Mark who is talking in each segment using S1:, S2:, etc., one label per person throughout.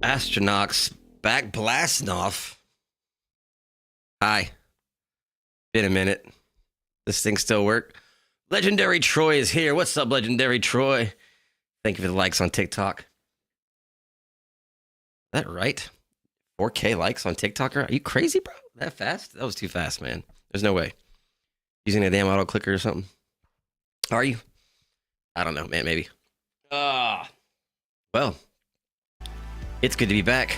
S1: Astronox back blasting off. Hi. Been a minute. This thing still work? Legendary Troy is here. What's up, Legendary Troy? Thank you for the likes on TikTok. Is that right? 4K likes on TikTok? Are you crazy, bro? That fast? That was too fast, man. There's no way. Using a damn auto clicker or something. Are you? I don't know, man. Maybe. Well, it's good to be back.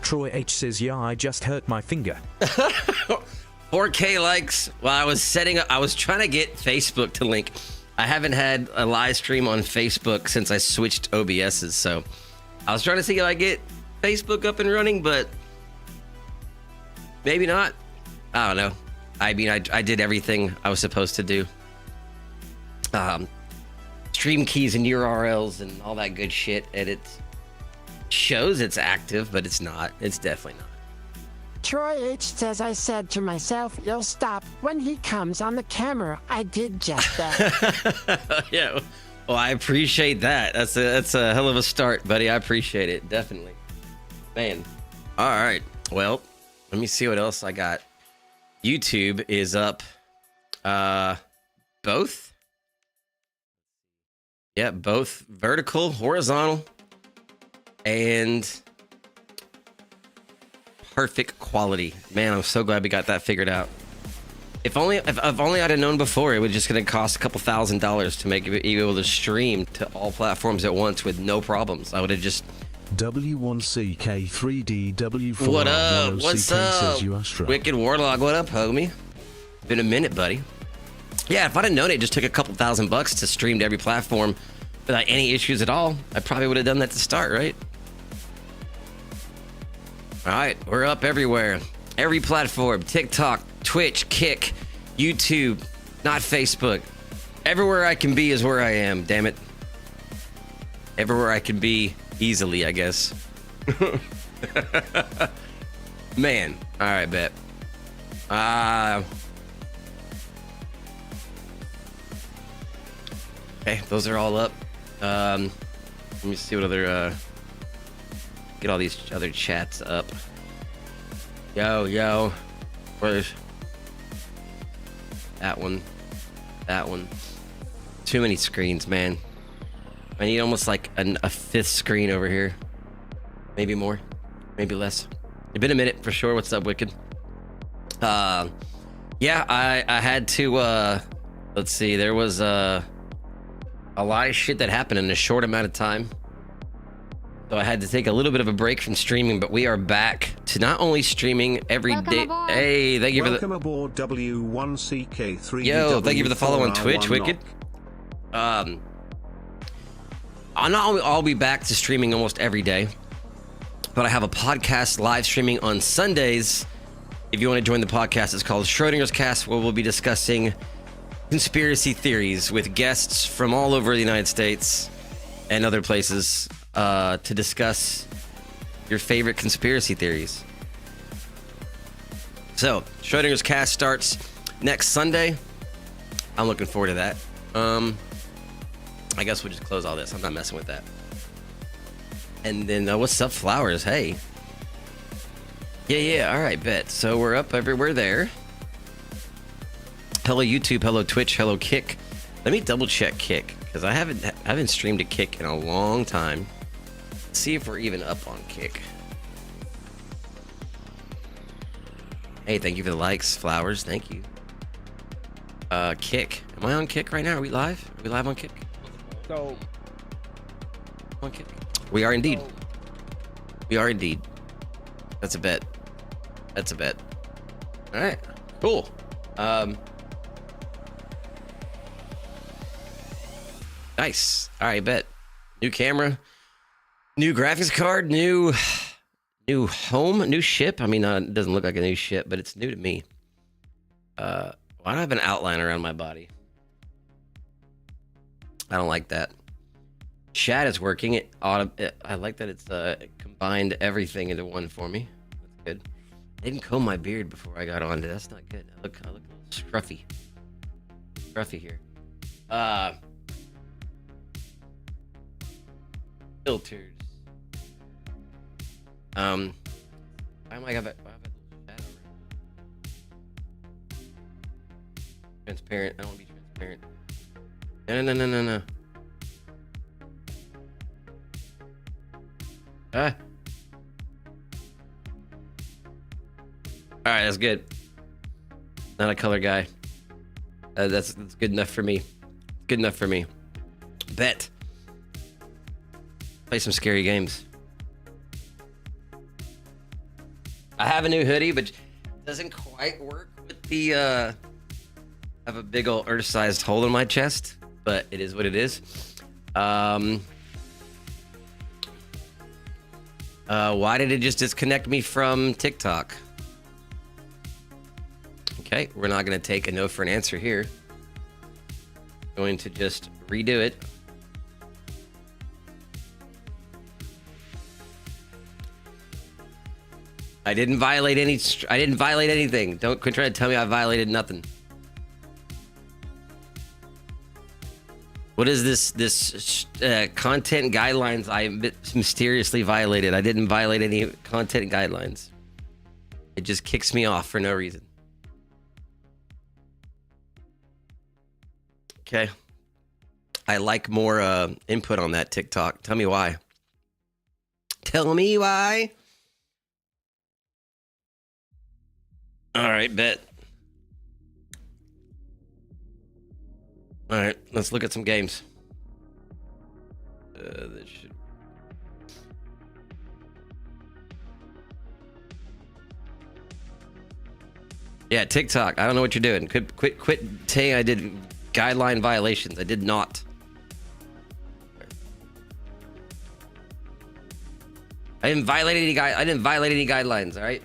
S2: Troy H says, yeah, I just hurt my finger.
S1: 4K likes. Well, I was trying to get Facebook to link. I haven't had a live stream on Facebook since I switched OBS's, so I was trying to see if I get Facebook up and running, but maybe not. I don't know. I mean, I did everything I was supposed to do. Stream keys and URLs and all that good shit, and it shows it's active, but it's not. It's definitely not.
S3: Troy H says, I said to myself, you'll stop when he comes on the camera. I did just that.
S1: Yeah. Well, I appreciate that. That's a hell of a start, buddy. I appreciate it. Definitely. Man. All right. Well, let me see what else I got. YouTube is up. Both? Yeah, both vertical, horizontal, and perfect quality. Man, I'm so glad we got that figured out. If only I'd have known before, it was just going to cost a couple $1,000s to make it able to stream to all platforms at once with no problems. I would have just.
S2: W1CK3DW4.
S1: What up? What's up? Wicked Warlock. What up, homie? Been a minute, buddy. Yeah, if I'd have known it just took a couple $1,000 to stream to every platform without any issues at all, I probably would have done that to start, right? All right, we're up everywhere. Every platform. TikTok, Twitch, Kick, YouTube, not Facebook. Everywhere I can be is where I am, damn it. Everywhere I can be easily, I guess. Man. All right, bet. Okay, those are all up. Let me see what other get all these other chats up. Yo, where's that one? Too many screens, man. I need almost like a fifth screen over here. Maybe more, maybe less. It's been a minute for sure. What's up, Wicked? Yeah, I had to let's see, there was a lot of shit that happened in a short amount of time. So I had to take a little bit of a break from streaming, but we are back to not only streaming every day. Hey, thank you for the
S4: welcome aboard W1CK3.
S1: Yo, thank you for the follow on Twitch, Wicked. I'll be back to streaming almost every day, but I have a podcast live streaming on Sundays. If you want to join the podcast, it's called Schrodinger's Cast, where we'll be discussing conspiracy theories with guests from all over the United States and other places to discuss your favorite conspiracy theories. So, Schrodinger's Cast starts next Sunday. I'm looking forward to that. I guess we'll just close all this. I'm not messing with that. And then, what's up, Flowers? Hey. Yeah, all right, bet. So we're up everywhere there. Hello, YouTube. Hello, Twitch. Hello, Kick. Let me double check Kick, because I haven't streamed a Kick in a long time. Let's see if we're even up on Kick. Hey, thank you for the likes, Flowers. Thank you. Kick. Am I on Kick right now? Are we live? Are we live on Kick?
S5: So,
S1: On Kick. We are indeed. We are indeed. That's a bet. That's a bet. All right. Cool. Nice. All right, bet. New camera, new graphics card, new home, new ship. I mean, it doesn't look like a new ship, but it's new to me. Why do I have an outline around my body? I don't like that. Chat is working. I like that it's combined everything into one for me. That's good. I didn't comb my beard before I got on. That's not good. I look a little scruffy. Scruffy here. Filters. Why am I have a shadow? Transparent. I don't want to be transparent. No. Ah. All right, that's good. Not a color guy. That's good enough for me. Good enough for me. Bet. Play some scary games. I have a new hoodie, but it doesn't quite work with the. I have a big old Earth-sized hole in my chest, but it is what it is. Why did it just disconnect me from TikTok? Okay, we're not going to take a no for an answer here. Going to just redo it. I didn't violate anything. Don't quit trying to tell me I violated nothing. What is this content guidelines I mysteriously violated? I didn't violate any content guidelines. It just kicks me off for no reason. Okay. I like more input on that TikTok. Tell me why. Tell me why. All right, bet. All right, let's look at some games. This should... Yeah, TikTok. I don't know what you're doing. Quit saying I did guideline violations. I did not. I didn't violate any guidelines. All right.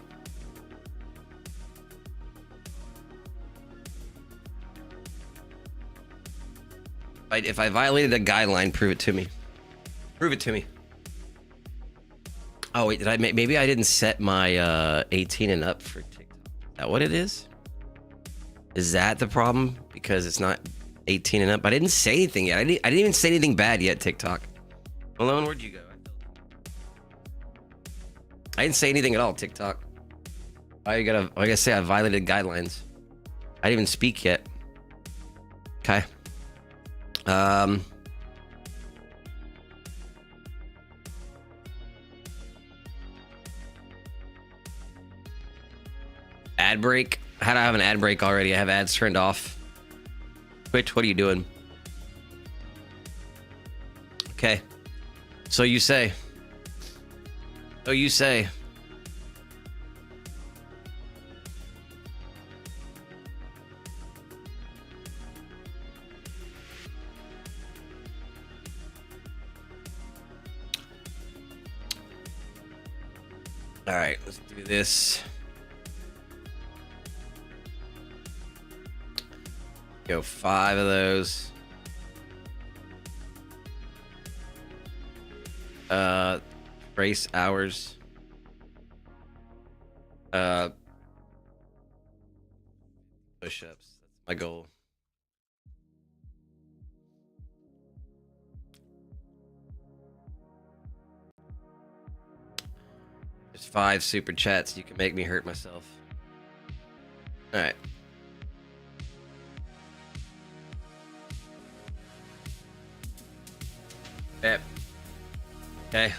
S1: If I violated a guideline, prove it to me. Prove it to me. Oh wait, maybe I didn't set my 18 and up for TikTok. Is that what it is? Is that the problem? Because it's not 18 and up. I didn't say anything yet. I didn't even say anything bad yet, TikTok. Malone, where'd you go? I didn't say anything at all, TikTok. I gotta say I violated guidelines. I didn't even speak yet. Okay. Ad break. How do I have an ad break already? I have ads turned off. Twitch, what are you doing? Okay. So you say. Oh, you say. All right, let's do this. Go 5 of those. Race hours. Push-ups. That's my goal. There's 5 super chats. You can make me hurt myself. All right. Yep. Okay.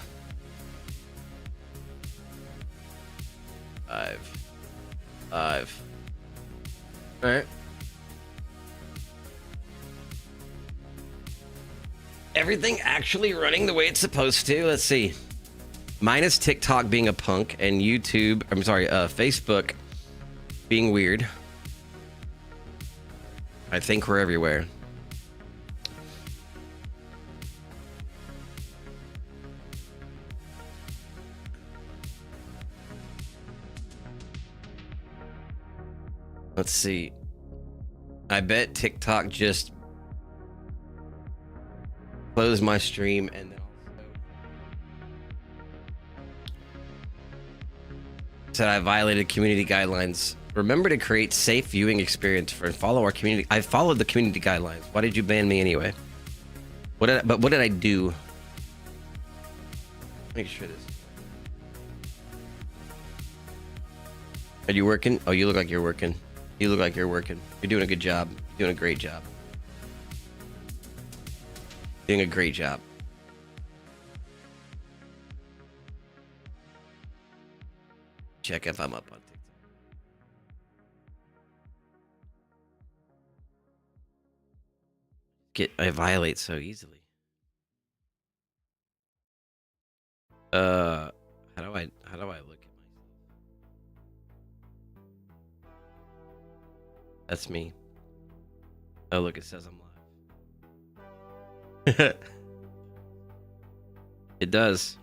S1: 5. All right. Everything actually running the way it's supposed to. Let's see. Minus TikTok being a punk and Facebook being weird. I think we're everywhere. Let's see. I bet TikTok just closed my stream and then also said I violated community guidelines. Remember to create safe viewing experience and follow our community. I followed the community guidelines. Why did you ban me anyway? What did I do? Make sure this. Are you working? Oh, you look like you're working. You look like you're working. You're doing a good job. Doing a great job. Doing a great job. Check if I'm up on TikTok. I violate so easily. How do I look at myself? That's me. Oh, look, it says I'm live. It does.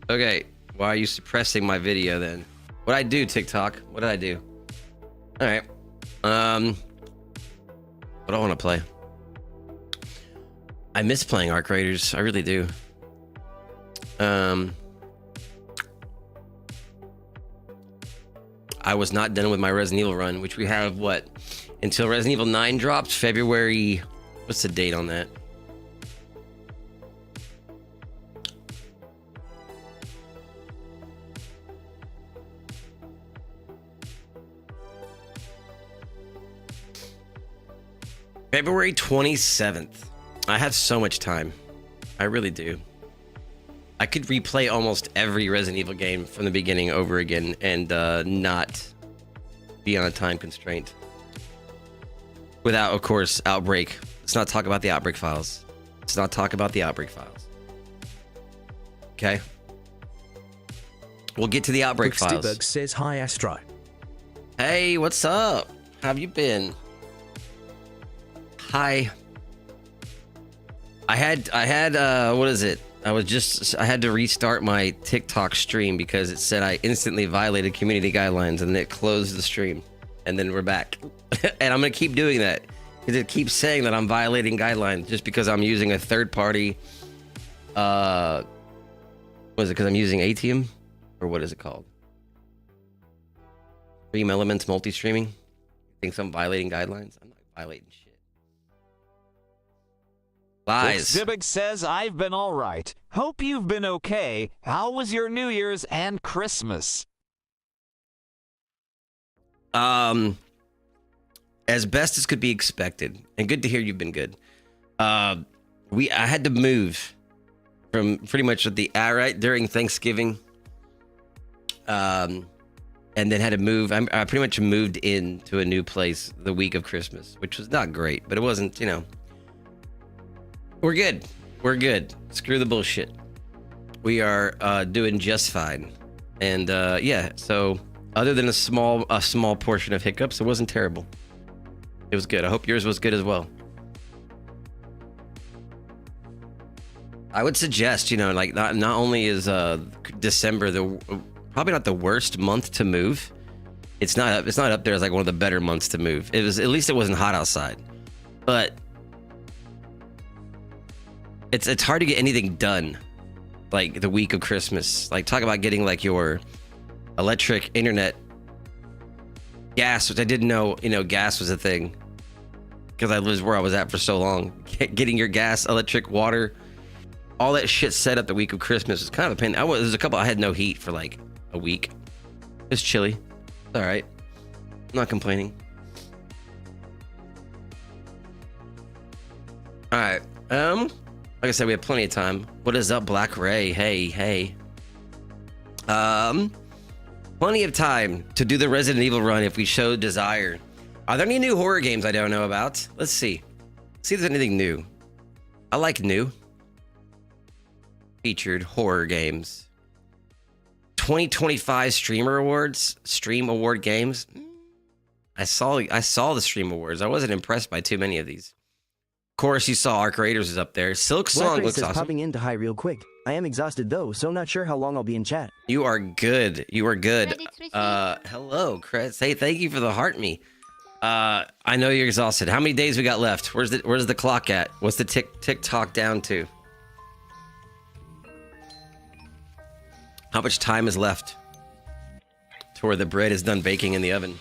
S1: Okay, why are you suppressing my video then? What'd I do, TikTok? What did I do? All right. What do I want to play? I miss playing Arc Raiders. I really do. I was not done with my Resident Evil run, which we have, what? Until Resident Evil 9 drops, February... What's the date on that? February 27th. I have so much time. I really do. I could replay almost every Resident Evil game from the beginning over again and not be on a time constraint. Without, of course, Outbreak. Let's not talk about the Outbreak files. Let's not talk about the Outbreak files. Okay? We'll get to the Outbreak files.
S2: Stiberg says hi, Astro.
S1: Hey, what's up? How have you been? Hi. I had what is it? I had to restart my TikTok stream because it said I instantly violated community guidelines and it closed the stream. And then we're back. And I'm going to keep doing that because it keeps saying that I'm violating guidelines just because I'm using a third party. Was it because I'm using ATM? Or what is it called? Stream Elements multi-streaming? Thinks I'm violating guidelines? I'm not violating shit. Lies.
S5: Zibig says, I've been all right. Hope you've been okay. How was your New Year's and Christmas?
S1: As best as could be expected. And good to hear you've been good. I had to move from pretty much right during Thanksgiving. And then had to move. I pretty much moved into a new place the week of Christmas, which was not great, but it wasn't, we're good. We're good. Screw the bullshit. We are doing just fine. And yeah, so other than a small portion of hiccups, it wasn't terrible. It was good. I hope yours was good as well. I would suggest, like not only is December probably not the worst month to move. It's not up there as like one of the better months to move. It was, at least it wasn't hot outside. But it's hard to get anything done like the week of Christmas. Like, talk about getting like your electric, internet, gas, which I didn't know, gas was a thing because I lived where I was at for so long. Getting your gas, electric, water, all that shit set up the week of Christmas was kind of a pain. I had no heat for like a week. It was chilly. It's all right. I'm not complaining. All right. Like I said, we have plenty of time. What is up, Black Ray? Hey. Plenty of time to do the Resident Evil run if we show desire. Are there any new horror games I don't know about? Let's see. See if there's anything new. I like new. Featured horror games. 2025 Streamer Awards. Stream Award games. I saw the Stream Awards. I wasn't impressed by too many of these. Of course, you saw Arc Raiders is up there. Silk Song looks awesome.
S6: Popping into hi real quick. I am exhausted though, so not sure how long I'll be in chat.
S1: You are good. You are good. Hello, Chris. Hey, thank you for the heart me. I know you're exhausted. How many days we got left? Where's the clock at? What's the tick-tock down to? How much time is left to where the bread is done baking in the oven?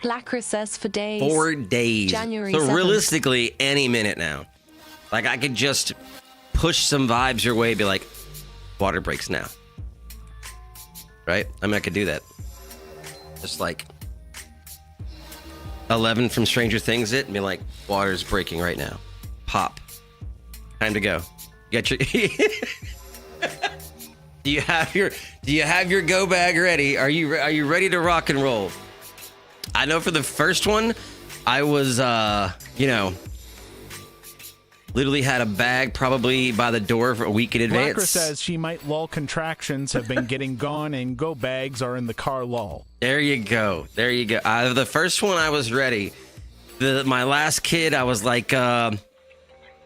S7: Black recess for days.
S1: 4 days.
S7: January
S1: so
S7: 7th.
S1: Realistically, any minute now. Like, I could just push some vibes your way, be like, water breaks now. Right? I mean, I could do that. Just like 11 from Stranger Things it and be like, water's breaking right now. Pop. Time to go. Get your Do you have your go bag ready? Are you ready to rock and roll? I know for the first one, I was literally had a bag probably by the door for a week in advance.
S7: Blacker says she might lull contractions have been getting gone and go bags are in the car lull.
S1: There you go. The first one I was ready. My last kid, I was like, I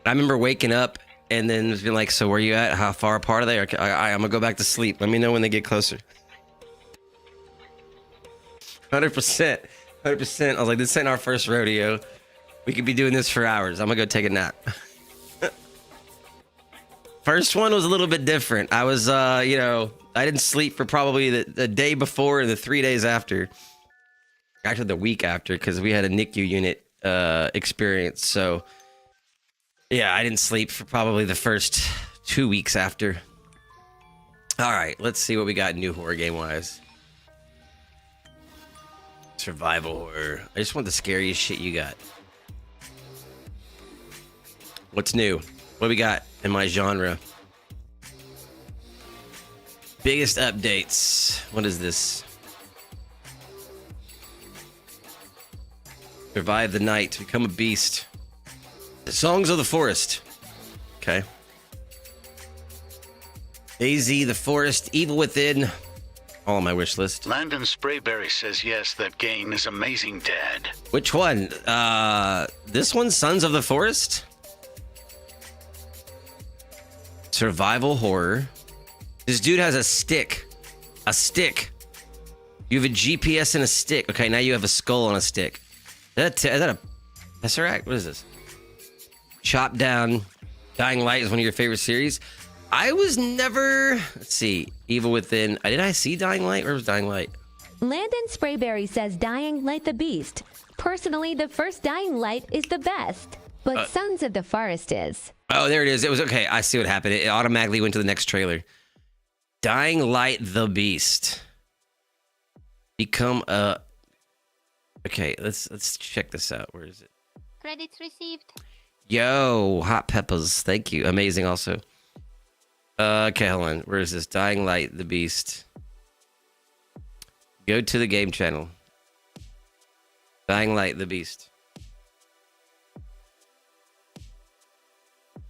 S1: remember waking up and then being like, so where you at? How far apart are they? Okay, I'm gonna go back to sleep. Let me know when they get closer. 100%. I was like, this ain't our first rodeo. We could be doing this for hours. I'm gonna go take a nap. First one was a little bit different. I was, I didn't sleep for probably the day before and the 3 days after. Actually, the week after, because we had a NICU unit experience. So, yeah, I didn't sleep for probably the first 2 weeks after. All right, let's see what we got new horror game-wise. Survival horror. I just want the scariest shit you got. What's new? What do we got in my genre? Biggest updates. What is this? Survive the night. Become a beast. The Songs of the Forest. Okay. AZ, The Forest, Evil Within. All on my wish list.
S8: Landon Sprayberry says yes, that game is amazing, Dad.
S1: Which one? This one, Sons of the Forest? Survival horror. This dude has a stick. A stick. You have a GPS and a stick. Okay, now you have a skull on a stick. Is that a Tesseract? What is this? Chop Down. Dying Light is one of your favorite series. I was never... Let's see. Evil Within. Did I see Dying Light? Where was Dying Light?
S9: Landon Sprayberry says Dying Light the Beast. Personally, the first Dying Light is the best. But Sons of the Forest is.
S1: Oh, there it is. It was okay. I see what happened. It automatically went to the next trailer. Dying Light the Beast. Become a... Okay, let's check this out. Where is it?
S10: Credits received.
S1: Yo, hot peppers. Thank you. Amazing also. Okay, hold on. Where is this? Dying Light the Beast. Go to the game channel. Dying Light the Beast.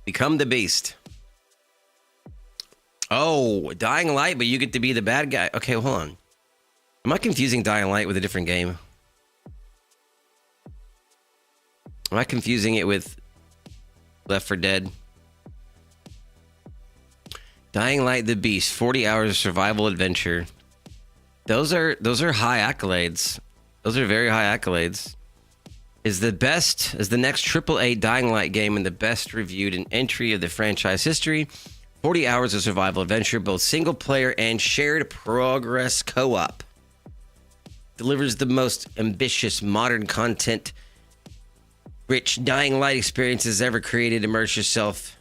S1: Become the Beast. Oh, Dying Light, but you get to be the bad guy. Okay, hold on. Am I confusing Dying Light with a different game? Am I confusing it with Left 4 Dead? Dying Light the Beast, 40 hours of survival adventure. Those are high accolades. Those are very high accolades. Is the next AAA Dying Light game and the best reviewed in entry of the franchise history. 40 hours of survival adventure, both single player and shared progress co-op. Delivers the most ambitious modern content rich Dying Light experiences ever created. Immerse yourself.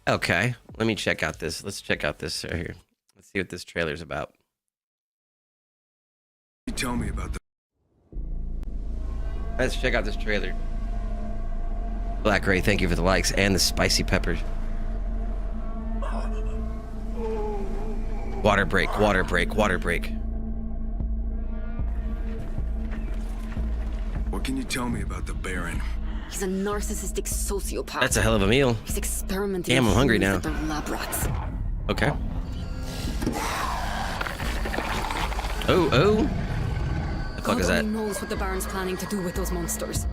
S1: Okay, let me check out this. Let's check out this right here. Let's see what this trailer's about.
S11: Tell me about the...
S1: Let's check out this trailer. Black Ray, thank you for the likes and the spicy peppers. Water break, water break, water break.
S11: What can you tell me about the Baron?
S10: He's a narcissistic sociopath.
S1: That's a hell of a meal.
S10: He's experimenting.
S1: Damn, I'm hungry now.
S10: with their lab rats.
S1: Okay. Oh. The fuck is that?
S10: God only knows what the Baron's planning to do with those monsters.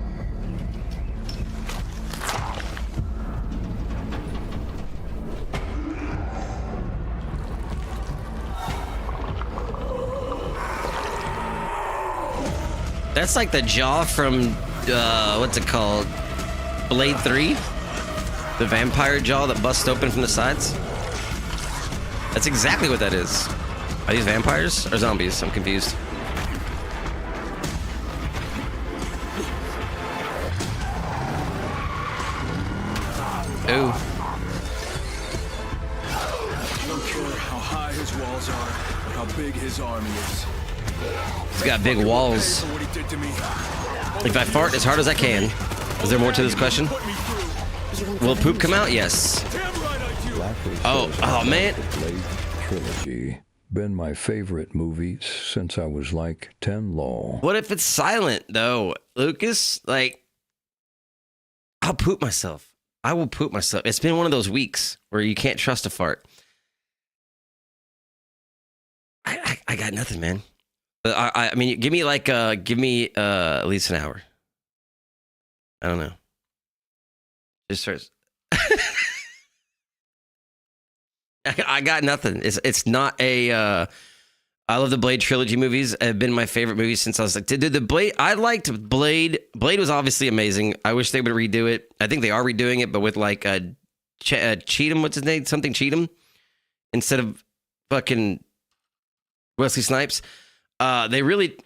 S1: That's like the jaw from, what's it called? Blade 3? The vampire jaw that busts open from the sides? That's exactly what that is. Are these vampires or zombies? I'm confused. Ooh.
S11: walls are, how big his army is.
S1: He's got big walls.
S11: For what he did to me.
S1: If I fart as hard as I can, is there more to this question? Will poop come out? Yes. Oh man.
S12: Blade trilogy. Been my favorite movies since I was like 10 law.
S1: What if it's silent though, Lucas? Like, I'll poop myself. I will poop myself. It's been one of those weeks where you can't trust a fart. I got nothing, man. I mean, give me at least an hour. I don't know. Just starts. I got nothing. It's not a. I love the Blade trilogy movies. Have been my favorite movies since I was like, did the Blade? I liked Blade. Blade was obviously amazing. I wish they would redo it. I think they are redoing it, but with like Cheatham. What's his name? Something Cheatham instead of fucking Wesley Snipes. They really.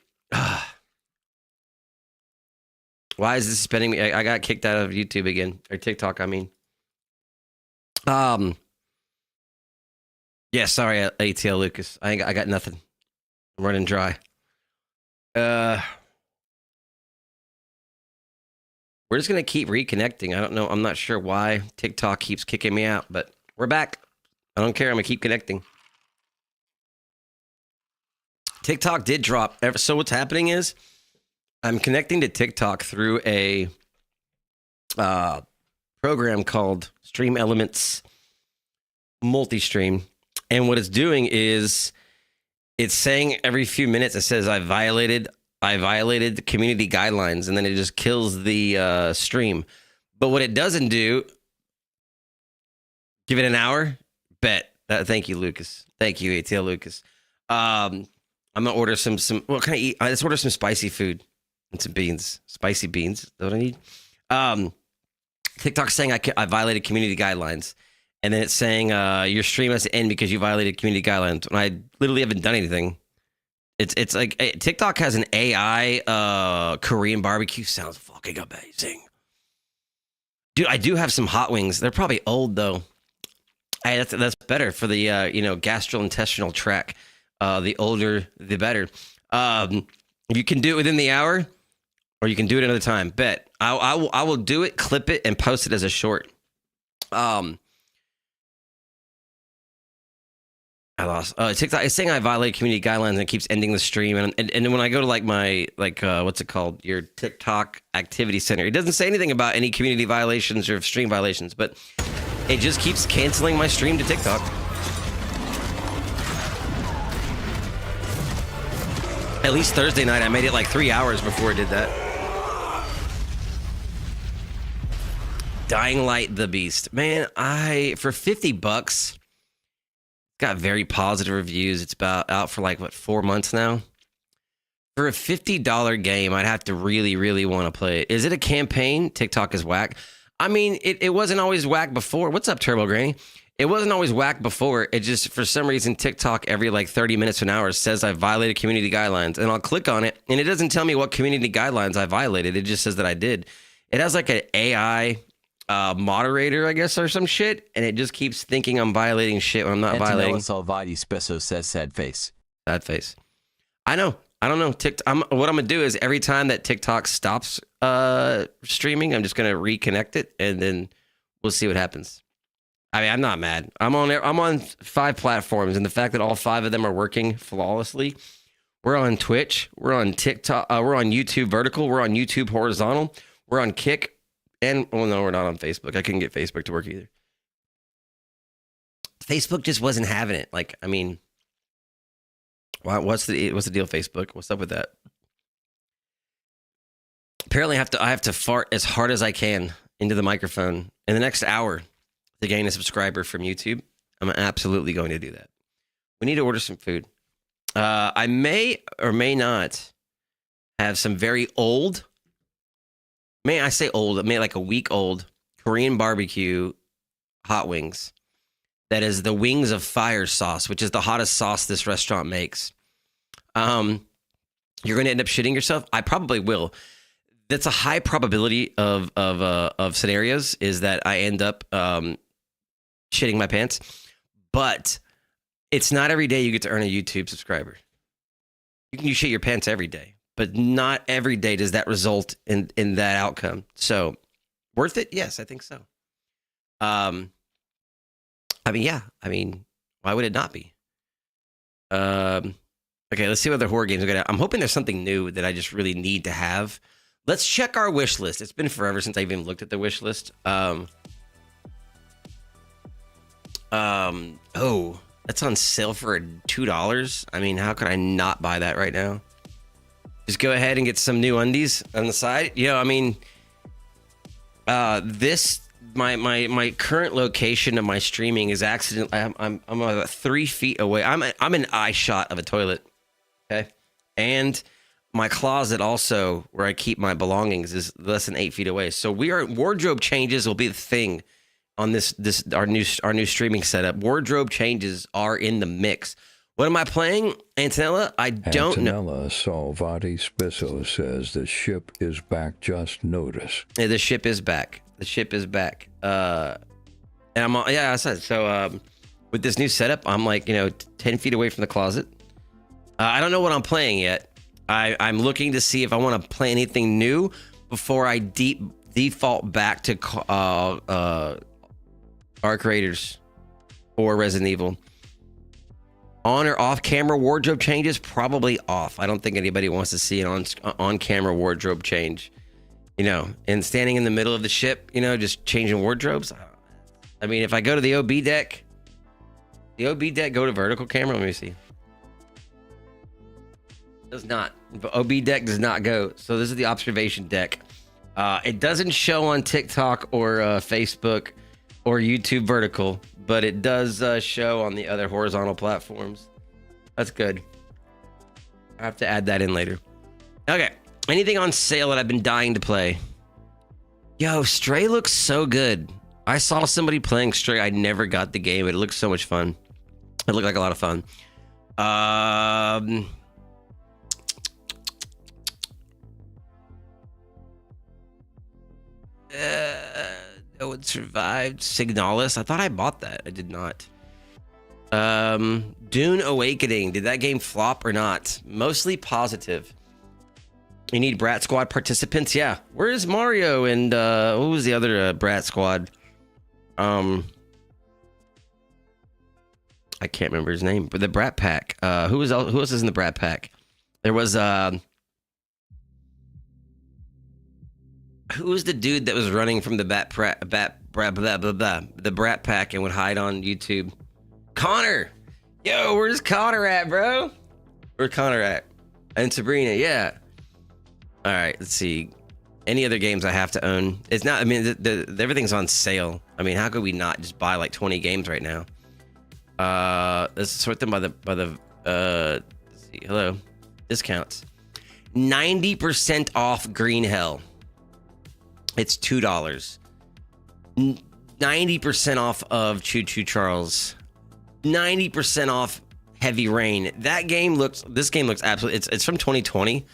S1: Why is this spending me? I got kicked out of YouTube again, or TikTok. I mean. Yeah, sorry, ATL Lucas. I got nothing. I'm running dry. We're just gonna keep reconnecting. I don't know. I'm not sure why TikTok keeps kicking me out, but we're back. I don't care. I'm gonna keep connecting. TikTok did drop. So what's happening is I'm connecting to TikTok through a program called Stream Elements Multi-Stream. And what it's doing is it's saying every few minutes, it says, I violated the community guidelines, and then it just kills the stream. But what it doesn't do, give it an hour, bet. Thank you, Lucas. Thank you, ATL Lucas. I'm going to order some, what can I eat? Let's order some spicy food and some beans. Spicy beans, is that what I need? TikTok's saying I violated community guidelines. And then it's saying your stream has to end because you violated community guidelines. And I literally haven't done anything. It's like TikTok has an AI Korean barbecue. Sounds fucking amazing. Dude, I do have some hot wings. They're probably old though. Hey, that's better for the gastrointestinal tract. The older, the better. You can do it within the hour, or you can do it another time. Bet I will do it, clip it, and post it as a short. I lost. TikTok is saying I violate community guidelines and it keeps ending the stream. And then when I go to like my what's it called? Your TikTok activity center, it doesn't say anything about any community violations or stream violations, but it just keeps canceling my stream to TikTok. At least Thursday night, I made it like 3 hours before it did that. Dying Light the Beast, man. For $50. Got very positive reviews. It's out for like 4 months now. For a $50 game, I'd have to really, really want to play it. Is it a campaign? TikTok is whack. I mean, it wasn't always whack before. What's up, Turbo Granny? It wasn't always whack before. It just, for some reason, TikTok every like 30 minutes to an hour says I violated community guidelines, and I'll click on it, and it doesn't tell me what community guidelines I violated. It just says that I did. It has like an AI moderator, I guess, or some shit, and it just keeps thinking I'm violating shit when I'm not violating.
S5: Salvati Spesso says sad face.
S1: Sad face. I know. I don't know. What I'm gonna do is every time that TikTok stops streaming, I'm just gonna reconnect it, and then we'll see what happens. I mean, I'm not mad. I'm on 5 platforms, and the fact that all 5 of them are working flawlessly. We're on Twitch. We're on TikTok. We're on YouTube vertical. We're on YouTube horizontal. We're on Kick. And, well, no, we're not on Facebook. I couldn't get Facebook to work either. Facebook just wasn't having it. Like, I mean, what's the deal, Facebook? What's up with that? Apparently, I have to fart as hard as I can into the microphone in the next hour to gain a subscriber from YouTube. I'm absolutely going to do that. We need to order some food. I may or may not have some very old. I say old, maybe like a week old Korean barbecue hot wings. That is the Wings of Fire sauce, which is the hottest sauce this restaurant makes. You're going to end up shitting yourself. I probably will. That's a high probability of scenarios is that I end up shitting my pants. But It's not every day you get to earn a YouTube subscriber. You can shit your pants every day, but not every day does that result in that outcome. So, worth it? Yes, I think so. I mean, yeah. I mean, why would it not be? Okay, let's see what other horror games are gonna. I'm hoping there's something new that I just really need to have. Let's check our wish list. It's been forever since I even looked at the wish list. Oh, that's on sale for $2. I mean, how could I not buy that right now? Just go ahead and get some new undies on the side. You know, I mean, my current location of my streaming is accident. I'm about 3 feet away. I'm an eye shot of a toilet. Okay, and my closet also, where I keep my belongings, is less than 8 feet away. So wardrobe changes will be the thing on our new streaming setup. Wardrobe changes are in the mix. What am I playing, Antonella? I don't know.
S12: Antonella Salvati Spisso says the ship is back. Just notice.
S1: Yeah, the ship is back. The ship is back. And I'm on, yeah, I said so. With this new setup, I'm like 10 feet away from the closet. I don't know what I'm playing yet. I'm looking to see if I want to play anything new before I default back to Arc Raiders or Resident Evil. On or off camera wardrobe changes? Probably off. I don't think anybody wants to see an on camera wardrobe change. And standing in the middle of the ship, just changing wardrobes. I mean, if I go to the OB deck, go to vertical camera. Let me see. Does not. OB deck does not go. So this is the observation deck. It doesn't show on TikTok or Facebook or YouTube vertical, but it does show on the other horizontal platforms. That's good. I have to add that in later. Okay. Anything on sale that I've been dying to play? Yo, Stray looks so good. I saw somebody playing Stray. I never got the game, but it looks so much fun. It looked like a lot of fun. No one survived. Signalis. I thought I bought that. I did not. Dune Awakening. Did that game flop or not? Mostly positive. You need Brat Squad participants? Yeah. Where's Mario and what was the other Brat Squad? I can't remember his name, but the Brat Pack. Who else is in the Brat Pack? There was who was the dude that was running from the the Brat Pack and would hide on YouTube? Connor. Yo, where's Connor at, bro? Where's Connor at? And Sabrina, yeah. All right, let's see. Any other games I have to own? It's not. I mean, everything's on sale. I mean, how could we not just buy like 20 games right now? Let's sort them by the. Let's see. Hello, discounts. 90% off Green Hell. It's $2. 90% off of Choo Choo Charles. 90% off Heavy Rain. This game looks absolutely. It's from 2020.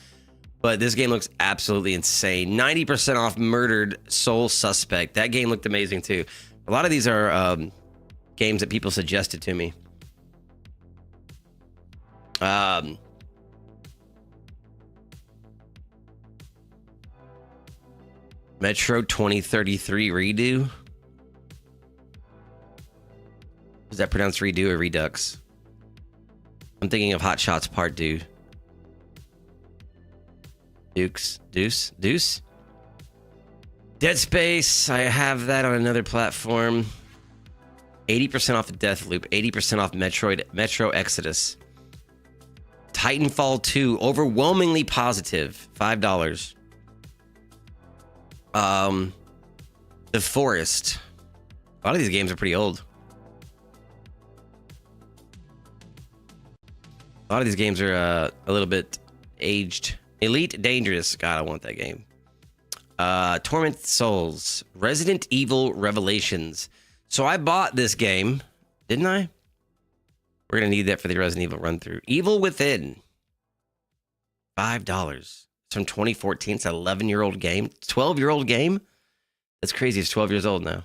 S1: But this game looks absolutely insane. 90% off Murdered Soul Suspect. That game looked amazing too. A lot of these are games that people suggested to me. Metro 2033 Redo. Is that pronounced redo or redux? I'm thinking of Hot Shots Part 2. Deuce. Dead Space. I have that on another platform. 80% off of Deathloop. 80% off Metro Exodus. Titanfall 2. Overwhelmingly positive. $5. The Forest. A lot of these games are pretty old. A lot of these games are a little bit aged. Elite Dangerous. God, I want that game. Torment Souls. Resident Evil Revelations. So I bought this game, didn't I? We're going to need that for the Resident Evil run through. Evil Within. $5. It's from 2014. It's an 11-year-old game. 12-year-old game? That's crazy. It's 12 years old now.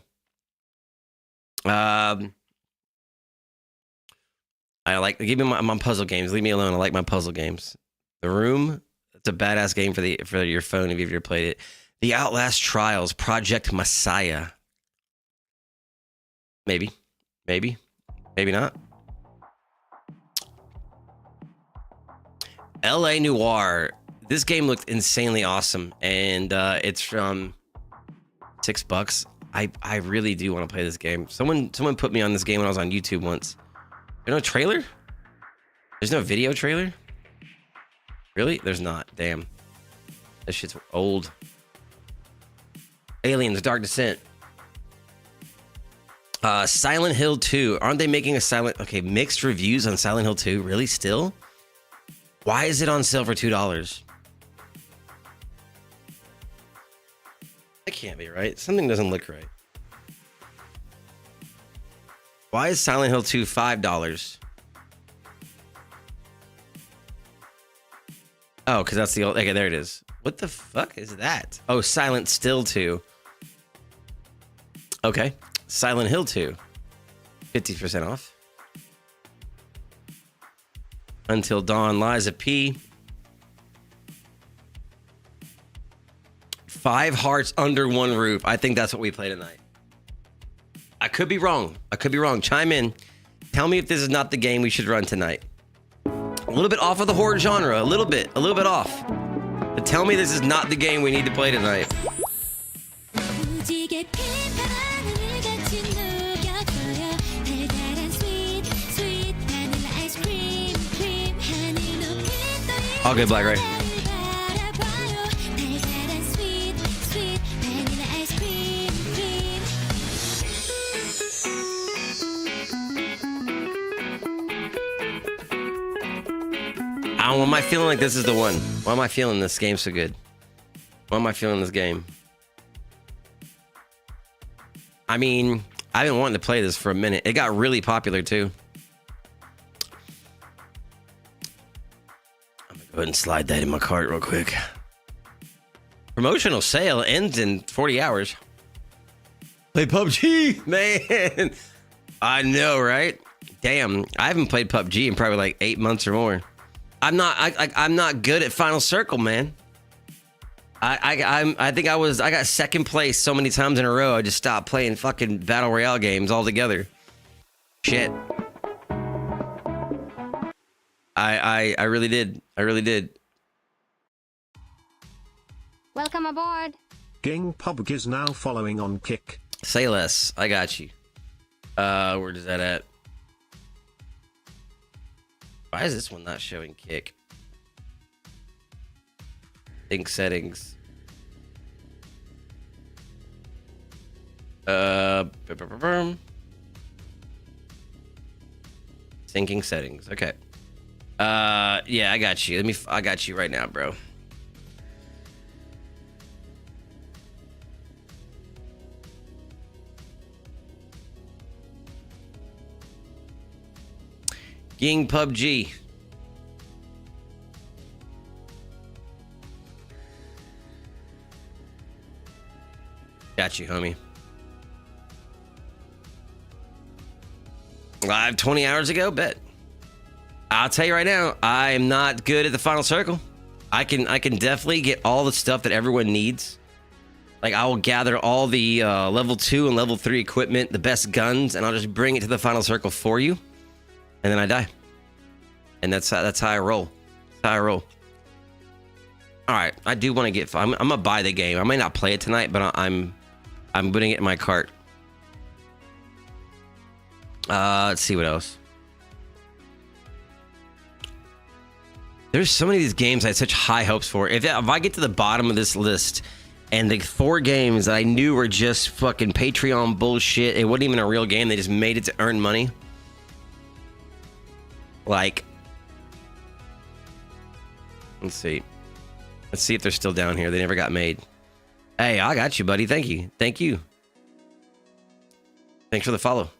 S1: give me my puzzle games. Leave me alone. I like my puzzle games. The Room, it's a badass game for your phone if you've ever played it. The Outlast Trials, Project Messiah. Maybe not. LA Noire. This game looked insanely awesome, and it's from $6. I really do want to play this game. Someone put me on this game when I was on YouTube once. There's no trailer? There's no video trailer? Really? There's not. Damn. This shit's old. Aliens, Dark Descent. Silent Hill 2. Aren't they making a Okay, mixed reviews on Silent Hill 2? Really? Still? Why is it on sale for $2? That can't be right. Something doesn't look right. Why is Silent Hill 2 $5? Oh, because that's the old... Okay, there it is. What the fuck is that? Oh, Silent Still 2. Okay. Silent Hill 2. 50% off. Until Dawn, Liza P. 5 Hearts Under One Roof. I think that's what we play tonight. I could be wrong. Chime in. Tell me if this is not the game we should run tonight. A little bit off of the horror genre. A little bit off. But tell me this is not the game we need to play tonight. All good, Black Ray. Why am I feeling like this is the one? Why am I feeling this game so good? Why am I feeling this game? I mean, I've been wanting to play this for a minute. It got really popular too. I'm gonna go ahead and slide that in my cart real quick. Promotional sale ends in 40 hours. Play PUBG, man. I know, right? Damn, I haven't played PUBG in probably like 8 months or more. I'm not good at Final Circle, man. I think I got second place so many times in a row. I just stopped playing fucking battle royale games altogether. Shit. I really did. I really did.
S9: Welcome aboard.
S4: Gang PUBG is now following on Kick.
S1: Say less. I got you. Where is that at? Why is this one not showing Kick? Think settings. Syncing settings. Okay. Yeah, I got you. I got you right now, bro. Ging PUBG. Got you, homie. Live 20 hours ago? Bet. I'll tell you right now, I am not good at the Final Circle. I can definitely get all the stuff that everyone needs. Like, I will gather all the level 2 and level 3 equipment, the best guns, and I'll just bring it to the Final Circle for you. And then I die. And that's how I roll. That's how I roll. All right, I do want to get... I'm gonna buy the game. I may not play it tonight, but I'm putting it in my cart. Let's see what else. There's so many of these games I had such high hopes for. If I get to the bottom of this list and the 4 games that I knew were just fucking Patreon bullshit, it wasn't even a real game. They just made it to earn money. Like, let's see if they're still down here. They never got made. Hey, I got you, buddy. Thank you. Thanks for the follow.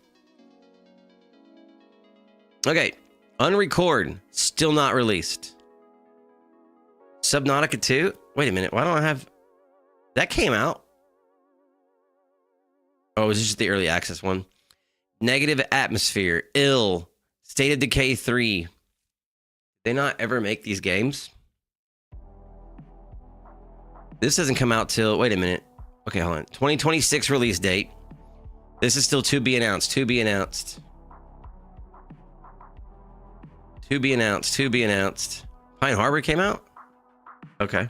S1: Okay, Unrecord, still not released. Subnautica 2. Wait a minute. Why don't I have... That came out. Oh, is this just the early access one? Negative Atmosphere. Ill. State of Decay 3. Did they not ever make these games? This doesn't come out till, wait a minute. Okay, hold on. 2026 release date. This is still to be announced. To be announced. To be announced. To be announced. Pine Harbor came out? Okay.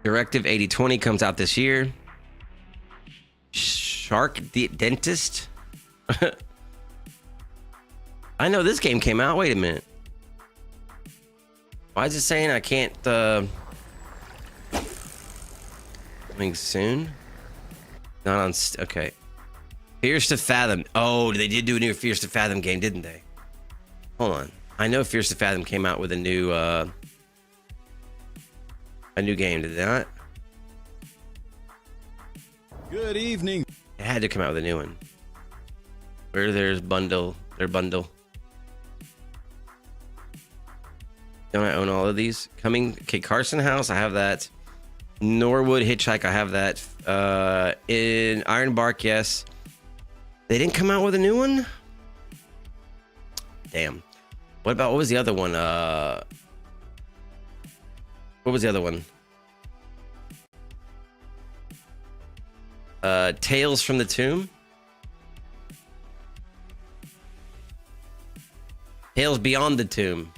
S1: Directive 8020 comes out this year. Shark Dentist? I know this game came out. Wait a minute. Why is it saying I can't, coming soon? Not on, okay. Fears to Fathom. Oh, they did do a new Fears to Fathom game, didn't they? Hold on. I know Fears to Fathom came out with a new game, did they not?
S11: Good evening.
S1: It had to come out with a new one. Where there's bundle, their bundle. Don't I own all of these? Coming, okay, Carson House, I have that. Norwood Hitchhike, I have that. In Ironbark, yes. They didn't come out with a new one? Damn. What was the other one? What was the other one? Tales from the Tomb? Tales Beyond the Tomb.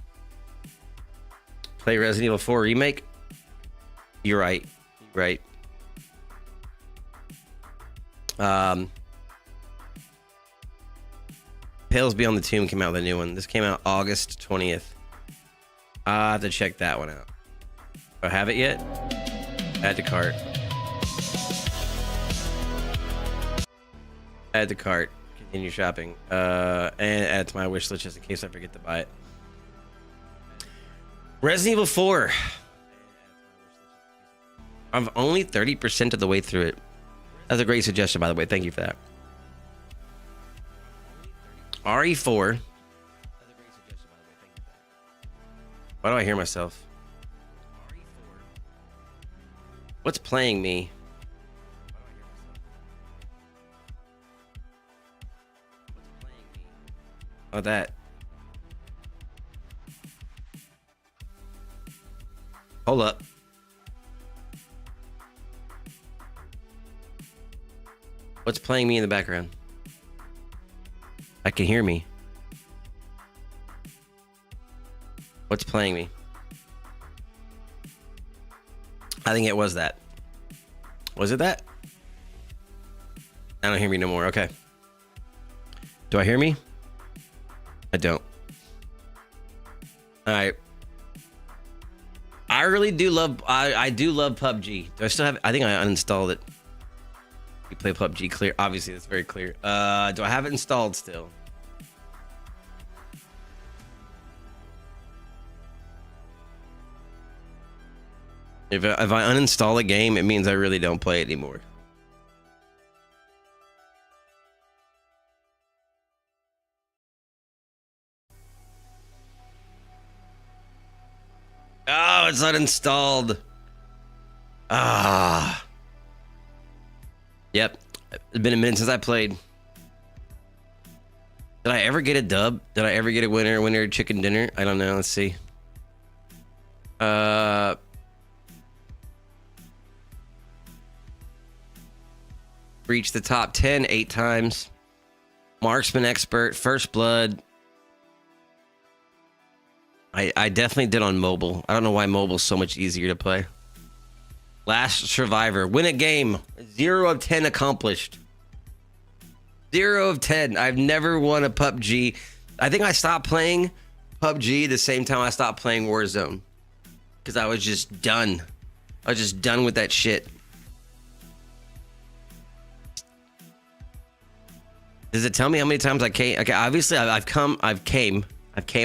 S1: Play Resident Evil 4 Remake? You're right. You're right. Tales Beyond the Tomb came out with a new one. This came out August 20th. I have to check that one out. Do I have it yet? Add to cart. Add to cart. Continue shopping. And add to my wish list just in case I forget to buy it. Resident Evil 4. I'm only 30% of the way through it. That's a great suggestion, by the way. Thank you for that. RE4. Why do I hear myself? What's playing me? Oh, that. Hold up. What's playing me in the background? I can hear me. What's playing me? I think it was that. Was it that? I don't hear me no more. Okay. Do I hear me? I don't. All right. I really do love. I do love PUBG. Do I still have? I think I uninstalled it. You play PUBG clear. Obviously, that's very clear. Do I have it installed still? If I uninstall a game, it means I really don't play it anymore. Oh, it's uninstalled. Ah. Yep. It's been a minute since I played. Did I ever get a dub? Did I ever get a winner chicken dinner? I don't know. Let's see. Reached the top 10 8 times. Marksman expert, first blood. I definitely did on mobile. I don't know why mobile's so much easier to play. Last survivor. Win a game. 0 of 10 accomplished. 0 of 10. I've never won a PUBG. I think I stopped playing PUBG the same time I stopped playing Warzone. Because I was just done. I was just done with that shit. Does it tell me how many times I came? Okay, obviously I've came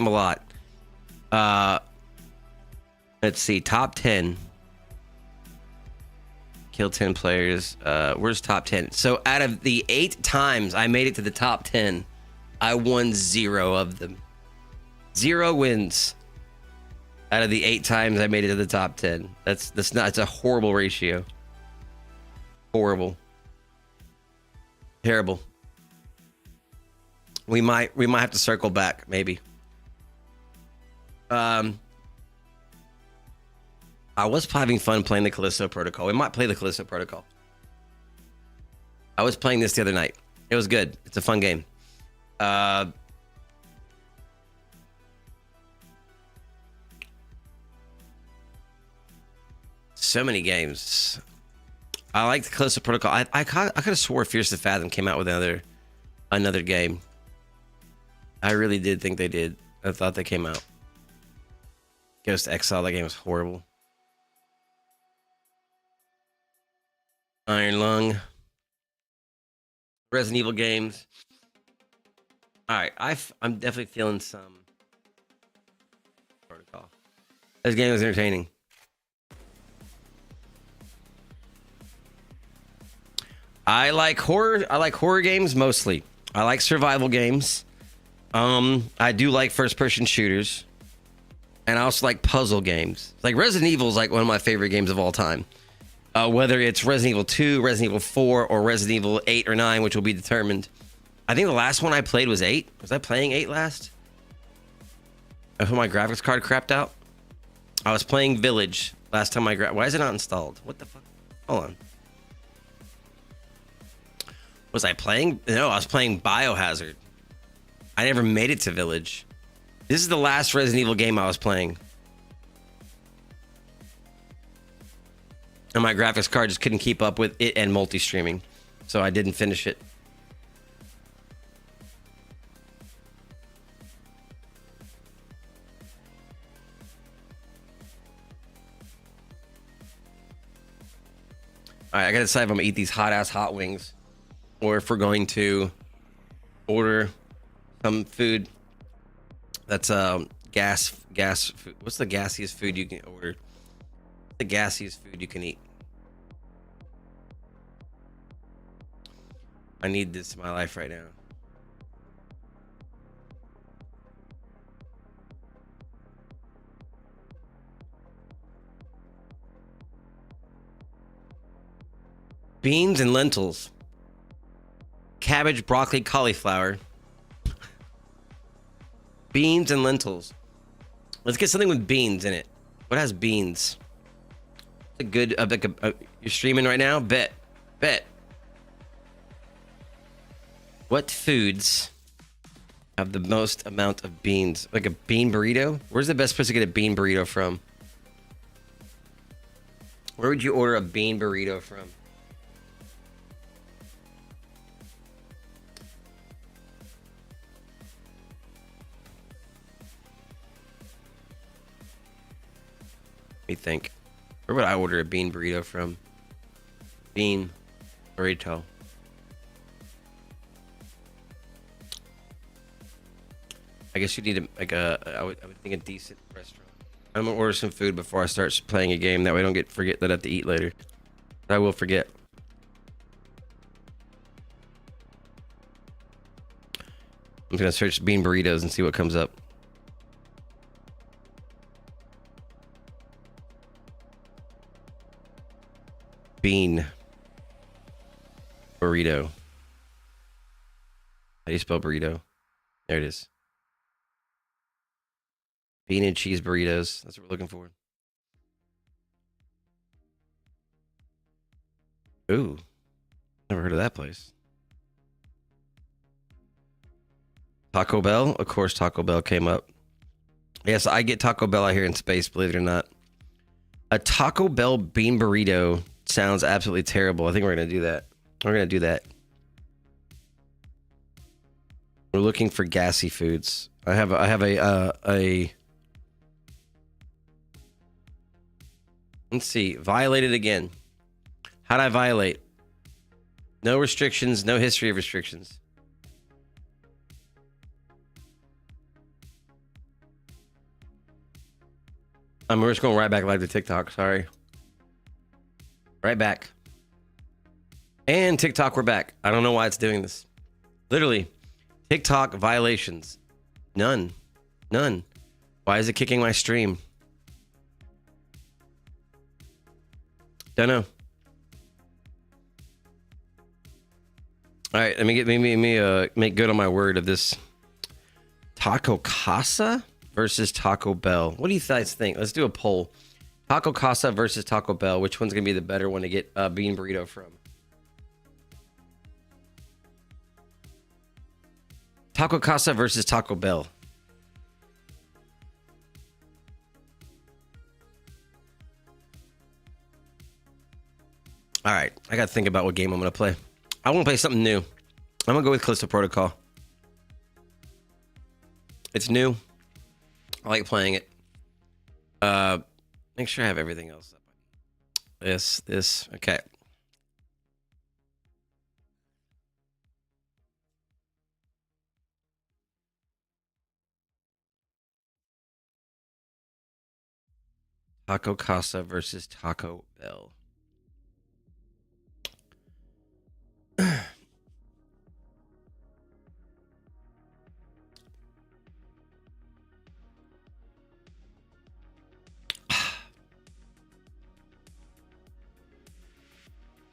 S1: a lot. Let's see, top 10. Kill 10 players. Where's top 10? So out of the 8 times I made it to the top 10, I won 0 of them. 0 wins out of the 8 times I made it to the top 10. That's not. It's a horrible ratio. Horrible. Terrible. We might have to circle back, maybe. I was having fun playing the Callisto Protocol. We might play the Callisto Protocol. I was playing this the other night. It was good. It's a fun game. So many games. I like the Callisto Protocol. I could have swore Fierce to Fathom came out with another game. I really did think they did. I thought they came out. Ghost Exile, that game was horrible. Iron Lung. Resident Evil games. Alright, I'm definitely feeling some Protocol. This game was entertaining. I like horror games mostly. I like survival games. I do like first-person shooters. And I also like puzzle games. Like Resident Evil is like one of my favorite games of all time. Whether it's Resident Evil 2, Resident Evil 4, or Resident Evil 8 or 9, which will be determined. I think the last one I played was 8. Was I playing 8 last? That's when my graphics card crapped out. I was playing Village last time why is it not installed? What the fuck? Hold on. Was I playing? No, I was playing Biohazard. I never made it to Village. This is the last Resident Evil game I was playing. And my graphics card just couldn't keep up with it and multi-streaming. So I didn't finish it. Alright, I gotta decide if I'm gonna eat these hot-ass hot wings. Or if we're going to order some food that's gas food. What's the gassiest food you can order? The gassiest food you can eat. I need this in my life right now. Beans and lentils. Cabbage, broccoli, cauliflower. Beans and lentils. Let's get something with beans in it. What has beans? A good, you're streaming right now? Bet. What foods have the most amount of beans? Like a bean burrito? Where's the best place to get a bean burrito from? Where would you order a bean burrito from? Let me think. Where would I order a bean burrito from? Bean burrito. I guess you need I would think a decent restaurant. I'm gonna order some food before I start playing a game. That way I don't forget that I have to eat later. I will forget. I'm gonna search bean burritos and see what comes up. Bean burrito. How do you spell burrito? There it is. Bean and cheese burritos. That's what we're looking for. Ooh. Never heard of that place. Taco Bell? Of course Taco Bell came up. Yes, I get Taco Bell out here in space, believe it or not. A Taco Bell bean burrito sounds absolutely terrible. I think we're going to do that. We're going to do that. We're looking for gassy foods. I have a let's see. Violated again. How'd I violate? No restrictions, no history of restrictions. We're just going right back live to TikTok. Sorry. Right back. And TikTok, we're back. I don't know why it's doing this. Literally, TikTok violations. None. Why is it kicking my stream? Don't know. All right, let me make good on my word of this. Taco Casa versus Taco Bell. What do you guys think? Let's do a poll. Taco Casa versus Taco Bell. Which one's gonna be the better one to get a bean burrito from? Taco Casa versus Taco Bell. All right, I gotta think about what game I'm gonna play. I want to play something new. I'm gonna go with Callisto Protocol. It's new. I like playing it. Make sure I have everything else up. This, okay. Taco Casa versus Taco Bell.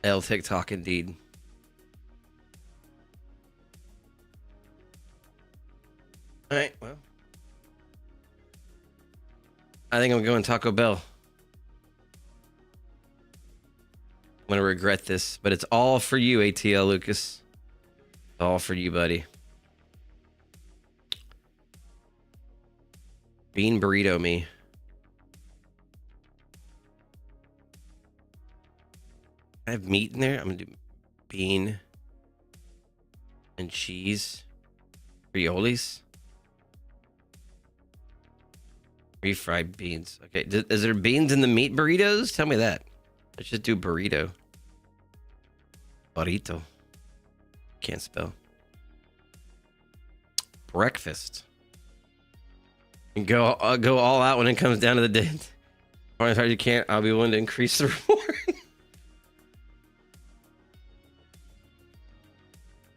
S1: L TikTok indeed. All right, well. I think I'm going Taco Bell. I'm going to regret this, but it's all for you, ATL Lucas. It's all for you, buddy. Bean burrito me. I have meat in there. I'm going to do bean and cheese. Riolis. Refried beans. Okay. Is there beans in the meat burritos? Tell me that. Let's just do burrito. Burrito. Can't spell. Breakfast. And go all out when it comes down to the day. Or as hard as you can't, I'll be willing to increase the reward.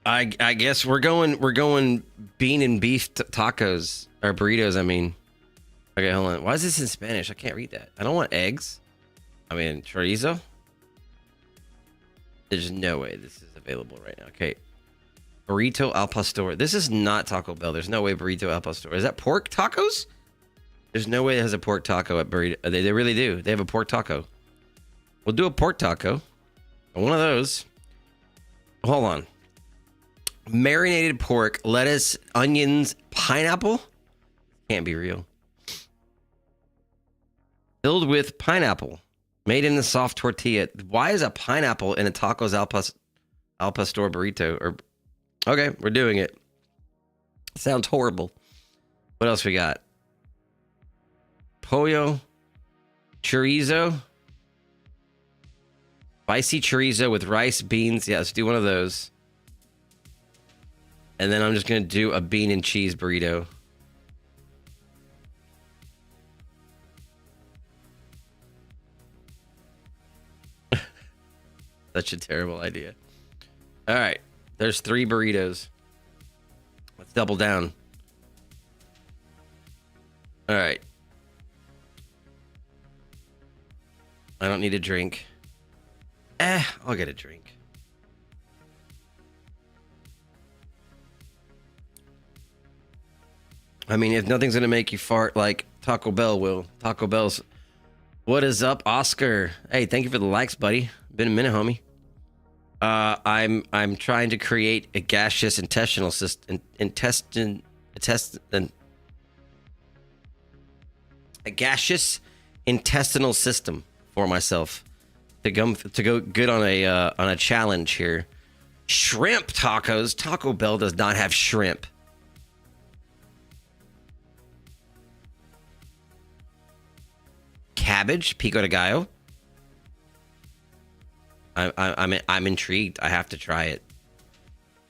S1: I guess we're going bean and beef tacos or burritos. I mean, okay, hold on. Why is this in Spanish? I can't read that. I don't want eggs. I mean, chorizo. There's no way this is available right now. Okay, burrito al pastor. This is not Taco Bell. There's no way burrito al pastor. Is that pork tacos? There's no way it has a pork taco at burrito. They really do. They have a pork taco. We'll do a pork taco. One of those. Hold on. Marinated pork, lettuce, onions, pineapple. Can't be real. Filled with pineapple. Made in the soft tortilla. Why is a pineapple in a tacos al pastor burrito? Or okay, we're doing it. Sounds horrible. What else we got? Pollo, chorizo, spicy chorizo with rice, beans. Yeah, let's do one of those. And then I'm just going to do a bean and cheese burrito. Such a terrible idea. All right. There's 3 burritos. Let's double down. All right. I don't need a drink. I'll get a drink. I mean, if nothing's gonna make you fart like Taco Bell will. Taco Bell's. What is up, Oscar? Hey, thank you for the likes, buddy. Been a minute, homie. I'm trying to create a gaseous intestinal system, a gaseous intestinal system for myself to go good on a challenge here. Shrimp tacos. Taco Bell does not have shrimp. Cabbage, pico de gallo. I'm intrigued. I have to try it.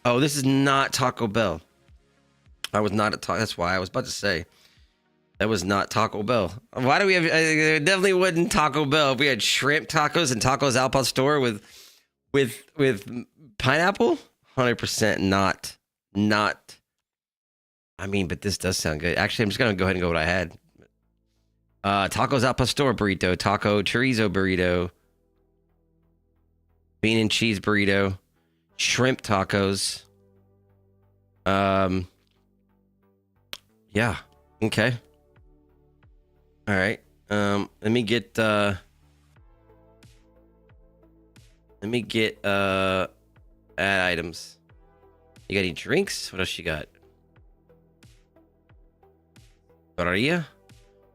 S1: Oh, this is not Taco Bell. I was not at Taco. That's why I was about to say that was not Taco Bell. Why do we have? It definitely wasn't Taco Bell. If we had shrimp tacos and tacos al pastor with pineapple, 100% not. I mean, but this does sound good. Actually, I'm just gonna go ahead and go with what I had. Tacos al pastor burrito, taco chorizo burrito, bean and cheese burrito, shrimp tacos. Yeah. Okay. All right. Let me get add items. You got any drinks? What else you got? Birria?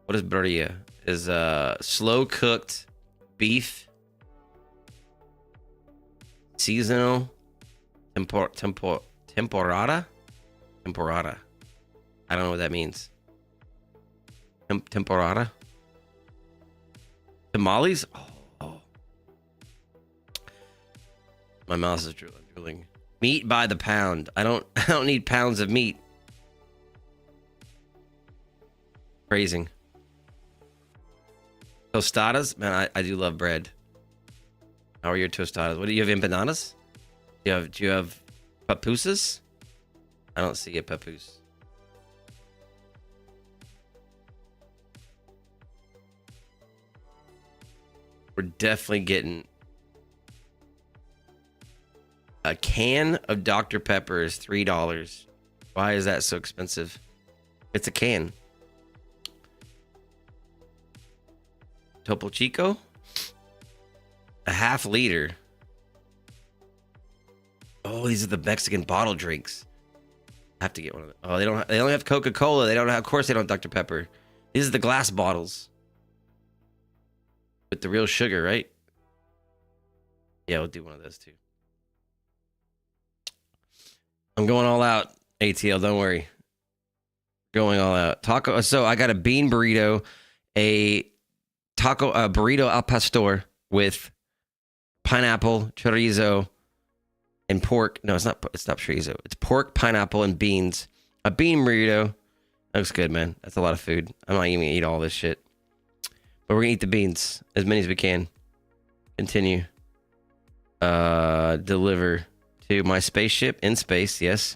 S1: What is birria? Is slow cooked beef, seasonal temporada. I don't know what that means. Temporada. Tamales? Oh. My mouth is drooling. Meat by the pound. I don't need pounds of meat. Phrasing. Tostadas? Man, I do love bread. How are your tostadas? What do you have, empanadas? Do you have papusas? I don't see a papoose. We're definitely getting a can of Dr. Pepper is $3. Why is that so expensive? It's a can. Topo Chico? A half liter. Oh, these are the Mexican bottle drinks. I have to get one of them. Oh, they only have Coca-Cola. They don't have, of course they don't have Dr. Pepper. These are the glass bottles. With the real sugar, right? Yeah, we'll do one of those too. I'm going all out, ATL, don't worry. Going all out. Taco, so I got a bean burrito, a burrito al pastor with pineapple, chorizo, and pork. No, it's not chorizo. It's pork, pineapple, and beans. A bean burrito. That looks good, man. That's a lot of food. I'm not even gonna eat all this shit. But we're gonna eat the beans. As many as we can. Continue. Deliver to my spaceship in space, yes.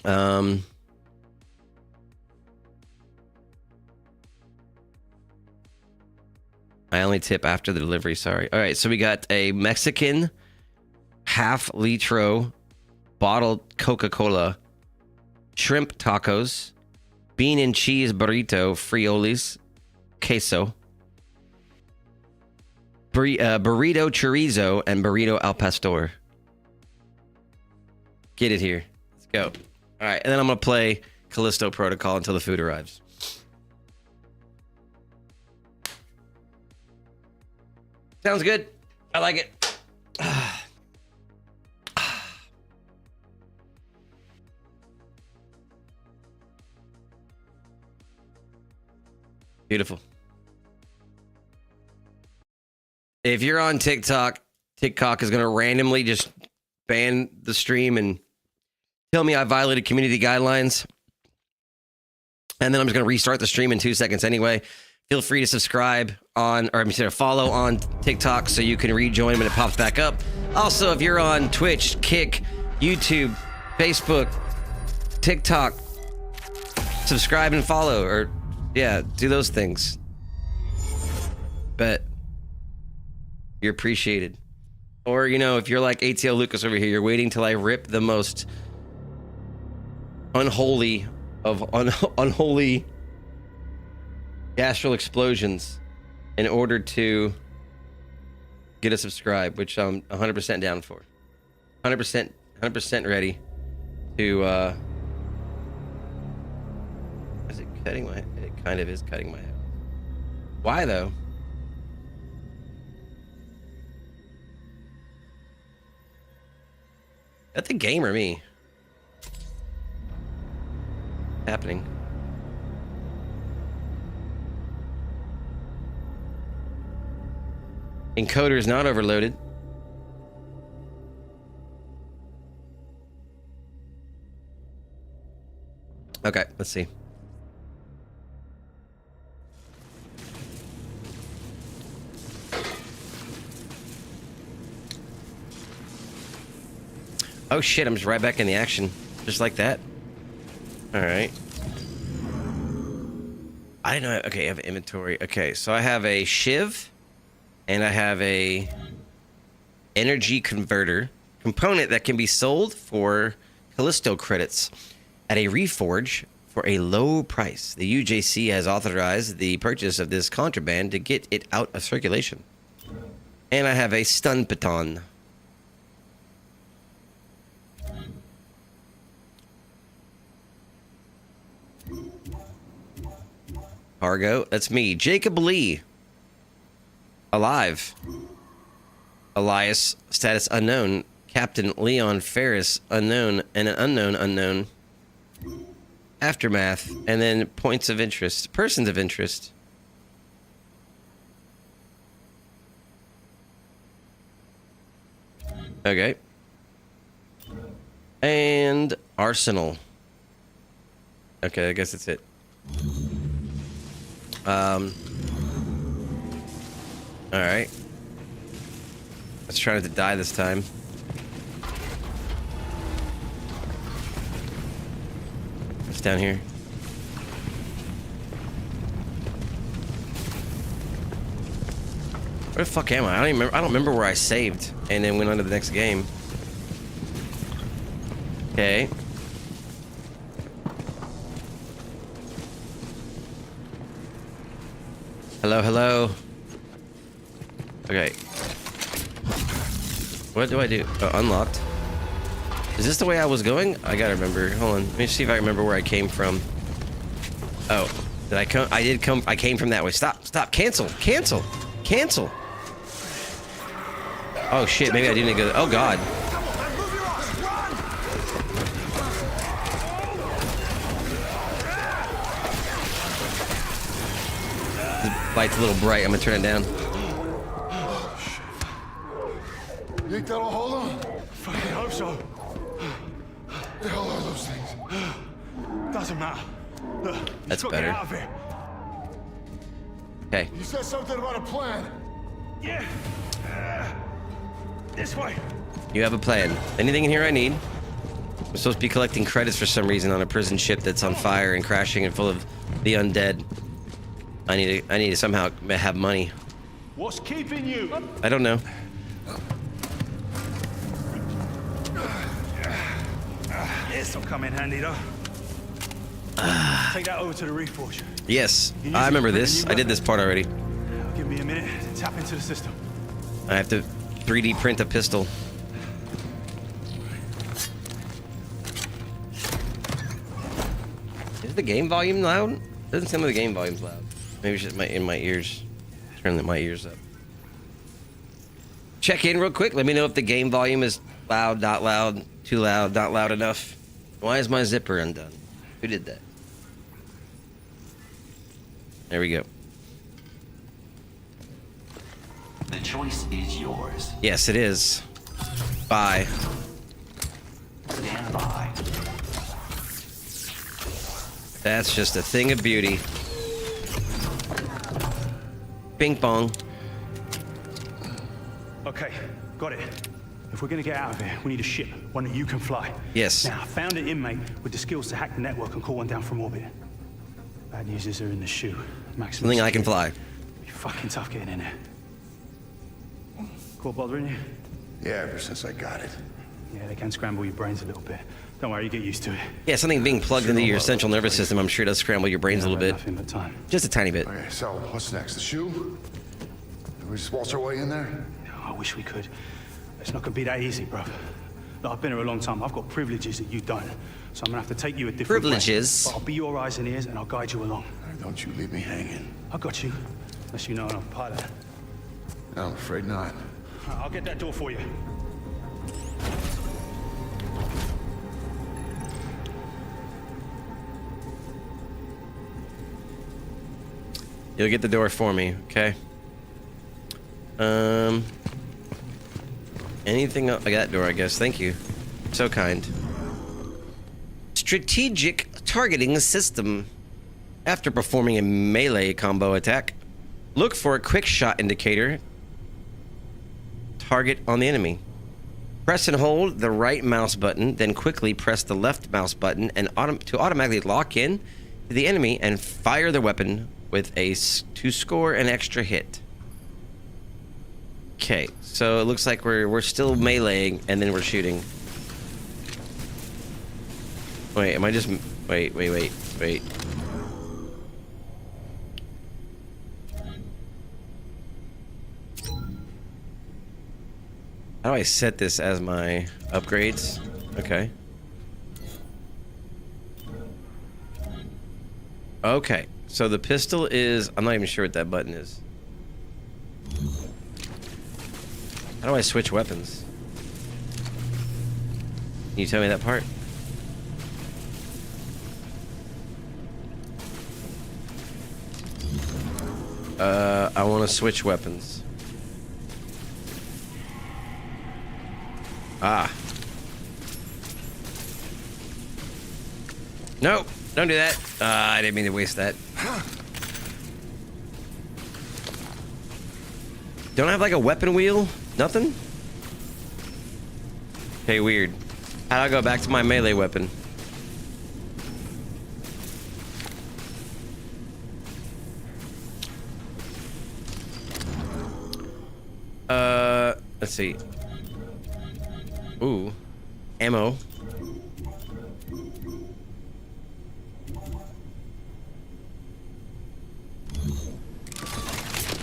S1: I only tip after the delivery, sorry. All right, so we got a Mexican half litro bottled Coca-Cola, shrimp tacos, bean and cheese burrito, frioles, queso, burrito chorizo, and burrito al pastor. Get it here. Let's go. All right, and then I'm going to play Callisto Protocol until the food arrives. Sounds good. I like it. Beautiful. If you're on TikTok is going to randomly just ban the stream and tell me I violated community guidelines. And then I'm just going to restart the stream in 2 seconds anyway. Feel free to subscribe follow on TikTok so you can rejoin when it pops back up. Also, if you're on Twitch, Kick, YouTube, Facebook, TikTok, subscribe and follow, or yeah, do those things. Bet you're appreciated. Or, you know, if you're like ATL Lucas over here, you're waiting till I rip the most unholy of unholy astral explosions in order to get a subscribe, which I'm 100% down for. 100% ready to is it cutting my head? It kind of is cutting my head. Why though? Is that the game or me? Happening. Encoder is not overloaded. Okay, let's see. Oh shit, I'm just right back in the action. Just like that. Alright. I didn't know. Okay, I have inventory. Okay, so I have a shiv. And I have a energy converter component that can be sold for Callisto credits at a reforge for a low price. The UJC has authorized the purchase of this contraband to get it out of circulation. And I have a stun baton. Cargo, that's me. Jacob Lee. Alive. Elias, status unknown. Captain Leon Ferris, unknown. And an unknown. Aftermath. And then points of interest. Persons of interest. Okay. And Arsenal. Okay, I guess that's it. Alright. Let's try not to die this time. What's down here? Where the fuck am I? I don't remember where I saved and then went on to the next game. Okay. Hello, hello. Okay. What do I do? Oh, unlocked. Is this the way I was going? I gotta remember. Hold on. Let me see if I remember where I came from. Oh, did I come? I did come. I came from that way. Stop. Stop. Cancel. Cancel. Cancel. Oh shit. Maybe I didn't go. Oh god. The light's a little bright. I'm gonna turn it down.
S13: You think that'll hold on? Fucking hope so. The hell are those things? Doesn't matter. Look,
S1: that's
S13: better. Get out of here.
S1: Okay.
S13: You said something about a plan. Yeah. This way.
S1: You have a plan. Anything in here I need? I'm supposed to be collecting credits for some reason on a prison ship that's on fire and crashing and full of the undead. I need to somehow have money.
S13: What's keeping you?
S1: I don't know.
S13: This'll come in handy though. Take that over to the reforge.
S1: Yes, I remember this. I did this part already.
S13: Give me a minute to tap into the system.
S1: I have to 3D print a pistol. Is the game volume loud? Doesn't seem like the game volume's loud. Maybe it's just in my ears. Turn my ears up. Check in real quick. Let me know if the game volume is loud, not loud, too loud, not loud enough. Why is my zipper undone? Who did that? There we go.
S14: The choice is yours.
S1: Yes, it is. Bye.
S14: Stand by.
S1: That's just a thing of beauty. Ping pong.
S13: Okay, got it. If we're gonna get out of here, we need a ship, one that you can fly.
S1: Yes.
S13: Now, I found an inmate with the skills to hack the network and call one down from orbit. Bad news is they're in the shoe. Maximum
S1: Something I can fly.
S13: Be fucking tough getting in there. Cool bothering you?
S15: Yeah, ever since I got it.
S13: Yeah, they can scramble your brains a little bit. Don't worry, you get used to it.
S1: Yeah, something being plugged into your central nervous system, I'm sure does scramble your brains a little bit.
S13: Nothing but time.
S1: Just a tiny bit.
S15: Okay, so what's next? The shoe? Can we just waltz our way in there?
S13: I wish we could. It's not gonna be that easy, bruv. Look, I've been here a long time. I've got privileges that you don't. So I'm gonna have to take you a different
S1: Privileges?
S13: way. But I'll be your eyes and ears and I'll guide you along.
S15: Don't you leave me hanging.
S13: I got you. Unless you know I'm a pilot.
S15: No, I'm afraid not.
S13: I'll get that door for you.
S1: You'll get the door for me, okay? Anything else? I got that door, I guess. Thank you. So kind. Strategic targeting system. After performing a melee combo attack, look for a quick shot indicator. Target on the enemy. Press and hold the right mouse button, then quickly press the left mouse button and to automatically lock in to the enemy and fire the weapon with to score an extra hit. Okay, so it looks like we're still meleeing and then we're shooting. Wait, am I just wait. How do I set this as my upgrades? Okay. Okay, so the pistol is... I'm not even sure what that button is. How do I switch weapons? Can you tell me that part? I want to switch weapons. Ah. No, don't do that. I didn't mean to waste that. Don't I have like a weapon wheel? Nothing? Okay, weird. How do I go back to my melee weapon? Let's see. Ooh. Ammo.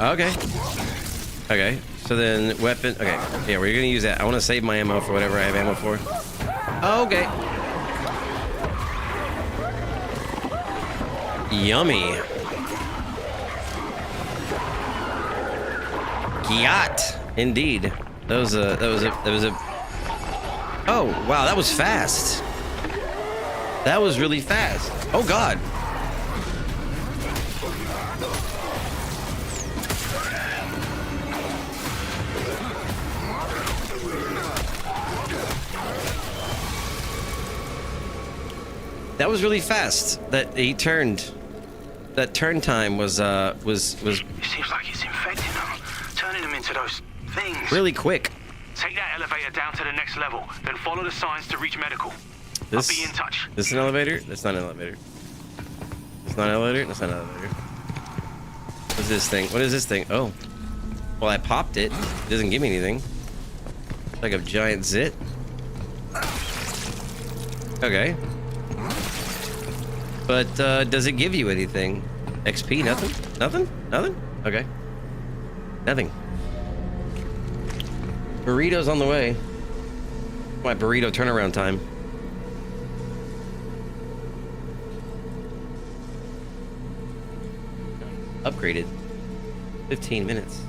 S1: Okay. Okay. So then weapon. Okay. Yeah, we're gonna use that. I want to save my ammo for whatever I have ammo for. Okay. Yummy. Yacht. Indeed. That was a. Oh wow, that was fast. That was really fast. Oh god. That was really fast. That he turned. That turn time was. It
S16: seems like it's infecting them, turning them into those things.
S1: Really quick.
S16: Take that elevator down to the next level, then follow the signs to reach medical. I'll be in touch.
S1: This is an elevator? That's not an elevator. It's not an elevator? That's not an elevator. What's this thing? What is this thing? Oh. Well, I popped it. It doesn't give me anything. It's like a giant zit. Okay. But, does it give you anything? XP? Nothing? Nothing? Nothing? Okay. Nothing. Burrito's on the way. My burrito turnaround time. Upgraded. 15 minutes.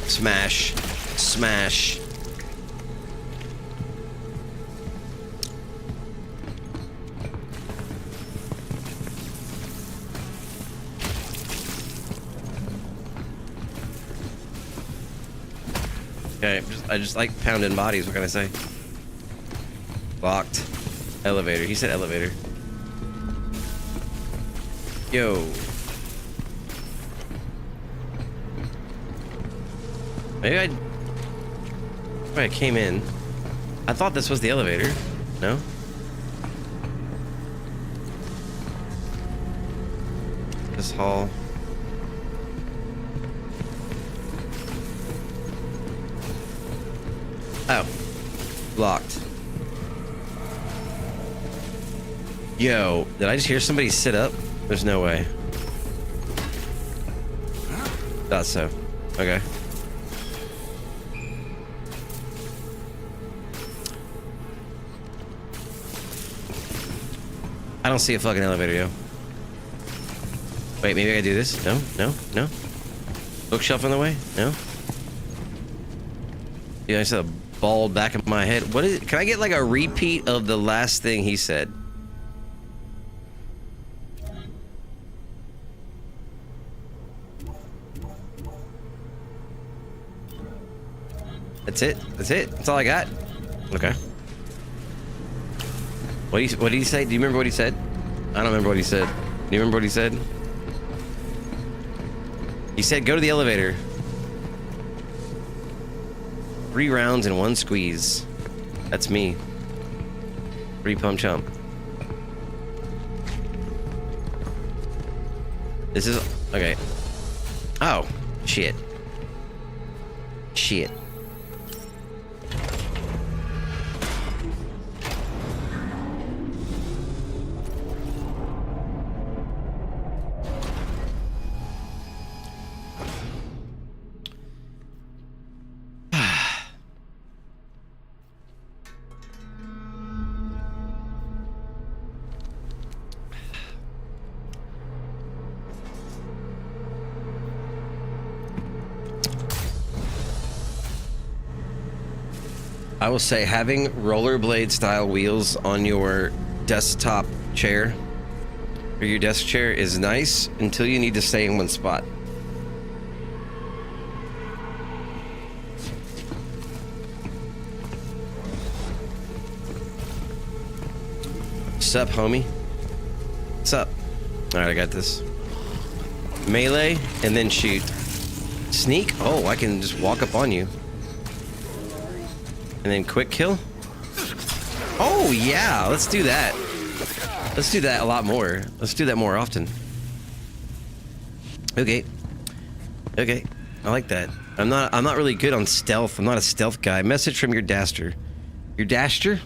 S1: Smash. Smash. Okay, I just like pounding bodies, what can I say? Locked. Elevator. He said elevator. Yo. Maybe I came in. I thought this was the elevator. No? This hall. Oh. Locked. Yo, did I just hear somebody sit up? There's no way. Thought so. Okay. I don't see a fucking elevator, yo. Wait, maybe I gotta do this? No, no, no. Bookshelf in the way? No. Yeah, I said a bald back of my head. What is it? Can I get like a repeat of the last thing he said? That's it? That's it? That's all I got? Okay. What did he say? Do you remember what he said? I don't remember what he said. Do you remember what he said? He said, go to the elevator. 3 rounds and 1 squeeze. That's me. 3 pump chump. This is okay. Oh, shit. Shit. I will say having rollerblade style wheels on your desktop chair or your desk chair is nice until you need to stay in one spot. What's up, homie? What's up? Alright, I got this. Melee and then shoot. Sneak? Oh, I can just walk up on you. And then quick kill? Oh, yeah, let's do that. Let's do that a lot more. Let's do that more often. Okay. Okay, I like that. I'm not really good on stealth. I'm not a stealth guy. Message from your daster. Your daster?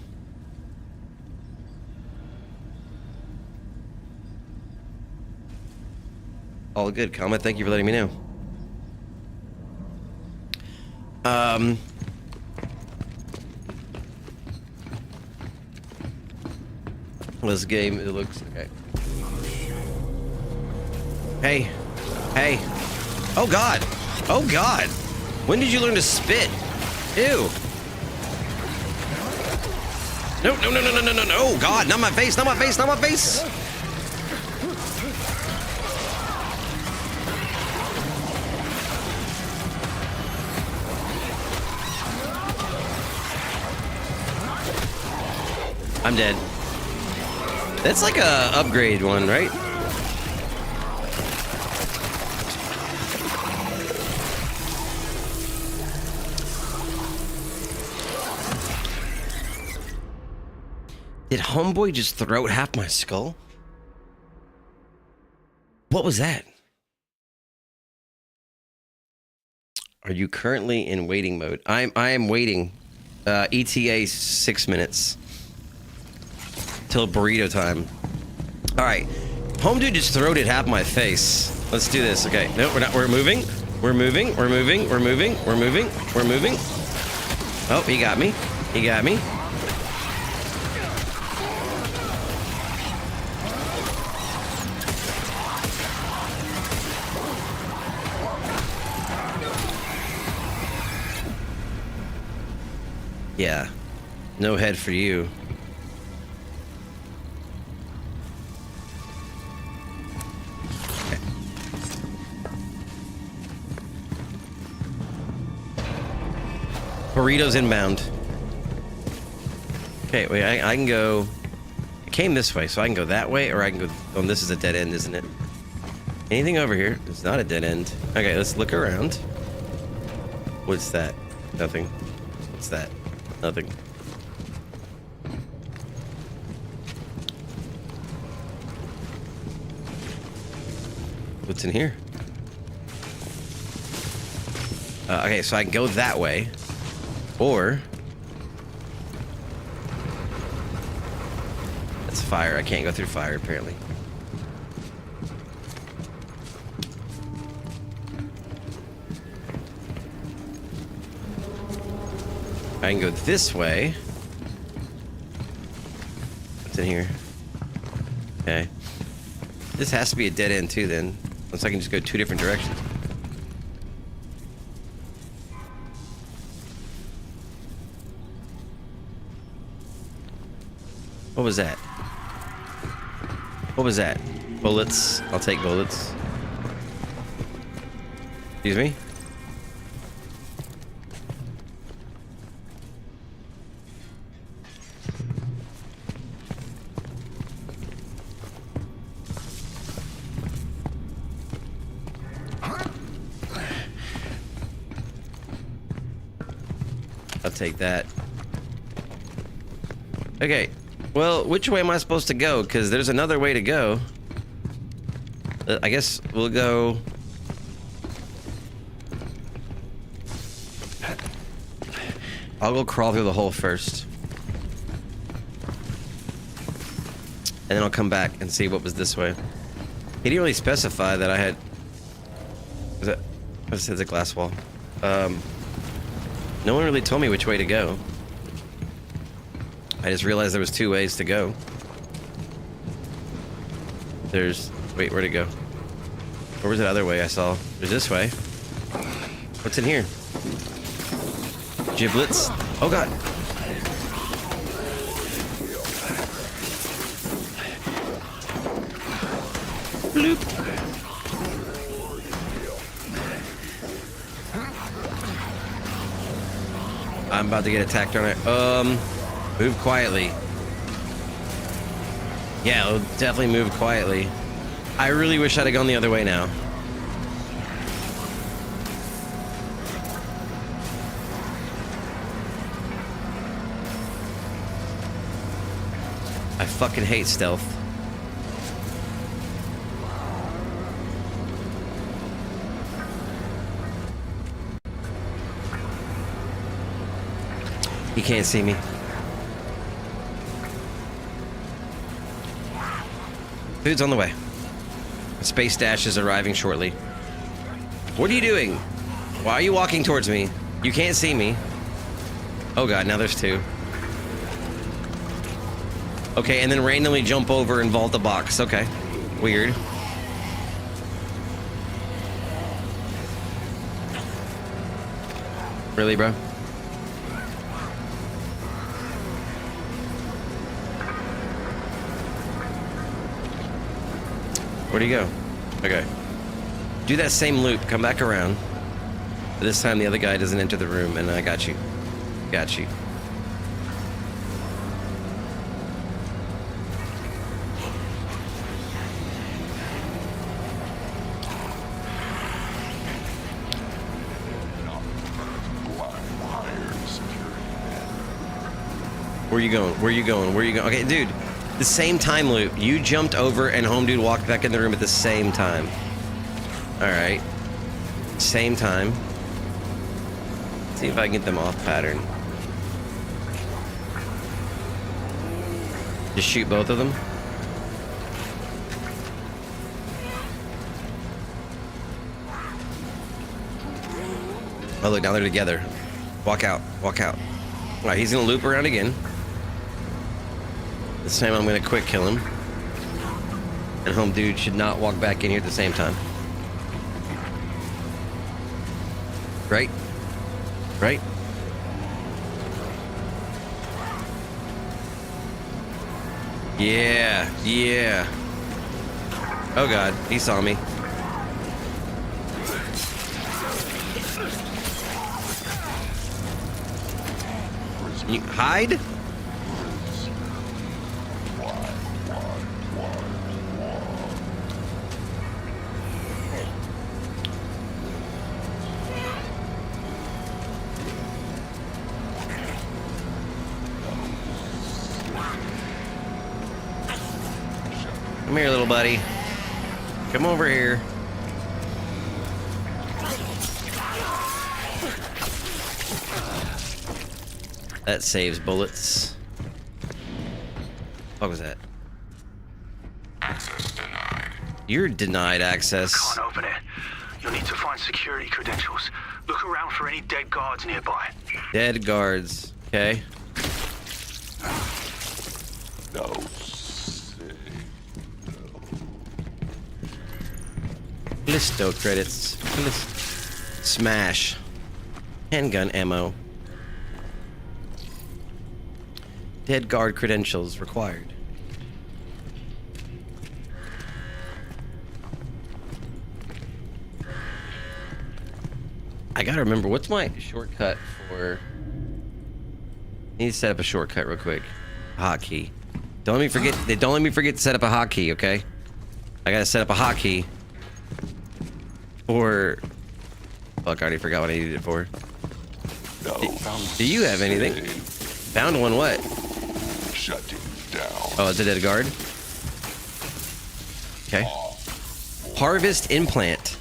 S1: All good, comment. Thank you for letting me know. This game, it looks okay. Hey, hey. Oh God, oh God. When did you learn to spit? Ew. No, no, no, no, no, no, no, no. Oh God, not my face, not my face, not my face. I'm dead. That's like a upgrade one, right? Did homeboy just throw out half my skull? What was that? Are you currently in waiting mode? I am waiting. ETA 6 minutes. Till burrito time. Alright. Home dude just throwed it half my face. Let's do this. Okay. No, we're not. We're moving. We're moving. We're moving. We're moving. We're moving. We're moving. Oh, he got me. He got me. Yeah. No head for you. Burritos inbound. Okay, wait, I can go... I came this way, so I can go that way, or I can go... Oh, this is a dead end, isn't it? Anything over here? It's not a dead end. Okay, let's look around. What's that? Nothing. What's that? Nothing. What's in here? Okay, so I can go that way. Or... That's fire. I can't go through fire, apparently. I can go this way. What's in here? Okay. This has to be a dead end, too, then. Unless I can just go 2 different directions. What was that? What was that? Bullets. I'll take bullets. Excuse me? I'll take that. Okay. Well, which way am I supposed to go? Because there's another way to go. I guess we'll go. I'll go crawl through the hole first. And then I'll come back and see what was this way. He didn't really specify that I had... Was that... I just said a glass wall. No one really told me which way to go. I just realized there was 2 ways to go. There's... Wait, where'd it go? Where was that other way I saw? There's this way. What's in here? Giblets. Oh god. Bloop. I'm about to get attacked on it. Move quietly. Yeah, we'll definitely move quietly. I really wish I'd have gone the other way now. I fucking hate stealth. He can't see me. Food's on the way. Space Dash is arriving shortly. What are you doing? Why are you walking towards me? You can't see me. Oh god, now there's 2. Okay, and then randomly jump over and vault the box. Okay. Weird. Really, bro? Where'd he go? Okay. Do that same loop. Come back around. This time the other guy doesn't enter the room, and I got you. Got you. Where you going? Where you going? Where you going? Okay, dude. The same time loop. You jumped over and home dude walked back in the room at the same time. Alright. Same time. See if I can get them off pattern. Just shoot both of them. Oh look, now they're together. Walk out. Walk out. Alright, he's gonna loop around again. This time I'm gonna quick kill him. And home dude should not walk back in here at the same time. Right? Right? Yeah, yeah. Oh god, he saw me. Can you hide? Come here, little buddy. Come over here. That saves bullets. What was that?
S16: Access denied.
S1: You're denied access.
S16: Can't open it. You'll need to find security credentials. Look around for any dead guards nearby.
S1: Dead guards. Okay.
S15: No.
S1: Listo credits. Smash. Handgun ammo. Dead guard credentials required. I gotta remember, what's my shortcut for... I need to set up a shortcut real quick. Hotkey. Don't let me forget. Don't let me forget to set up a hotkey, okay? I gotta set up a hotkey. For... Fuck, I already forgot what I needed it for. Do you have anything? Found one what?
S15: Shut him down.
S1: Oh, it's a dead guard? Okay. Harvest implant.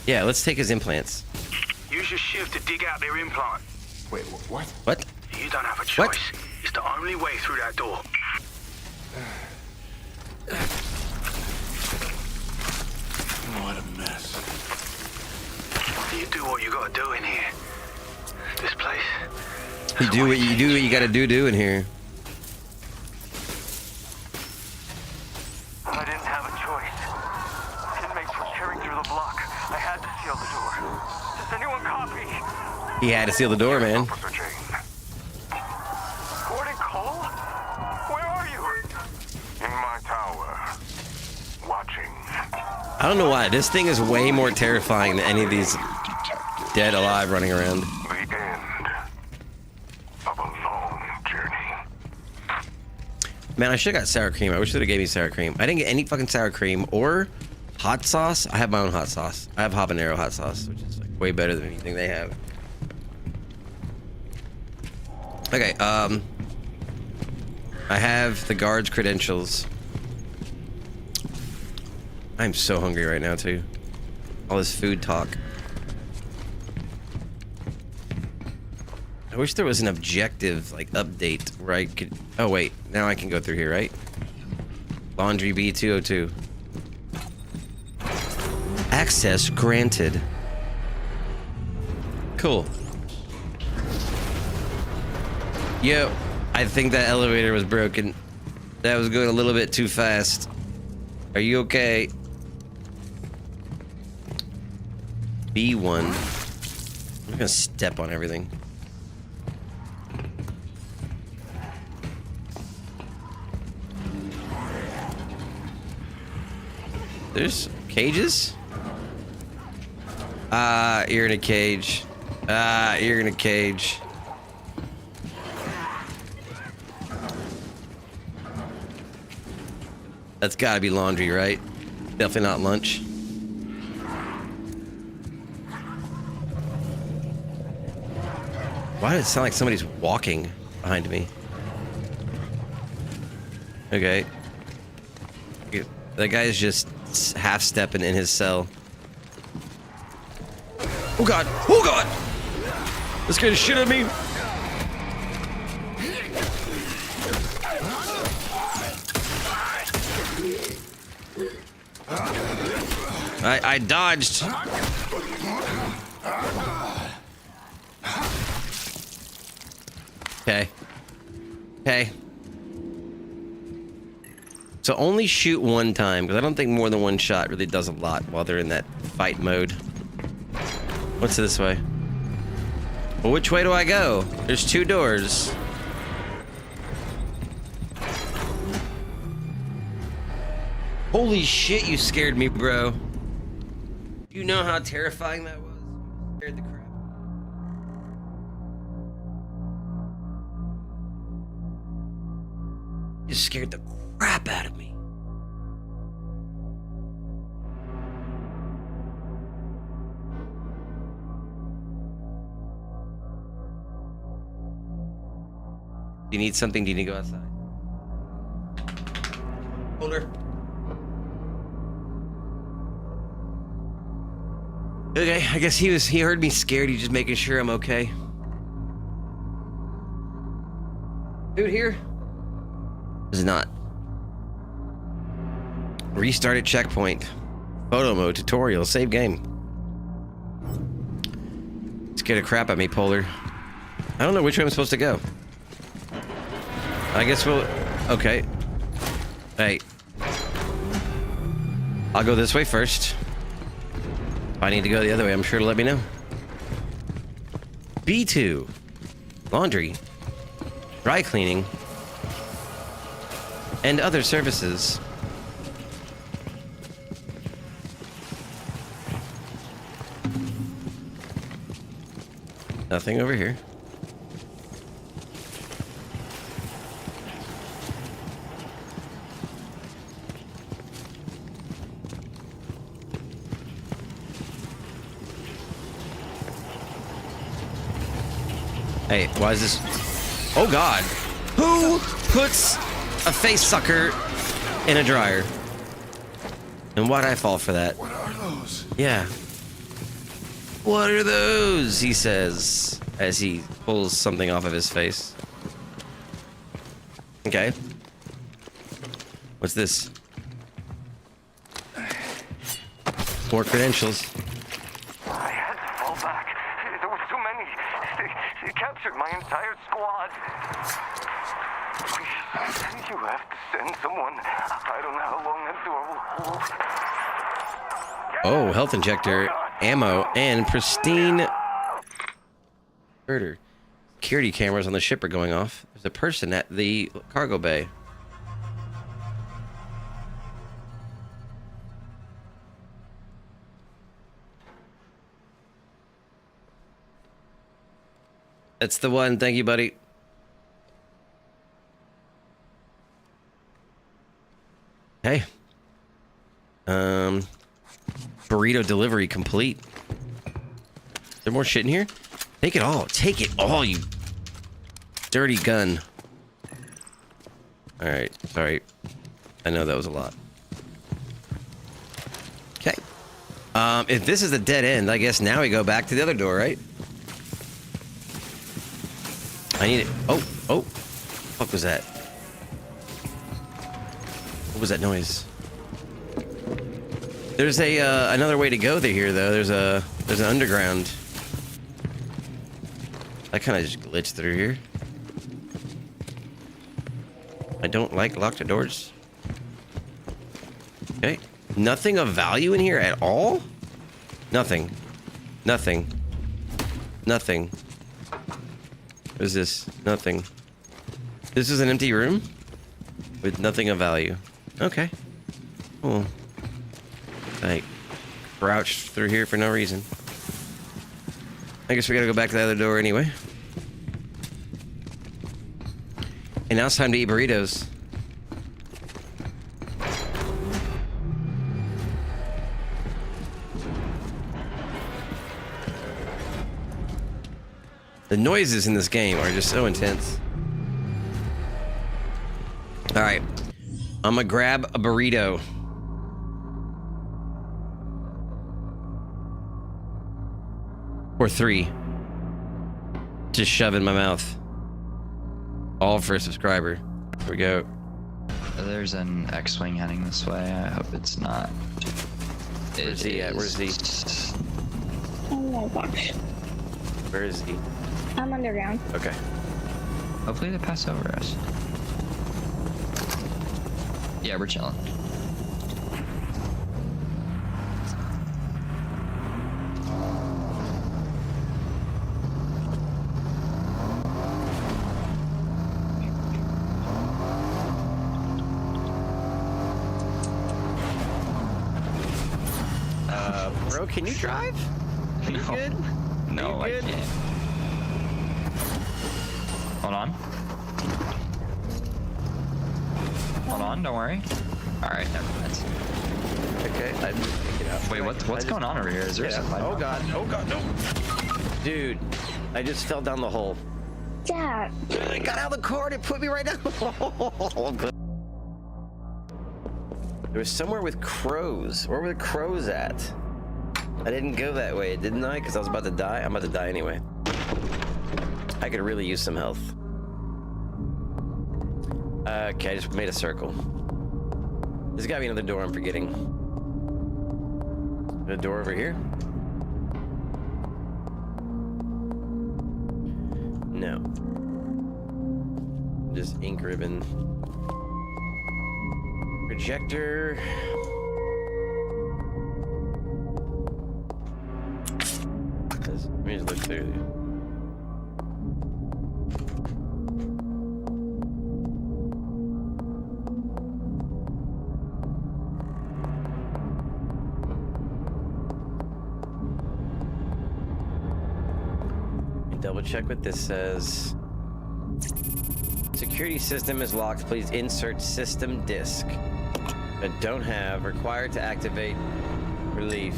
S1: Yeah, let's take his implants.
S16: Use your shift to dig out their implant.
S15: Wait, what?
S1: What?
S16: You don't have a choice.
S1: What?
S16: It's the only way through that door.
S13: What a mess.
S16: You do what you gotta do in here. This place.
S1: You do what you gotta do in here.
S16: I didn't have a choice. Inmates were tearing through the block. I had to seal the door. Does anyone copy?
S1: He had to seal the door, man.
S16: Officer Jane. Gordon Cole? Where are you? In my tower. Watching.
S1: I don't know why. This thing is way more terrifying than any of these dead alive running around.
S16: The end of a long journey.
S1: Man, I should have got sour cream. I wish they would have gave me sour cream. I didn't get any fucking sour cream or hot sauce. I have my own hot sauce. I have habanero hot sauce, which is like way better than anything they have. Okay, I have the guard's credentials. I'm so hungry right now, too. All this food talk. I wish there was an objective, like, update where I could... Oh, wait. Now I can go through here, right? Laundry B202. Access granted. Cool. Yo, I think that elevator was broken. That was going a little bit too fast. Are you okay? B1. I'm gonna step on everything. There's cages? You're in a cage. You're in a cage. That's gotta be laundry, right? Definitely not lunch. Why does it sound like somebody's walking behind me? Okay. That guy's just half-stepping in his cell. Oh god! Oh god! This guy's shit at me! I dodged. Okay. Okay. So only shoot one time, because I don't think more than one shot really does a lot while they're in that fight mode. What's this way? Well, which way do I go? There's two doors. Holy shit, you scared me, bro. You know how terrifying that was? Scared the crap. You scared the crap out of me. Do you need something? Do you need to go outside? Holder. Okay, I guess he heard me scared. He's just making sure I'm okay. Dude here? Is not. Restart at checkpoint. Photo mode, tutorial, save game. Scared the crap out of me, Polar. I don't know which way I'm supposed to go. I guess we'll... Okay. Hey. I'll go this way first. If I need to go the other way, I'm sure to let me know. B2. Laundry. Dry cleaning. And other services. Nothing over here. Hey, why is this? Oh God! Who puts a face sucker in a dryer? And why'd I fall for that?
S13: What are those?
S1: Yeah. What are those? He says as he pulls something off of his face. Okay. What's this? More credentials.
S16: I had to fall back. There was too many. They captured my entire squad. You have to send someone. I don't know how long that door will hold.
S1: Oh, health injector, ammo, and pristine murder. Security cameras on the ship are going off. There's a person at the cargo bay. That's the one. Thank you, buddy. Hey. Burrito delivery complete. Is there more shit in here? Take it all. Take it all, you dirty gun. Alright, sorry. I know that was a lot. Okay. If this is a dead end, I guess now we go back to the other door, right? I need it. Oh, what the fuck was that? What was that noise? There's a another way to go through here though. There's an underground. I kind of just glitched through here. I don't like locked doors. Okay. Nothing of value in here at all? Nothing. Nothing. Nothing. What is this? Nothing. This is an empty room? With nothing of value. Okay. Cool. I crouched through here for no reason. I guess we gotta go back to the other door anyway. And now it's time to eat burritos. The noises in this game are just so intense. Alright. I'm gonna grab a burrito. Or 3. Just shove in my mouth. All for a subscriber. Here we go.
S17: There's an X-Wing heading this way. I hope it's not.
S1: Where's he at? Where's he?
S18: Oh my gosh.
S1: Where is he?
S18: I'm underground.
S1: Okay.
S17: Hopefully they pass over us. Yeah, we're chilling.
S1: Bro, can you drive? Are you good?
S17: No, I can't. Hold on. Hold on, don't worry. Alright, never mind.
S1: Okay, I just pick it up.
S17: Wait, what's going on over here? Is there something?
S1: Oh god, no! Dude, I just fell down the hole.
S18: Dad.
S1: I got out of the car and it put me right down the hole. There was somewhere with crows. Where were the crows at? I didn't go that way, didn't I? Because I was about to die. I'm about to die anyway. I could really use some health. Okay, I just made a circle. There's gotta be another door I'm forgetting. A door over here? No. Just ink ribbon. Projector. Let me just look through. Double check what this says. Security system is locked. Please insert system disk. But don't have. Required to activate. Relief.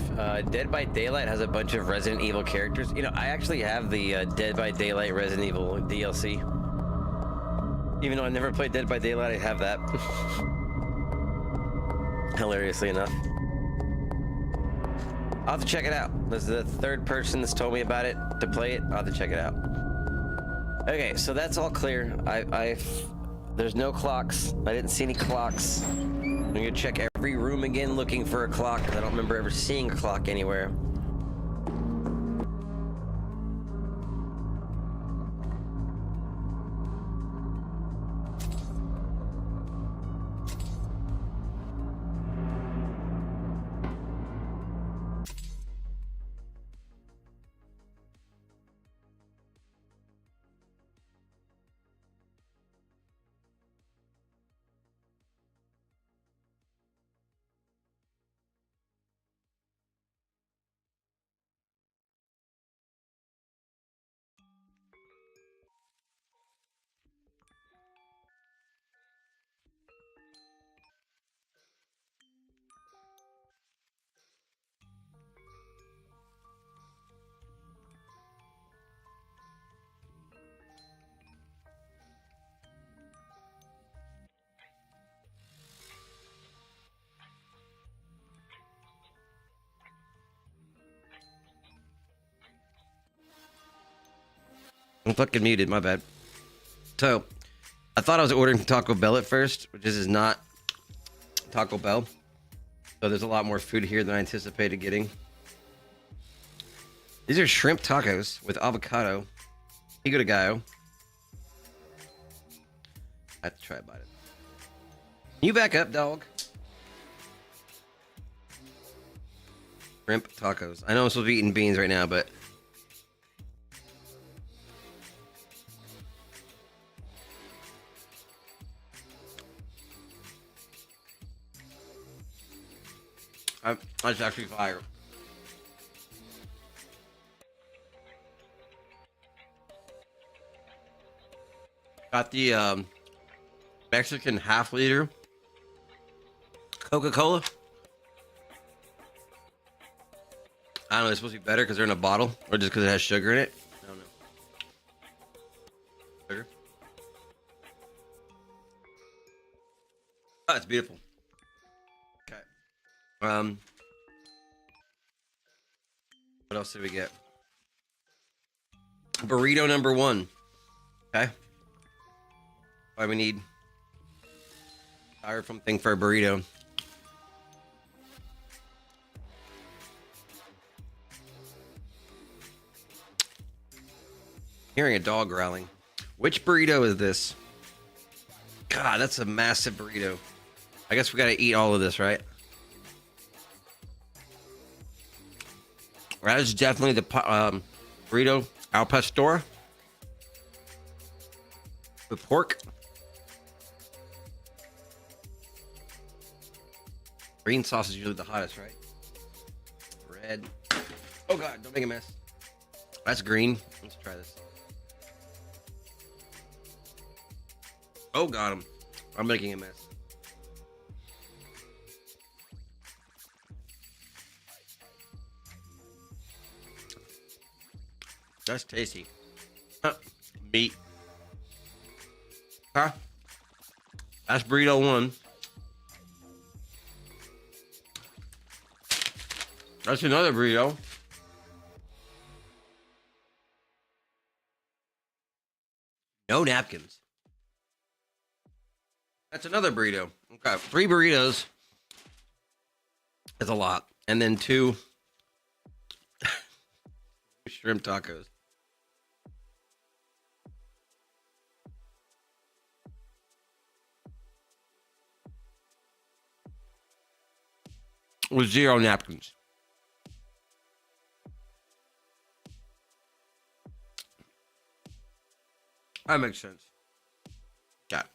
S1: Dead by Daylight has a bunch of Resident Evil characters. You know, I actually have the Dead by Daylight Resident Evil DLC. Even though I never played Dead by Daylight, I have that. Hilariously enough. I'll have to check it out. This is the third person that's told me about it to play it. I'll have to check it out. Okay, so that's all clear. There's no clocks. I didn't see any clocks. I'm gonna check every room again looking for a clock, because I don't remember ever seeing a clock anywhere. I'm fucking muted, my bad. So, I thought I was ordering Taco Bell at first, but this is not Taco Bell. So there's a lot more food here than I anticipated getting. These are shrimp tacos with avocado. Pico de gallo. I have to try about it. Can you back up, dog? Shrimp tacos. I know I'm supposed to be eating beans right now, but... That's actually fire. Got the Mexican half-liter Coca-Cola. I don't know, it's supposed to be better because they're in a bottle, or just because it has sugar in it. I don't know. Sugar. Oh, it's beautiful. Okay. What else did we get? Burrito number 1. Okay. Why we need styrofoam thing for a burrito. Hearing a dog growling. Which burrito is this? God, that's a massive burrito. I guess we gotta eat all of this, right? That is definitely the burrito al pastor with pork. Green sauce is usually the hottest, right? Red. Oh God, don't make a mess. That's green. Let's try this. Oh God, I'm making a mess. That's tasty. Meat. Huh? That's burrito 1. That's another burrito. No napkins. That's another burrito. Okay, 3 burritos. That's a lot. And then 2 shrimp tacos. With 0 napkins. That makes sense. Got it.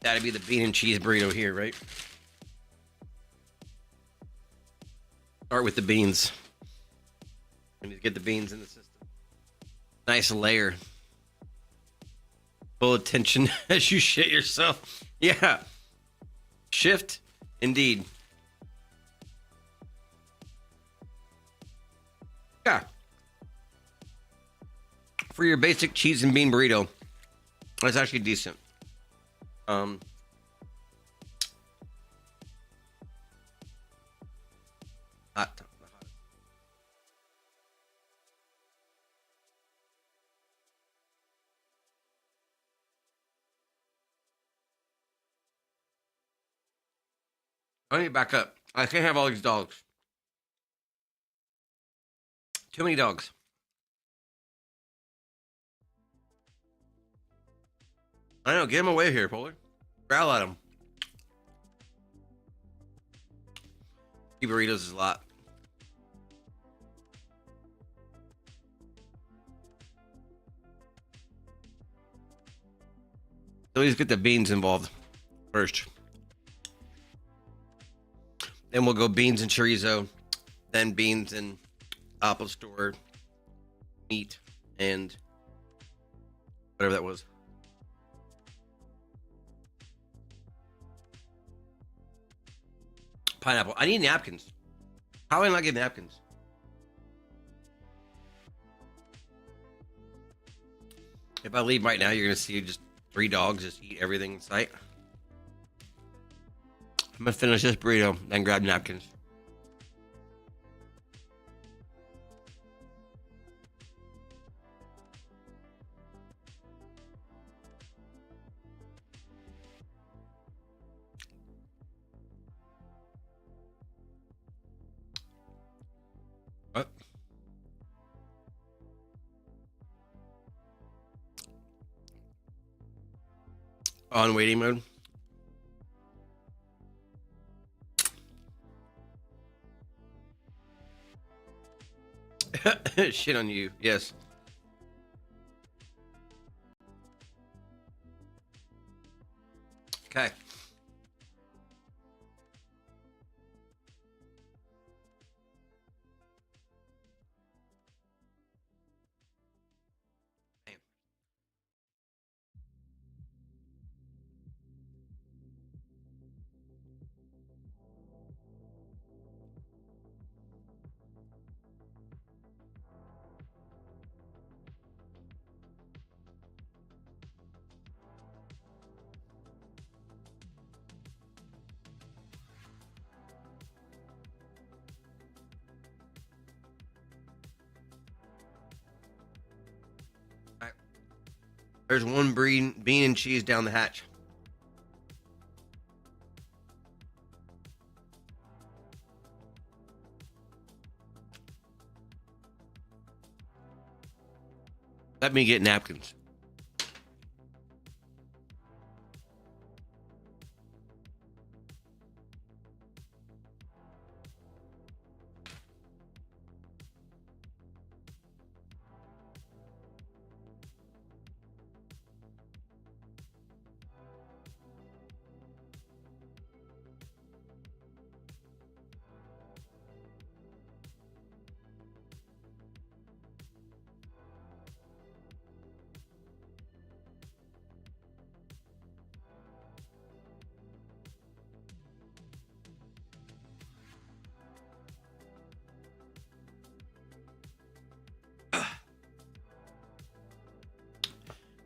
S1: That'd be the bean and cheese burrito here, right? Start with the beans. And you get the beans in the system. Nice layer. Full attention as you shit yourself. Yeah. Shift, indeed. Yeah. For your basic cheese and bean burrito, that's actually decent. Hot. I need to back up. I can't have all these dogs. Too many dogs. I know. Get him away here, Polar. Growl at him. 2 burritos is a lot. So let's get the beans involved first. Then we'll go beans and chorizo. Then beans and apple store meat and whatever that was. Pineapple. I need napkins. How do I not get napkins? If I leave right now, you're going to see just 3 dogs just eat everything in sight. I'm going to finish this burrito, then grab napkins. What? On waiting mode. Shit on you. Yes. Okay. There's one bean and cheese down the hatch. Let me get napkins.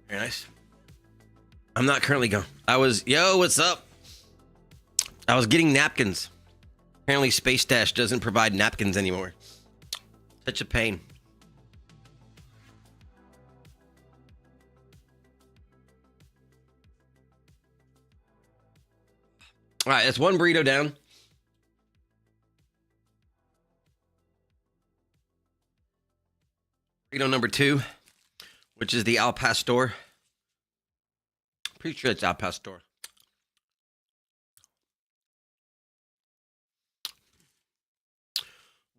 S1: Very nice. I'm not currently going. Yo, what's up? I was getting napkins. Apparently Space Dash doesn't provide napkins anymore. Such a pain. All right, that's one burrito down. Burrito number 2, which is the Al Pastor. Pretty sure it's Al Pastor.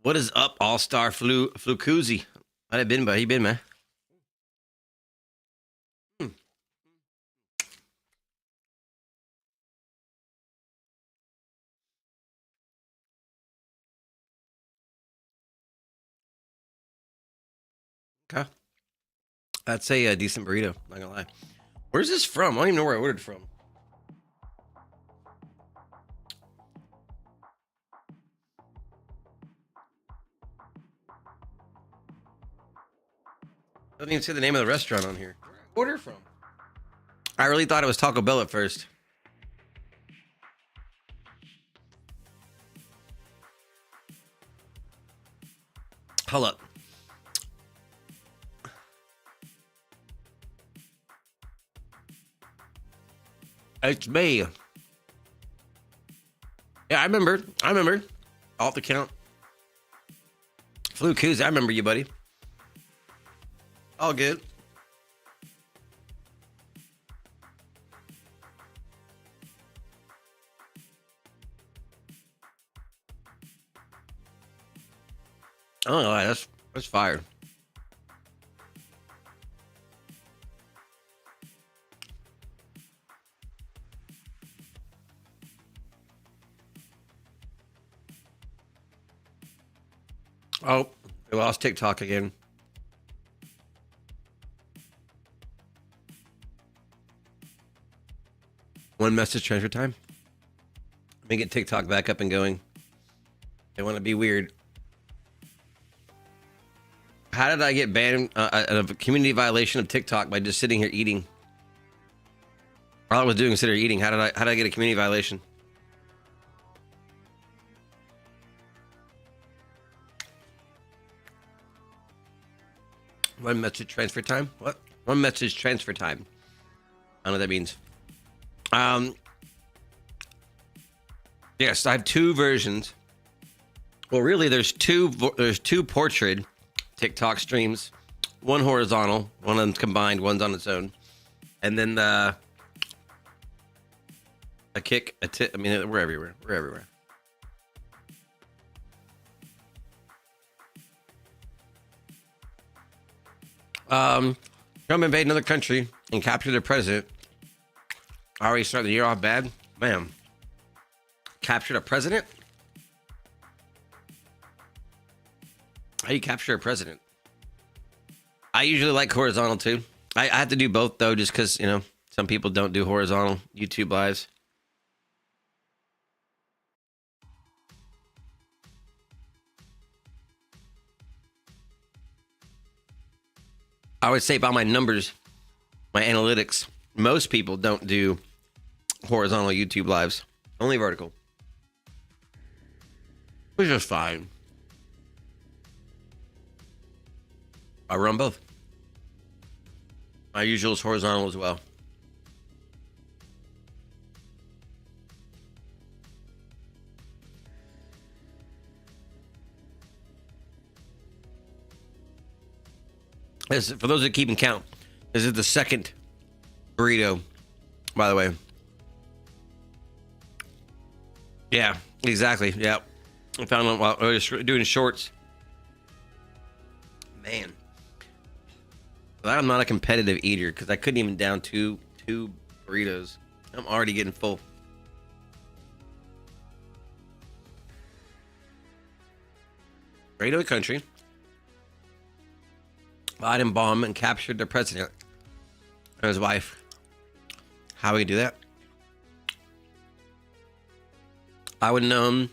S1: What is up, All-Star Flucuzzi? How been, buddy? Been, man? Okay. That's a decent burrito, not gonna lie. Where's this from? I don't even know where I ordered from. Doesn't even say the name of the restaurant on here. Where did I order from? I really thought it was Taco Bell at first. Hold up. It's me. Yeah, I remember. Off the count. Flu Coos, I remember you, buddy. All good. Oh, no, that's fire. Oh, we lost TikTok again. One message transfer time. Let me get TikTok back up and going. They want to be weird. How did I get banned of a community violation of TikTok by just sitting here eating? All I was doing was sitting here eating. How did I get a community violation? One message transfer time? What? One message transfer time. I don't know what that means. Yes, I have two versions. Well, really, there's two portrait TikTok streams. One horizontal, one of them's combined, one's on its own. And then a kick, I mean, we're everywhere. We're everywhere. Trump invade another country and capture the president. Already started the year off bad. Man. Captured a president? How do you capture a president? I usually like horizontal too. I have to do both though, just because, you know, some people don't do horizontal YouTube lives. I would say by my numbers, my analytics, most people don't do horizontal YouTube lives, only vertical. Which is fine. I run both. My usual is horizontal as well. For those that keep count, this is the second burrito, by the way. Yeah, exactly. Yeah. I found one while I was doing shorts. Man. I'm not a competitive eater because I couldn't even down two burritos. I'm already getting full. Burrito country. Biden bombed and captured the president and his wife. How we do that? I would know.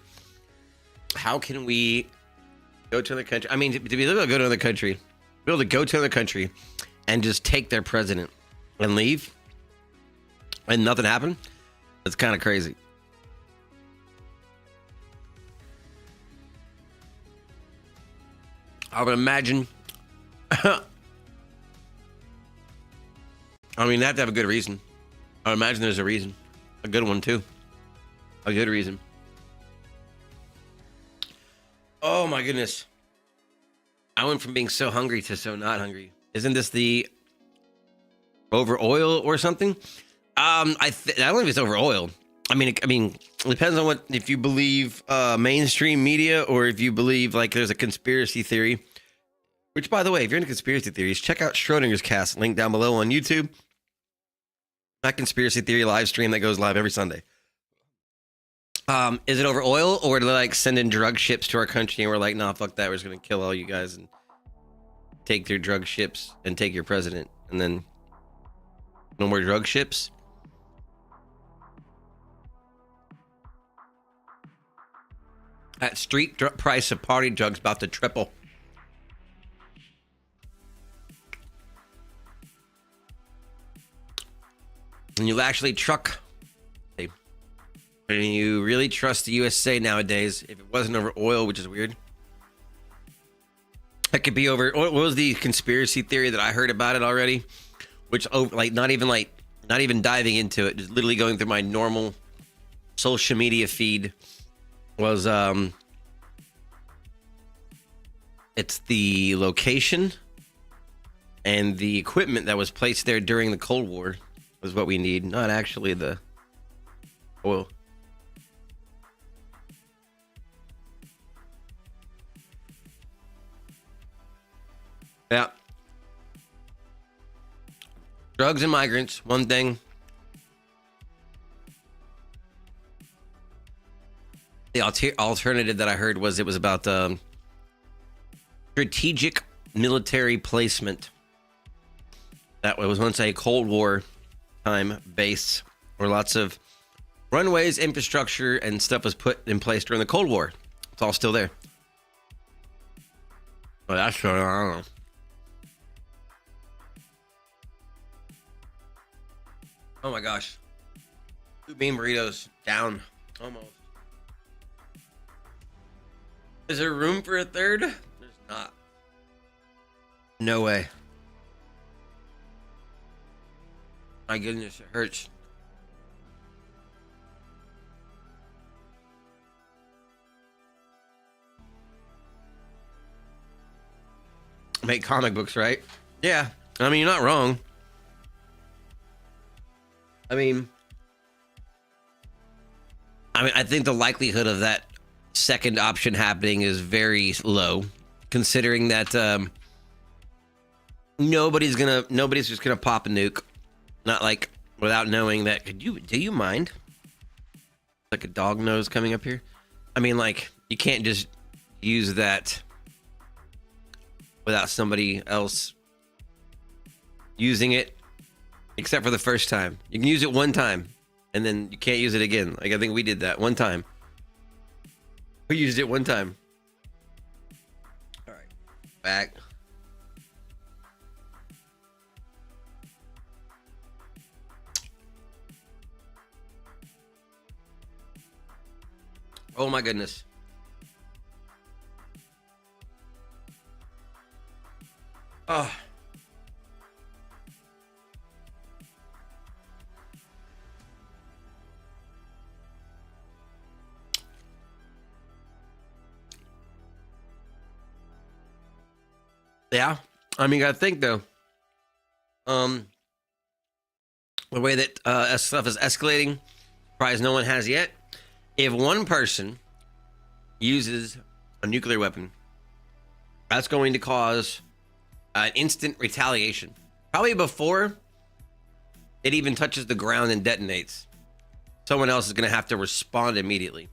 S1: How can we go to another country? I mean, to be able to go to another country, be able to go to another country and just take their president and leave and nothing happened? That's kind of crazy. I would imagine. I mean, they have to have a good reason. I would imagine there's a reason. A good one, too. A good reason. Oh, my goodness. I went from being so hungry to so not hungry. Isn't this the over oil or something? I don't know if it's over oil. I mean, it depends on what, if you believe mainstream media or if you believe like there's a conspiracy theory. Which, by the way, if you're into conspiracy theories, check out Schrodinger's Cast, link down below on YouTube. That conspiracy theory live stream that goes live every Sunday. Is it over oil, or do they like send in drug ships to our country and we're like, nah, fuck that, we're just gonna kill all you guys? And take your drug ships and take your president, and then no more drug ships. That street price of party drugs about to triple. And you'll actually truck. And you really trust the USA nowadays. If it wasn't over oil, which is weird. It could be over. What was the conspiracy theory that I heard about it already? Which, not even diving into it, just literally going through my normal social media feed was it's the location and the equipment that was placed there during the Cold War is what we need, not actually the oil. Yeah. Drugs and migrants, one thing. The alternative that I heard was it was about strategic military placement. That was once a Cold War time base where lots of runways, infrastructure, and stuff was put in place during the Cold War. It's all still there. Well, that's true. I don't know. Oh my gosh. 2 bean burritos down. Almost. Is there room for a third? There's not. No way. My goodness, it hurts. Make comic books, right? Yeah. I mean, you're not wrong. I mean, I think the likelihood of that second option happening is very low, considering that nobody's just gonna pop a nuke, not like without knowing that. Do you mind? Like a dog nose coming up here. I mean, like, you can't just use that without somebody else using it. Except for the first time. You can use it one time, and then you can't use it again. Like, I think we did that one time. We used it one time. All right. Back. Oh, my goodness. Oh. Yeah, I mean, I think though, the way that stuff is escalating, surprise no one has yet. If one person uses a nuclear weapon, that's going to cause an instant retaliation. Probably before it even touches the ground and detonates, someone else is going to have to respond immediately,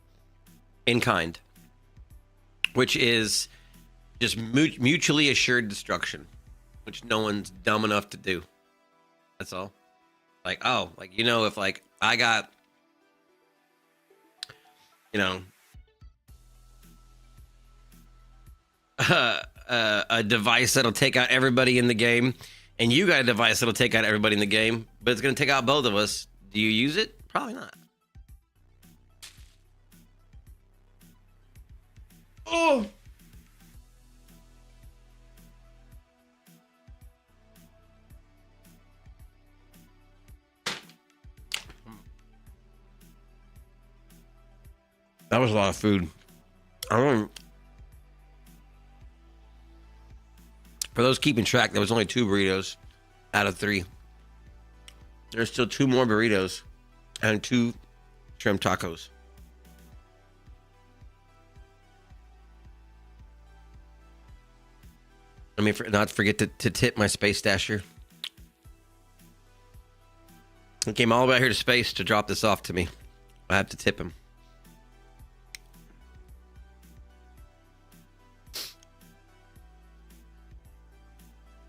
S1: in kind, which is just mutually assured destruction, which no one's dumb enough to do. That's all. Like, oh, like, you know, if like I got, you know, a device that'll take out everybody in the game, and you got a device that'll take out everybody in the game, but it's going to take out both of us. Do you use it? Probably not. Oh. That was a lot of food. For those keeping track, there was only 2 burritos out of 3. There's still 2 more burritos and 2 shrimp tacos. Let me not forget to tip my space stasher. He came all the way out here to space to drop this off to me. I have to tip him.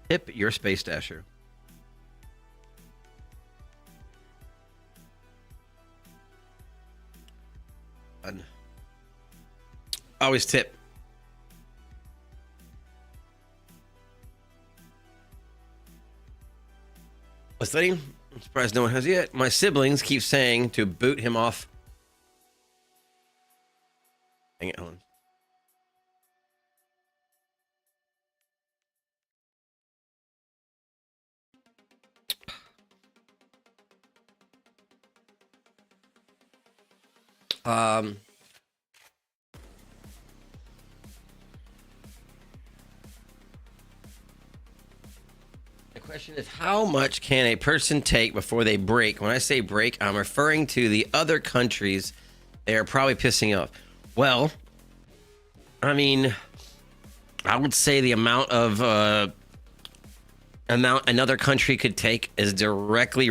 S1: Tip your space dasher. Always tip. What's that? I'm surprised no one has yet. My siblings keep saying to boot him off. Hang it on. The question is, how much can a person take before they break? When I say break, I'm referring to the other countries they are probably pissing off. Well, I mean, I would say the amount another country could take is directly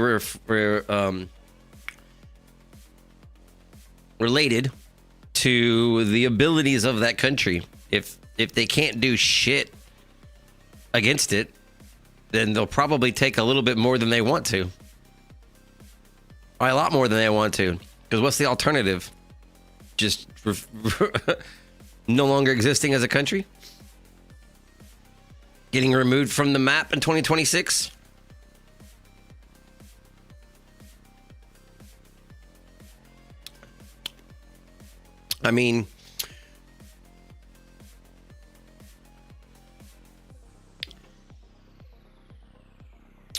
S1: related to the abilities of that country. If they can't do shit against it, then they'll probably take a little bit more than they want to. Or a lot more than they want to. Because what's the alternative? Just no longer existing as a country? Getting removed from the map in 2026? I mean,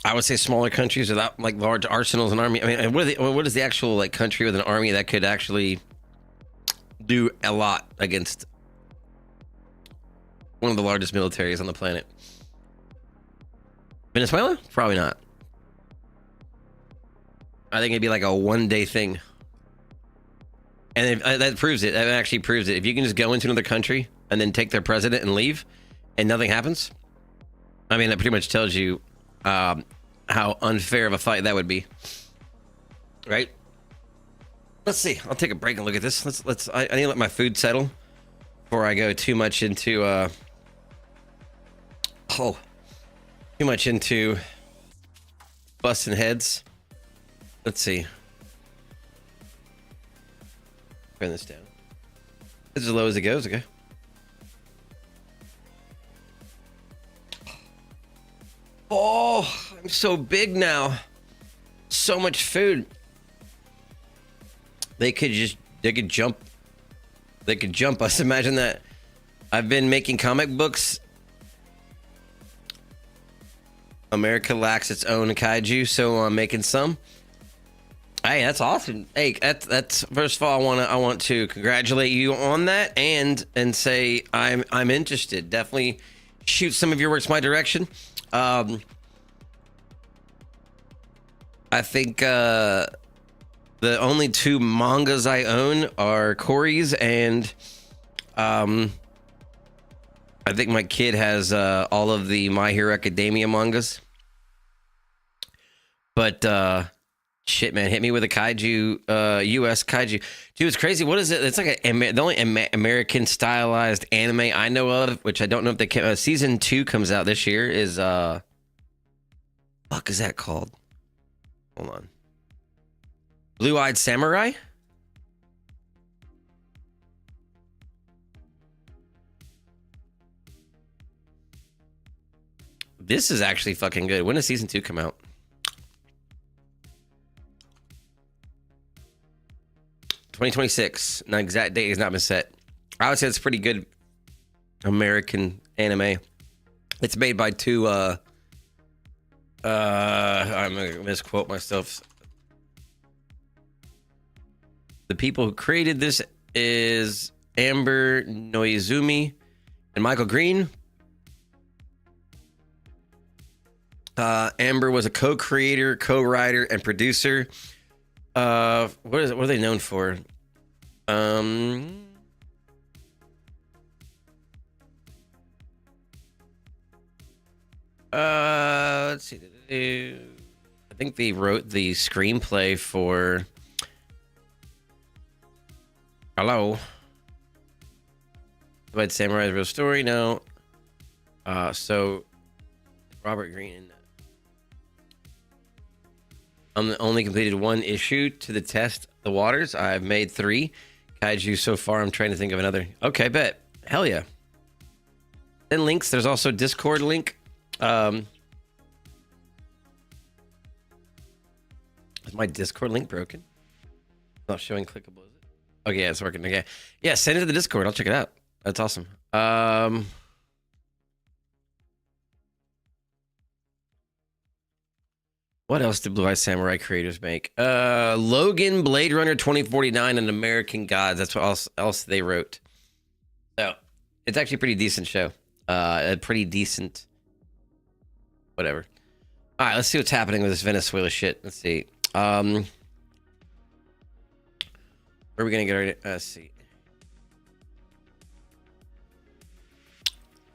S1: I would say smaller countries without like large arsenals and army. I mean, what is the actual like country with an army that could actually do a lot against one of the largest militaries on the planet? Venezuela? Probably not. I think it'd be like a one-day thing. And that proves it. That actually proves it. If you can just go into another country and then take their president and leave and nothing happens, I mean, that pretty much tells you how unfair of a fight that would be. Right? Let's see. I'll take a break and look at this. I need to let my food settle before I go too much into busting heads. Let's see. Turn this down. This is as low as it goes, okay? Oh, I'm so big now. So much food. They could jump us. Imagine that. I've been making comic books. America lacks its own kaiju, so I'm making some. Hey, that's awesome. Hey, that's first of all, I want to congratulate you on that and say I'm interested. Definitely shoot some of your works my direction. I think the only two mangas I own are Corey's, and I think my kid has all of the My Hero Academia mangas. But shit, man, hit me with a kaiju, U.S. kaiju. Dude, it's crazy. What is it? It's like the only American stylized anime I know of, which I don't know if they came. Season 2 comes out this year. Is fuck is that called? Hold on. Blue-Eyed Samurai? This is actually fucking good. When does season 2 come out? 2026. An exact date has not been set. I would say it's pretty good American anime. It's made by two I'm gonna misquote myself. The people who created this is Amber Noizumi and Michael Green. Amber was a co-creator, co-writer, and producer. What are they known for? Let's see. I think they wrote the screenplay for. Hello. Blue-Eyed Samurai's real story? No. So Robert Green. Only completed one issue to the test the waters. I've made 3 kaiju so far. I'm trying to think of another. Okay, bet. Hell yeah. Then links. There's also Discord link. Is my Discord link broken? Not showing clickable, is it? Okay, yeah, it's working. Okay. Yeah, send it to the Discord. I'll check it out. That's awesome. What else did Blue Eye Samurai creators make? Logan, Blade Runner 2049, and American Gods. That's what else they wrote. So, it's actually a pretty decent show. A pretty decent... Whatever. All right, let's see what's happening with this Venezuela shit. Let's see. Where are we going to get our... Let's see.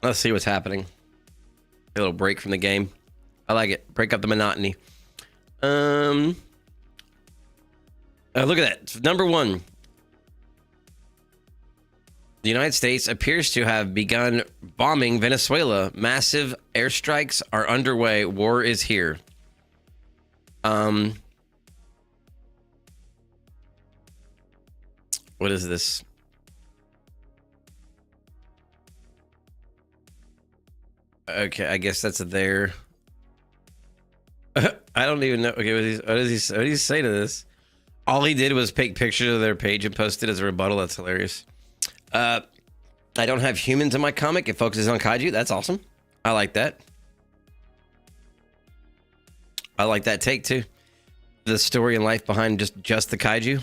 S1: Let's see what's happening. A little break from the game. I like it. Break up the monotony. Look at that. Number 1. The United States appears to have begun bombing Venezuela. Massive airstrikes are underway. War is here. What is this? Okay, I guess that's there. I don't even know. Okay, what does he say to this? All he did was take pictures of their page and post it as a rebuttal. That's hilarious. I don't have humans in my comic. It focuses on kaiju. That's awesome. I like that. I like that take too. The story and life behind just the kaiju.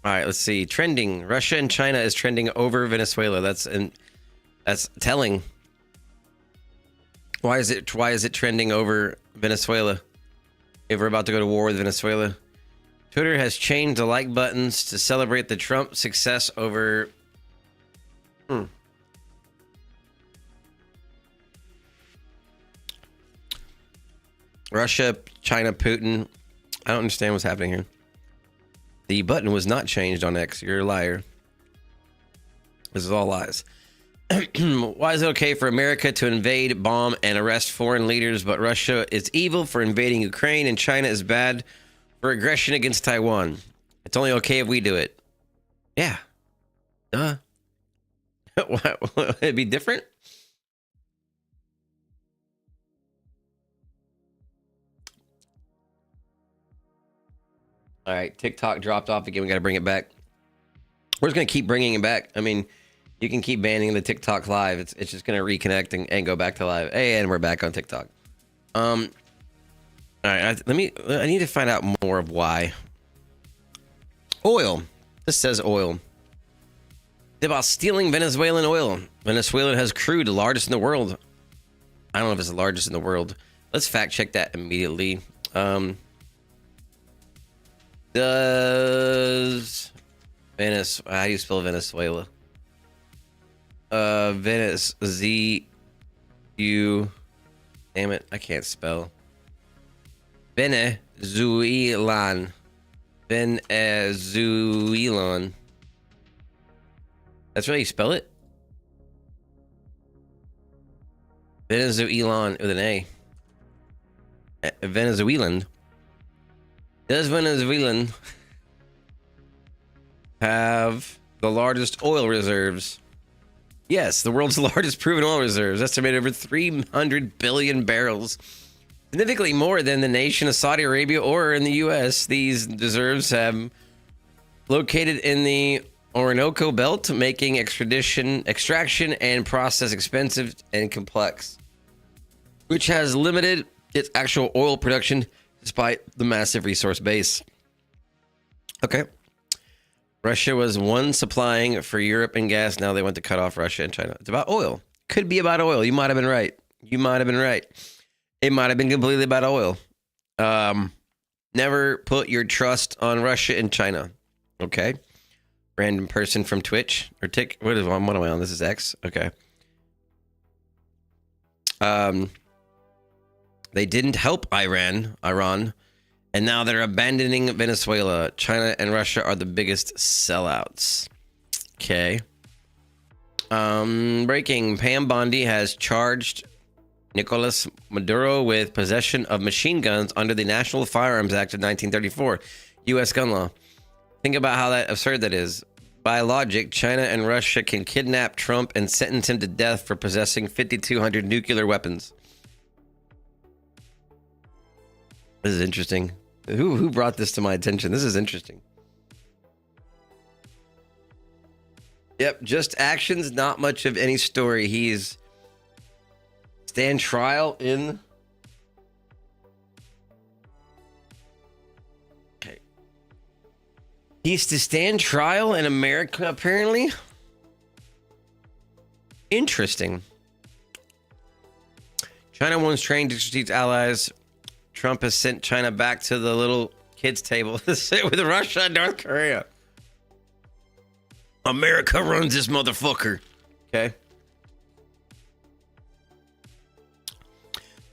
S1: All right, let's see. Trending. Russia and China is trending over Venezuela. That's telling. Why is it trending over Venezuela? If we're about to go to war with Venezuela. Twitter has changed the like buttons to celebrate the Trump success over... Russia, China, Putin. I don't understand what's happening here. The button was not changed on X. You're a liar. This is all lies. Why is it okay for America to invade, bomb, and arrest foreign leaders, but Russia is evil for invading Ukraine and China is bad for aggression against Taiwan? It's only okay if we do it. Yeah. Duh. It'd be different? All right, TikTok dropped off again. We got to bring it back. We're just going to keep bringing it back. I mean, you can keep banning the TikTok live. It's just going to reconnect and go back to live. Hey, and we're back on TikTok. All right, I need to find out more of why. Oil. This says oil. It's about stealing Venezuelan oil. Venezuela has crude, the largest in the world. I don't know if it's the largest in the world. Let's fact check that immediately. Does how do you spell Venezuela? Venice damn it, I can't spell. Venezuelan. That's how you spell it? Venezuelan with an A. Venezuelan. Does Venezuelan have the largest oil reserves? Yes, the world's largest proven oil reserves, estimated over 300 billion barrels. Significantly more than the nation of Saudi Arabia or in the U.S. These reserves have located in the Orinoco Belt, making extraction and process expensive and complex, which has limited its actual oil production despite the massive resource base. Okay. Russia was once supplying for Europe and gas. Now they want to cut off Russia and China. It's about oil. Could be about oil. You might have been right. You might have been right. It might have been completely about oil. Never put your trust on Russia and China. Okay. Random person from Twitch or what am I on? This is X. Okay. They didn't help Iran, and now they're abandoning Venezuela. China and Russia are the biggest sellouts. Okay. Breaking. Pam Bondi has charged Nicolas Maduro with possession of machine guns under the National Firearms Act of 1934, U.S. gun law. Think about how absurd that is. By logic, China and Russia can kidnap Trump and sentence him to death for possessing 5,200 nuclear weapons. This is interesting. Who brought this to my attention? This is interesting. Yep, just actions, not much of any story. He's stand trial in... Okay. He's to stand trial in America, apparently. Interesting. China wants trained to strategic allies. Trump has sent China back to the little kids' table to sit with Russia and North Korea. America runs this motherfucker. Okay.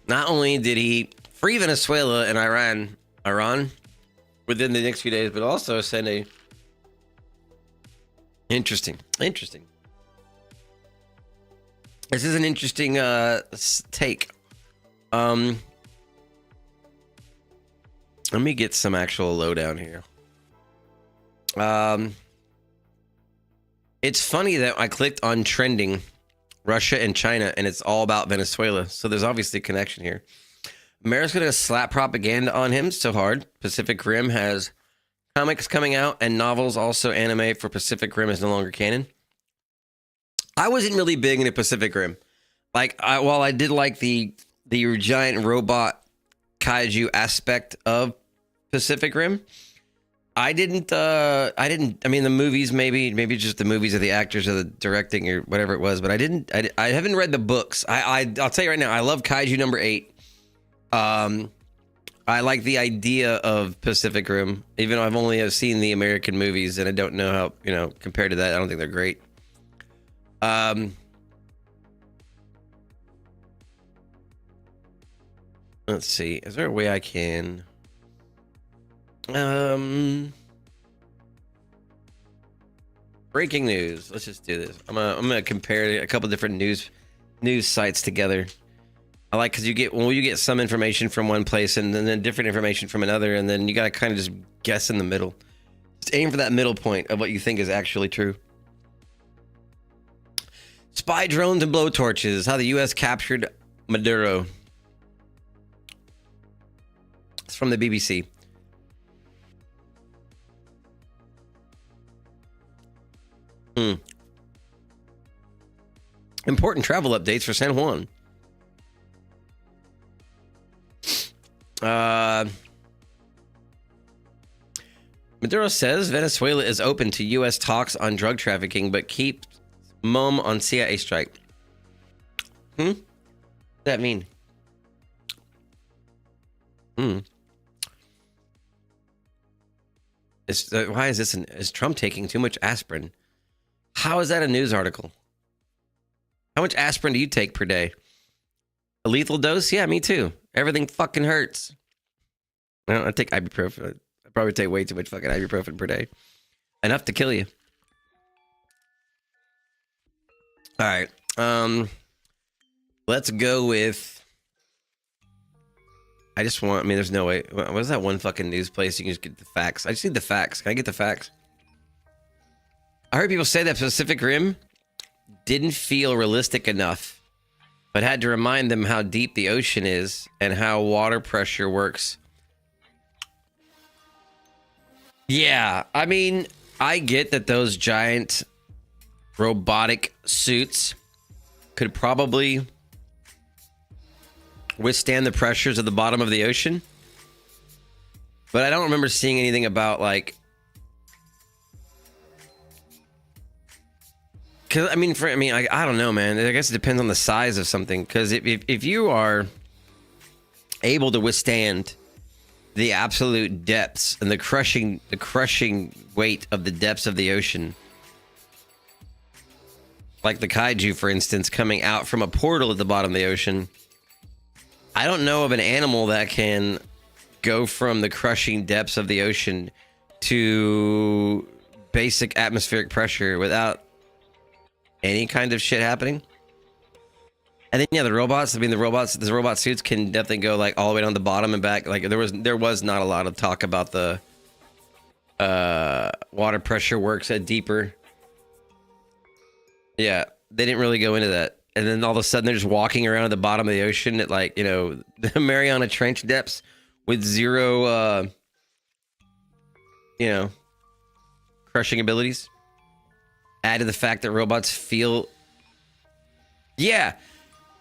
S1: Not only did he free Venezuela and Iran within the next few days, but also send a interesting. This is an interesting take. Let me get some actual lowdown here. It's funny that I clicked on trending Russia and China, and it's all about Venezuela. So there's obviously a connection here. America's going to slap propaganda on him so hard. Pacific Rim has comics coming out and novels, also anime for Pacific Rim is no longer canon. I wasn't really big into Pacific Rim. While I did like the giant robot kaiju aspect of Pacific Rim, I mean, the movies, maybe just the movies or the actors or the directing or whatever it was, but I haven't read the books. I'll tell you right now, I love Kaiju number 8. I like the idea of Pacific Rim, even though I've only seen the American movies and I don't know how, compared to that, I don't think they're great. Let's see. Is there a way I can... breaking news. Let's just do this. I'm gonna compare a couple different news sites together. I like because you get some information from one place and then different information from another, and then you gotta kind of just guess in the middle. Just aim for that middle point of what you think is actually true. Spy drones and blowtorches. How the U.S. captured Maduro. It's from the BBC. Important travel updates for San Juan. Maduro says Venezuela is open to U.S. talks on drug trafficking, but keeps mum on CIA strike. What does that mean? Why is this? Is Trump taking too much aspirin? How is that a news article? How much aspirin do you take per day? A lethal dose? Yeah, me too. Everything fucking hurts. I take ibuprofen. I probably take way too much fucking ibuprofen per day. Enough to kill you. All right. Let's go with... there's no way. What is that one fucking news place you can just get the facts? I just need the facts. Can I get the facts? I heard people say that Pacific Rim didn't feel realistic enough, but had to remind them how deep the ocean is and how water pressure works. Yeah, I mean, I get that those giant robotic suits could probably withstand the pressures of the bottom of the ocean, but I don't remember seeing anything about I don't know, man. I guess it depends on the size of something. Because if you are able to withstand the absolute depths and the crushing weight of the depths of the ocean, like the kaiju, for instance, coming out from a portal at the bottom of the ocean, I don't know of an animal that can go from the crushing depths of the ocean to basic atmospheric pressure without any kind of shit happening. And then the robots. I mean, the robot suits can definitely go like all the way down the bottom and back. Like there was not a lot of talk about the water pressure works at deeper. Yeah, they didn't really go into that. And then all of a sudden they're just walking around at the bottom of the ocean at like, the Mariana Trench depths with zero, crushing abilities. Add to the fact that robots feel... Yeah.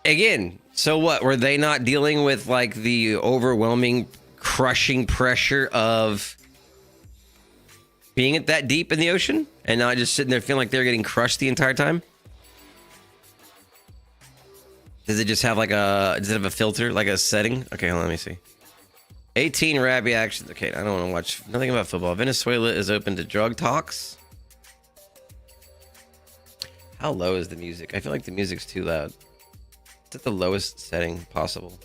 S1: Again, so what? Were they not dealing with like the overwhelming crushing pressure of being at that deep in the ocean and not just sitting there feeling like they're getting crushed the entire time? Does it just have like does it have a filter, like a setting? Okay, hold on, let me see. 18 rap reactions. Okay, I don't want to watch nothing about football. Venezuela is open to drug talks. How low is the music? I feel like the music's too loud. It's at the lowest setting possible.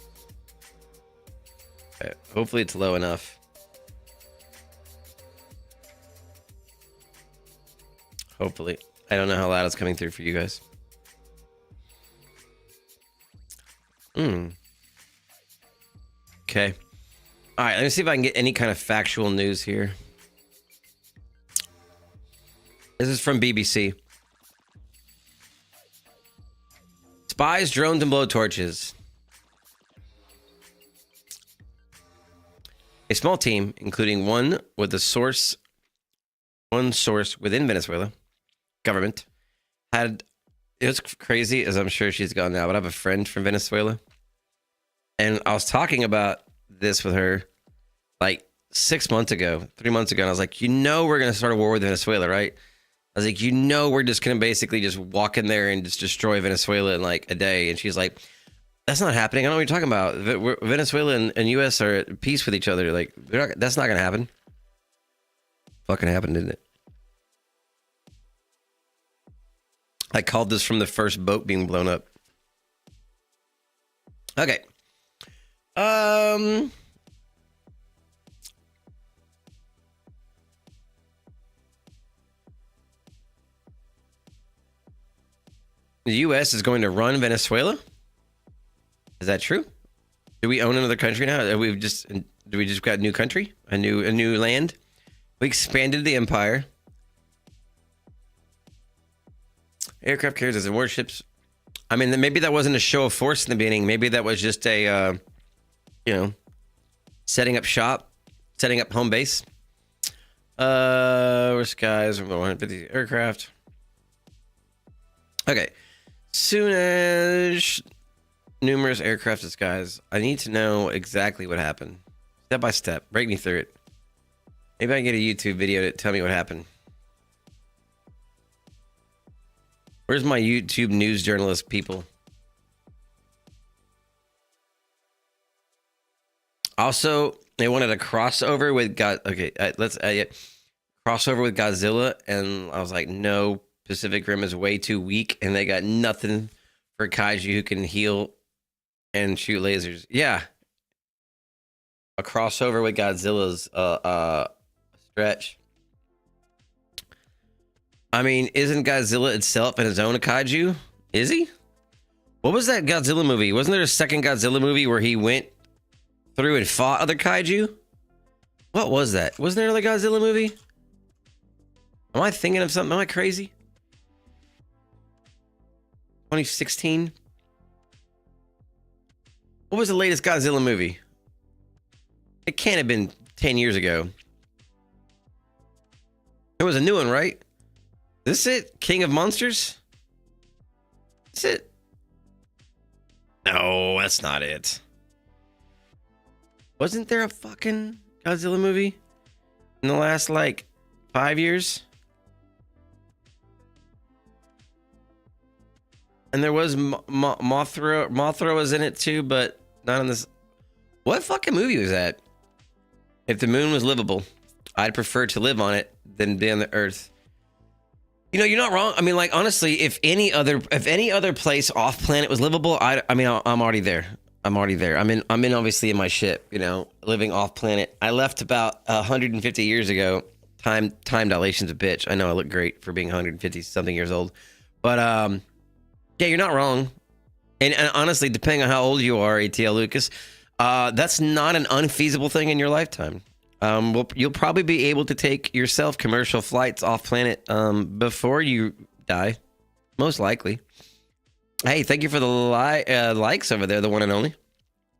S1: Okay, hopefully it's low enough. Hopefully. I don't know how loud it's coming through for you guys. Okay. All right, let me see if I can get any kind of factual news here. This is from BBC. Spies, drones, and blowtorches. A small team, including one source within Venezuela government, it was crazy, as I'm sure she's gone now, but I have a friend from Venezuela. And I was talking about this with her like 3 months ago. And I was like, we're going to start a war with Venezuela, right? I was like, we're just going to basically just walk in there and just destroy Venezuela in like a day. And she's like, that's not happening. I don't know what you're talking about. Venezuela and U.S. are at peace with each other. Like, that's not going to happen. Fucking happened, didn't it? I called this from the first boat being blown up. Okay. The U.S. is going to run Venezuela? Is that true? Do we own another country now? Do we just got a new country? A new land? We expanded the empire. Aircraft carriers and warships. I mean, maybe that wasn't a show of force in the beginning. Maybe that was just a, setting up shop, setting up home base. We're skies, 150 aircraft. Okay. Soon as numerous aircraft and skies, I need to know exactly what happened. Step by step. Break me through it. Maybe I can get a YouTube video to tell me what happened. Where's my YouTube news journalist people? Also, they wanted a crossover with crossover with Godzilla, and I was like, no, Pacific Rim is way too weak, and they got nothing for kaiju who can heal and shoot lasers. Yeah, a crossover with Godzilla's stretch. I mean, isn't Godzilla itself in his own a kaiju? Is he? What was that Godzilla movie? Wasn't there a second Godzilla movie where he went through and fought other kaiju? What was that? Wasn't there another Godzilla movie? Am I thinking of something? Am I crazy? 2016? What was the latest Godzilla movie? It can't have been 10 years ago. It was a new one, right? Is this it? King of Monsters? Is it? No, that's not it. Wasn't there a fucking Godzilla movie in the last, 5 years? And there was Mothra. Mothra was in it too, but not in this. What fucking movie was that? If the moon was livable, I'd prefer to live on it than be on the Earth. You're not wrong. I mean, honestly, if any other place off planet was livable, I'm already there. I'm in obviously in my ship, living off planet. I left about 150 years ago. Time dilation's a bitch. I know I look great for being 150 something years old, but yeah, you're not wrong. And honestly, depending on how old you are, ATL Lucas, that's not an unfeasible thing in your lifetime. You'll probably be able to take yourself commercial flights off planet before you die, most likely. Hey, thank you for the likes over there, the one and only.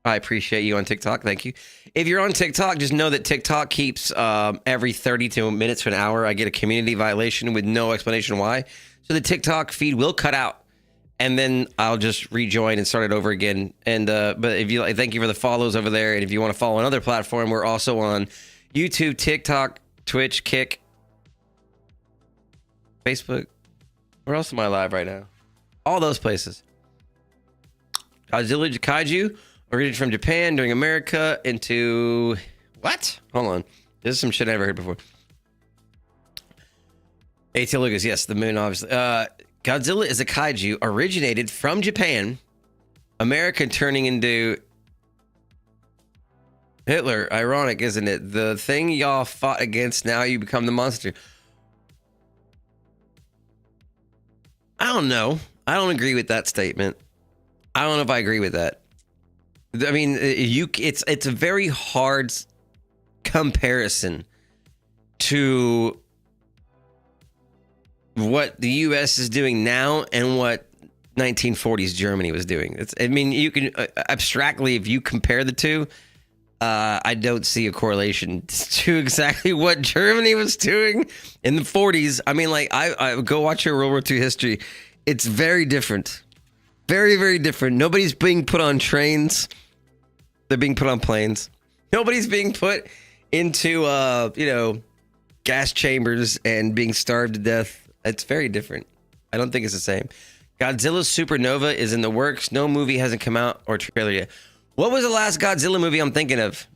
S1: I appreciate you on TikTok. Thank you. If you're on TikTok, just know that TikTok keeps every 32 minutes to an hour, I get a community violation with no explanation why. So the TikTok feed will cut out, and then I'll just rejoin and start it over again. And but if you thank you for the follows over there. And if you want to follow another platform, we're also on YouTube, TikTok, Twitch, Kick, Facebook. Where else am I live right now? All those places. Godzilla Kaiju originated from Japan during America into what? Hold on. This is some shit I never heard before. ATL Lucas, yes, the moon, obviously. Godzilla is a kaiju originated from Japan, America turning into Hitler. Ironic, isn't it? The thing y'all fought against, now you become the monster. I don't know. I don't agree with that statement. I don't know if I agree with that. I mean, it's a very hard comparison to what the U.S. is doing now and what 1940s Germany was doing. I mean, you can abstractly, if you compare the two, I don't see a correlation to exactly what Germany was doing in the 40s. I mean, like, I go watch your World War II history. It's very different. Very, very different. Nobody's being put on trains. They're being put on planes. Nobody's being put into, gas chambers and being starved to death. It's very different. I don't think it's the same. Godzilla Supernova is in the works. No movie hasn't come out or trailer yet. What was the last Godzilla movie I'm thinking of?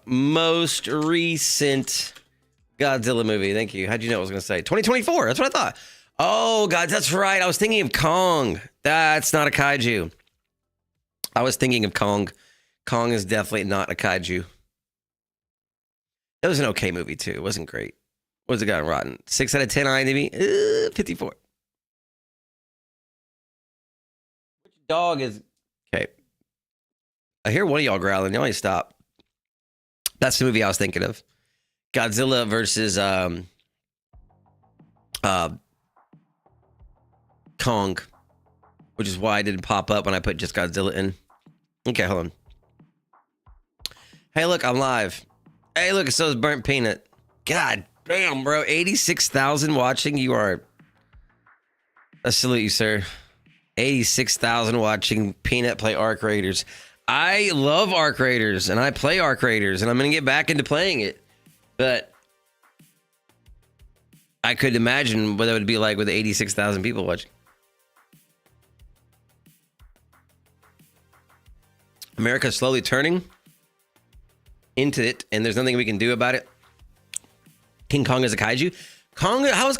S1: Most recent Godzilla movie. Thank you. How'd you know what I was going to say? 2024. That's what I thought. Oh, God, that's right. I was thinking of Kong. That's not a kaiju. I was thinking of Kong. Kong is definitely not a kaiju. It was an okay movie, too. It wasn't great. What's it got rotten? 6 out of 10 IMDb? 54. Which dog is... Okay. I hear one of y'all growling. Y'all need to stop. That's the movie I was thinking of. Godzilla versus Kong, which is why I didn't pop up when I put just Godzilla in. Okay, hold on. Hey, look, I'm live. Hey, look, so is Burnt Peanut. God damn, bro. 86,000 watching. You are... I salute you, sir. 86,000 watching Peanut play Arc Raiders. I love Arc Raiders, and I play Arc Raiders, and I'm going to get back into playing it. But I could imagine what it would be like with 86,000 people watching. America's slowly turning into it, and there's nothing we can do about it. King Kong is a kaiju. Kong, how was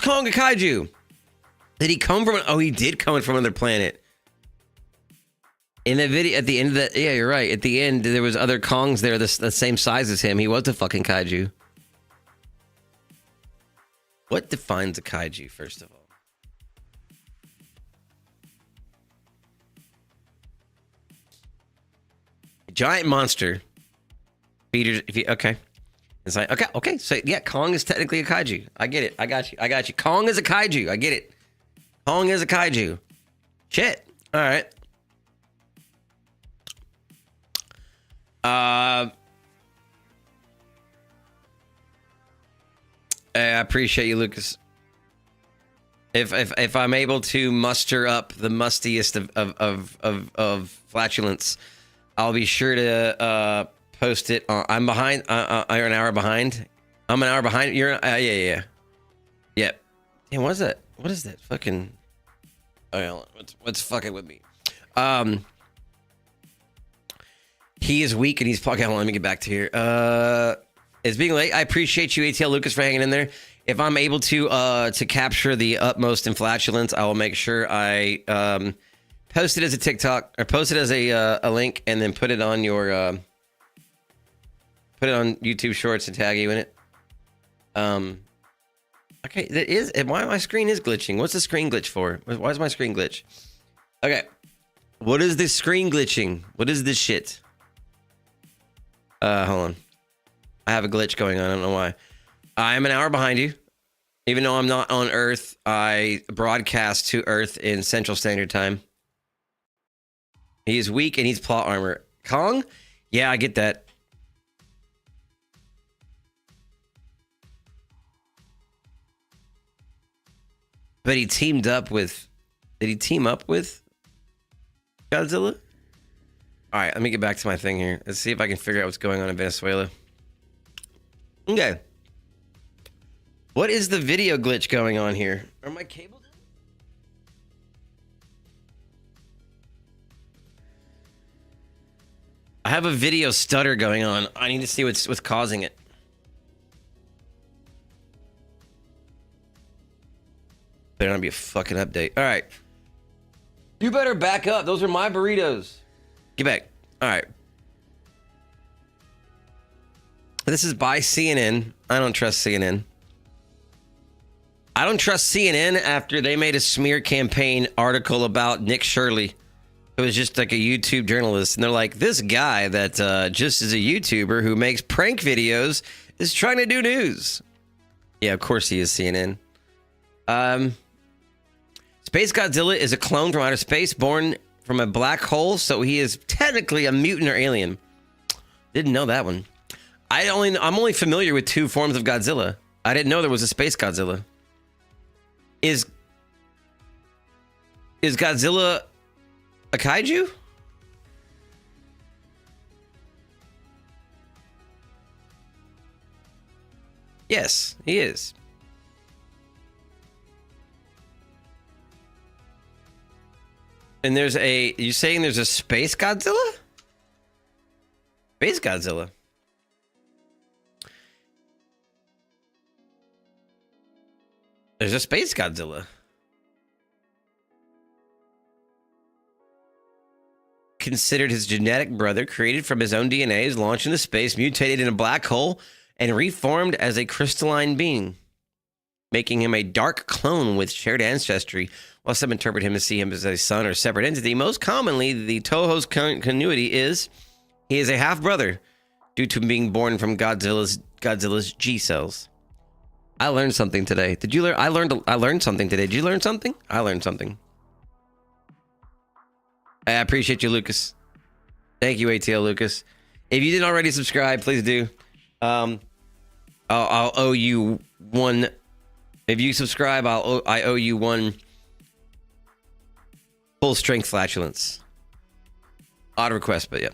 S1: Kong a kaiju? Did he come from? Oh, he did come from another planet. In the video, at the end of that, yeah, you're right. At the end, there was other Kongs there, the same size as him. He was a fucking kaiju. What defines a kaiju, first of all? A giant monster. Peter, okay. It's like, okay. So, yeah, Kong is technically a kaiju. I get it. I got you. Kong is a kaiju. I get it. Kong is a kaiju. Shit. All right. I appreciate you, Lucas. If I'm able to muster up the mustiest of flatulence, I'll be sure to post it. I'm behind. You're an hour behind. I'm an hour behind. You're yeah. Yep. Damn, what is that? What is that? Fucking. Oh, what's fucking with me? He is weak and he's fucking. Hold on, let me get back to here. It's being late. I appreciate you, ATL Lucas, for hanging in there. If I'm able to capture the utmost in flatulence, I will make sure I post it as a TikTok or post it as a link and then put it on your put it on YouTube Shorts and tag you in it. I Okay, that is why my screen is glitching. What's the screen glitch for? Why is my screen glitch? Okay. What is this screen glitching? What is this shit? Hold on. I have a glitch going on. I don't know why. I'm an hour behind you. Even though I'm not on Earth, I broadcast to Earth in Central Standard Time. He's weak and he's plot armor. Kong? Yeah, I get that. But he teamed up with... Did he team up with Godzilla? All right, let me get back to my thing here. Let's see if I can figure out what's going on in Venezuela. Okay. What is the video glitch going on here? Are my cables in? I have a video stutter going on. I need to see what's causing it. Better not be a fucking update. All right. You better back up. Those are my burritos. Get back. All right. This is by CNN. I don't trust CNN. I don't trust CNN after they made a smear campaign article about Nick Shirley. It was just like a YouTube journalist. And they're like, this guy that just is a YouTuber who makes prank videos is trying to do news. Yeah, of course he is CNN. Space Godzilla is a clone from outer space born from a black hole. So he is technically a mutant or alien. Didn't know that one. I'm only familiar with two forms of Godzilla. I didn't know there was a space Godzilla. Is Godzilla a kaiju? Yes, he is. And you saying there's a space Godzilla? Space Godzilla. There's a space Godzilla. Considered his genetic brother, created from his own DNA, is launched into space, mutated in a black hole, and reformed as a crystalline being, making him a dark clone with shared ancestry. While some interpret him to see him as a son or separate entity, most commonly the Toho's continuity is he is a half brother due to being born from Godzilla's G cells. I learned something today. Did you learn? I learned something today. Did you learn something? I learned something. I appreciate you, Lucas. Thank you, ATL Lucas. If you didn't already subscribe, please do. I'll owe you one. If you subscribe, I owe you one full strength flatulence. Odd request, but yeah.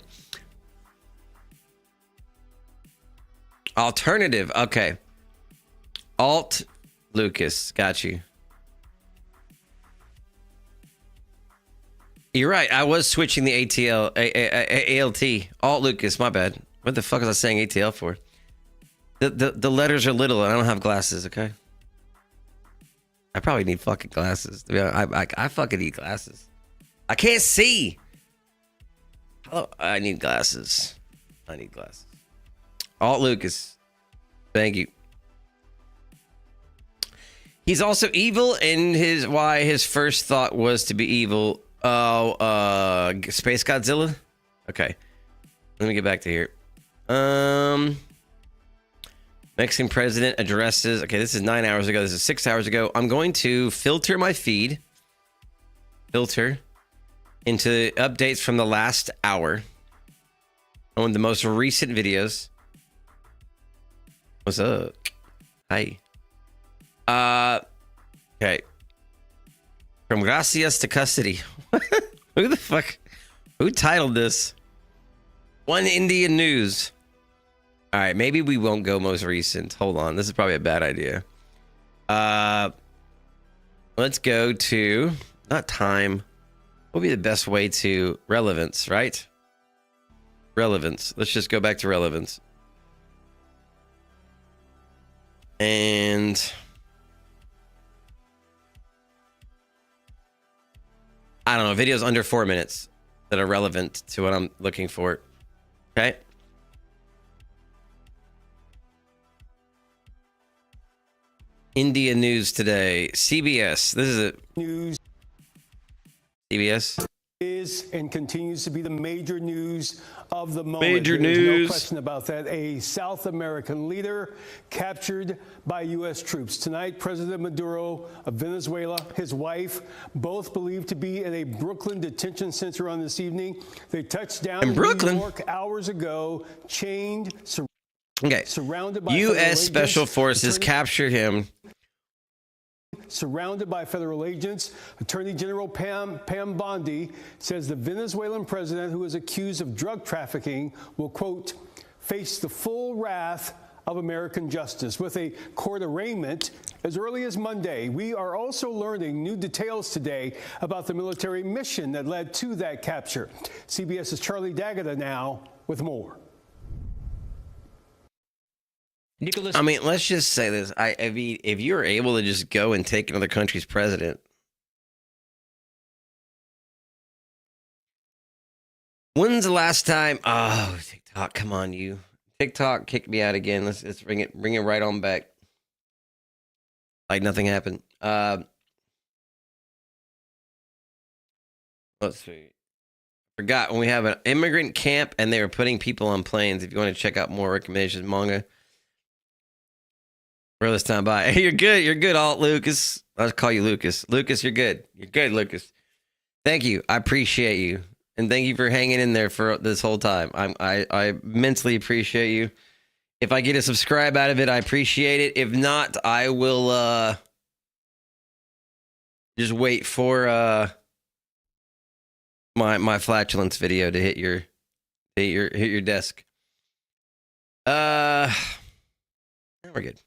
S1: Alternative. Okay. Alt Lucas. Got you. You're right. I was switching the ALT. Alt Lucas. My bad. What the fuck was I saying ATL for? The letters are little and I don't have glasses, okay? I probably need fucking glasses. I fucking need glasses. I can't see. Oh, I need glasses. I need glasses. Alt Lucas. Thank you. He's also evil, and his first thought was to be evil. Oh, Space Godzilla? Okay. Let me get back to here. Mexican president addresses. Okay, this is 9 hours ago. This is 6 hours ago. I'm going to filter my feed. Filter into updates from the last hour. On the most recent videos. What's up? Hi. Okay. From gracias to custody. Who the fuck? Who titled this? One Indian News. All right, maybe we won't go most recent. Hold on, this is probably a bad idea. Let's go to not time. What would be the best way to relevance, right? Relevance. Let's just go back to relevance. And I don't know, videos under 4 minutes that are relevant to what I'm looking for. Okay. India news today. CBS. This is it.
S19: News
S1: CBS
S19: is and continues to be the major news of the moment.
S1: Major
S19: There's
S1: news.
S19: no question about that. A South American leader captured by U.S. troops. Tonight, President Maduro of Venezuela, his wife, both believed to be in a Brooklyn detention center on this evening. They touched down in
S1: Brooklyn?
S19: New York hours ago, chained,
S1: Okay.
S19: surrounded by
S1: U.S.
S19: federal
S1: Special
S19: agents.
S1: Forces captured him.
S19: Surrounded by federal agents. Attorney General Pam Bondi says the Venezuelan president, who is accused of drug trafficking, will, quote, face the full wrath of American justice with a court arraignment as early as Monday. We are also learning new details today about the military mission that led to that capture. CBS's Charlie D'Agata now with more.
S1: I mean, let's just say this. I mean, if you were able to just go and take another country's president, when's the last time? Oh, TikTok, come on, you. TikTok kicked me out again. Let's bring it right on back. Like nothing happened. Let's see. Forgot when we have an immigrant camp and they were putting people on planes. If you want to check out more recommendations, manga. This time by. Hey, you're good. You're good, Alt Lucas. I'll call you Lucas. Lucas, you're good. You're good, Lucas. Thank you. I appreciate you. And thank you for hanging in there for this whole time. I immensely appreciate you. If I get a subscribe out of it, I appreciate it. If not, I will just wait for my flatulence video to hit your desk. We're good.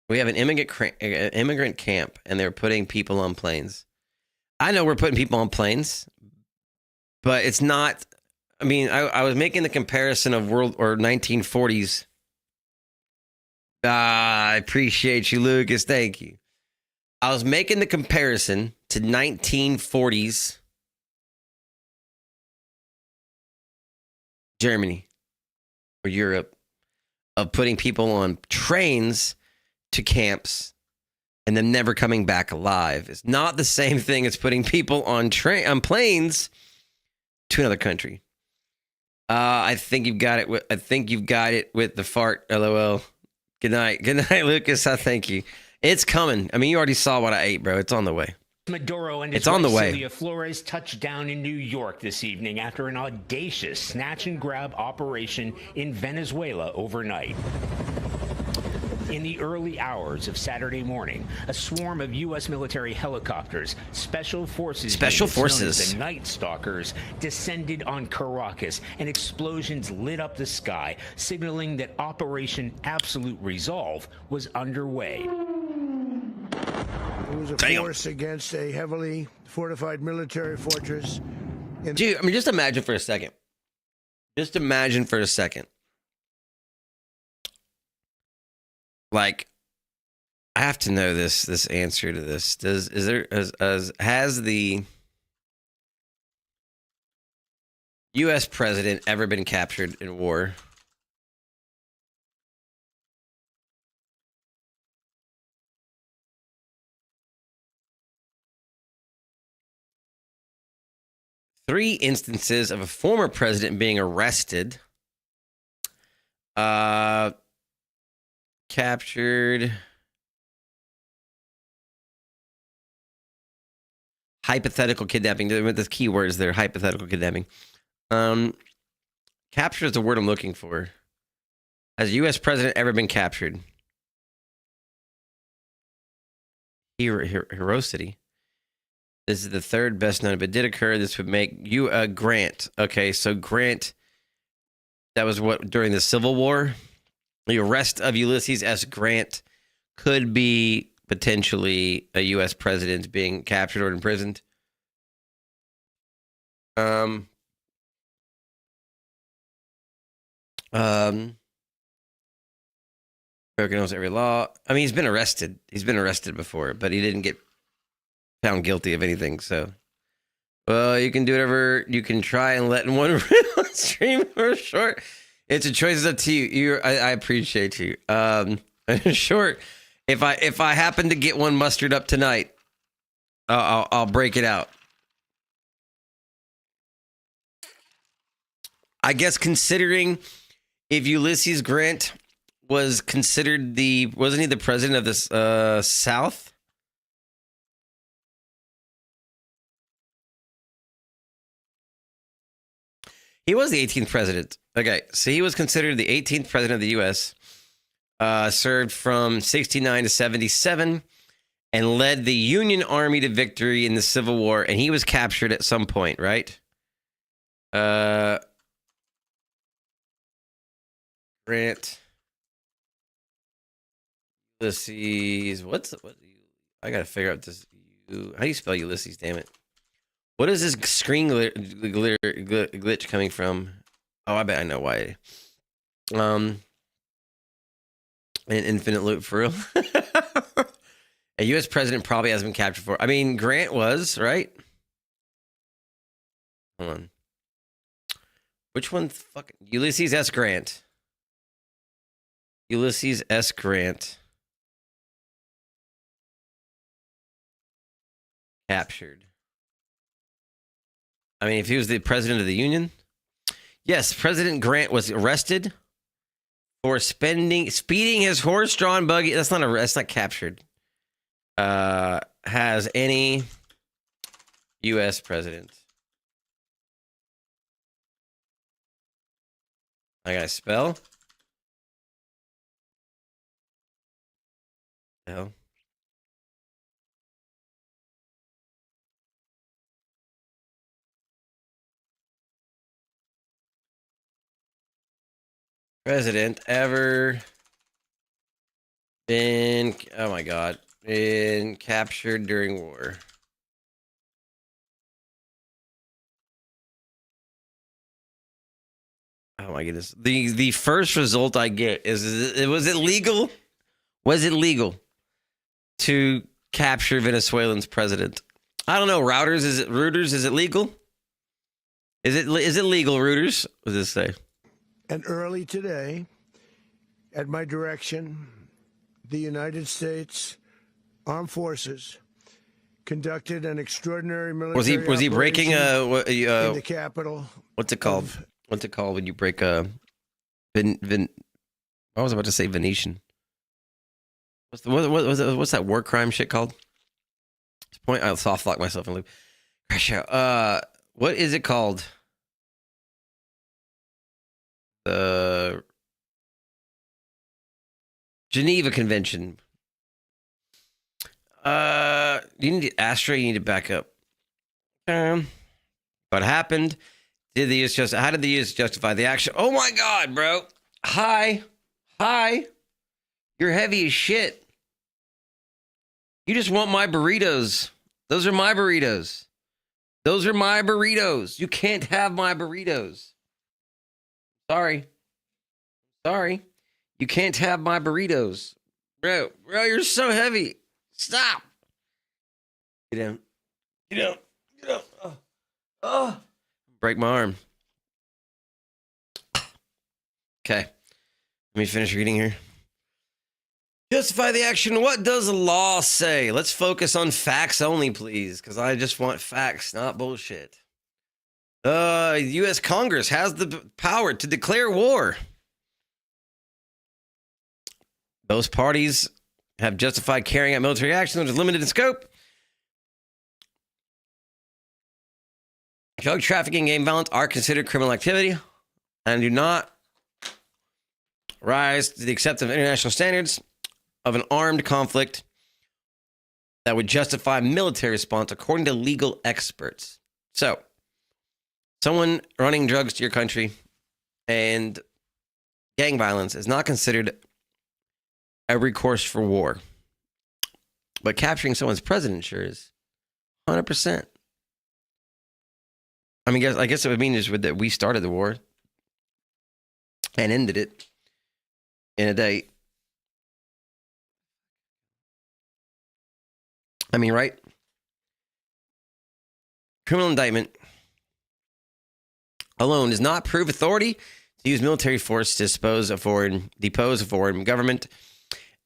S1: We have an immigrant camp, and they're putting people on planes. I know we're putting people on planes, but it's not. I mean, I was making the comparison of 1940s. I appreciate you, Lucas. Thank you. I was making the comparison to 1940s Germany or Europe of putting people on trains to camps and then never coming back alive. It's not the same thing as putting people on planes to another country. I think you've got it. With the fart. LOL. Good night, Lucas. I thank you. It's coming. I mean, you already saw what I ate, bro. It's on the way.
S20: Maduro and his
S1: it's on the
S20: wife,
S1: way.
S20: Celia Flores touched down in New York this evening after an audacious snatch and grab operation in Venezuela overnight. In the early hours of Saturday morning, a swarm of U.S. military helicopters, Special Forces known as the Night Stalkers, descended on Caracas, and explosions lit up the sky, signaling that Operation Absolute Resolve was underway.
S21: It was a force against a heavily fortified military fortress.
S1: Dude, I mean, just imagine for a second. Like, I have to know this answer to this. Has the U.S. president ever been captured in war? Three instances of a former president being arrested. Captured. Hypothetical kidnapping. The key words there. Hypothetical kidnapping. Capture is the word I'm looking for. Has a U.S. president ever been captured? Herosity. This is the third best known. If it did occur, this would make you a Grant. Okay, so Grant, that was what, during the Civil War? The arrest of Ulysses S. Grant could be potentially a U.S. president being captured or imprisoned. American knows every law. I mean, he's been arrested. He's been arrested before, but he didn't get found guilty of anything. So, well, you can do whatever you can try and let in one stream or short. It's a choice. It's up to you. I appreciate you. Short. If I happen to get one mustered up tonight, I'll break it out. I guess considering if Ulysses Grant was considered wasn't he the president of this South? He was the 18th president. Okay, so he was considered the 18th president of the U.S., served from 69 to 77, and led the Union Army to victory in the Civil War, and he was captured at some point, right? Grant. Ulysses. What? I gotta figure out this. How do you spell Ulysses? Damn it! What is this screen glitch coming from? Oh, I bet I know why. An infinite loop for real. A U.S. president probably hasn't been captured for. I mean, Grant was right. Hold on. Which one? Fucking Ulysses S. Grant. Ulysses S. Grant. Captured. I mean, if he was the president of the Union. Yes, President Grant was arrested for speeding his horse-drawn buggy. That's not captured. Has any U.S. president? I gotta spell. The hell? President ever been, oh my God, been captured during war. Oh my goodness. The first result I get was it legal? Was it legal to capture Venezuelan's president? I don't know. Routers, is it legal? Is it legal, Routers? What does this say?
S21: And early today, at my direction, the United States Armed Forces conducted an extraordinary military
S1: Was he breaking
S21: in the capital?
S1: What's it called? What's it called when you break a I was about to say Venetian. What's that war crime shit called? I'll soft lock myself in loop. Crash out. What is it called? The Geneva Convention. You need Astro. You need to back up. What happened? How did the U.S. justify the action? Oh my God, bro! Hi, you're heavy as shit. You just want my burritos. Those are my burritos. You can't have my burritos. Sorry. You can't have my burritos. Bro, you're so heavy. Stop. Get down. Oh. Break my arm. Okay. Let me finish reading here. Justify the action. What does the law say? Let's focus on facts only, please, because I just want facts, not bullshit. U.S. Congress has the power to declare war. Both parties have justified carrying out military action which is limited in scope. Drug trafficking and gang violence are considered criminal activity and do not rise to the acceptance of international standards of an armed conflict that would justify military response according to legal experts. So, someone running drugs to your country and gang violence is not considered a recourse for war. But capturing someone's president sure is. 100%. I mean, I guess it would mean is that we started the war and ended it in a day. I mean, right? Criminal indictment alone does not prove authority to to use military force to depose a foreign government.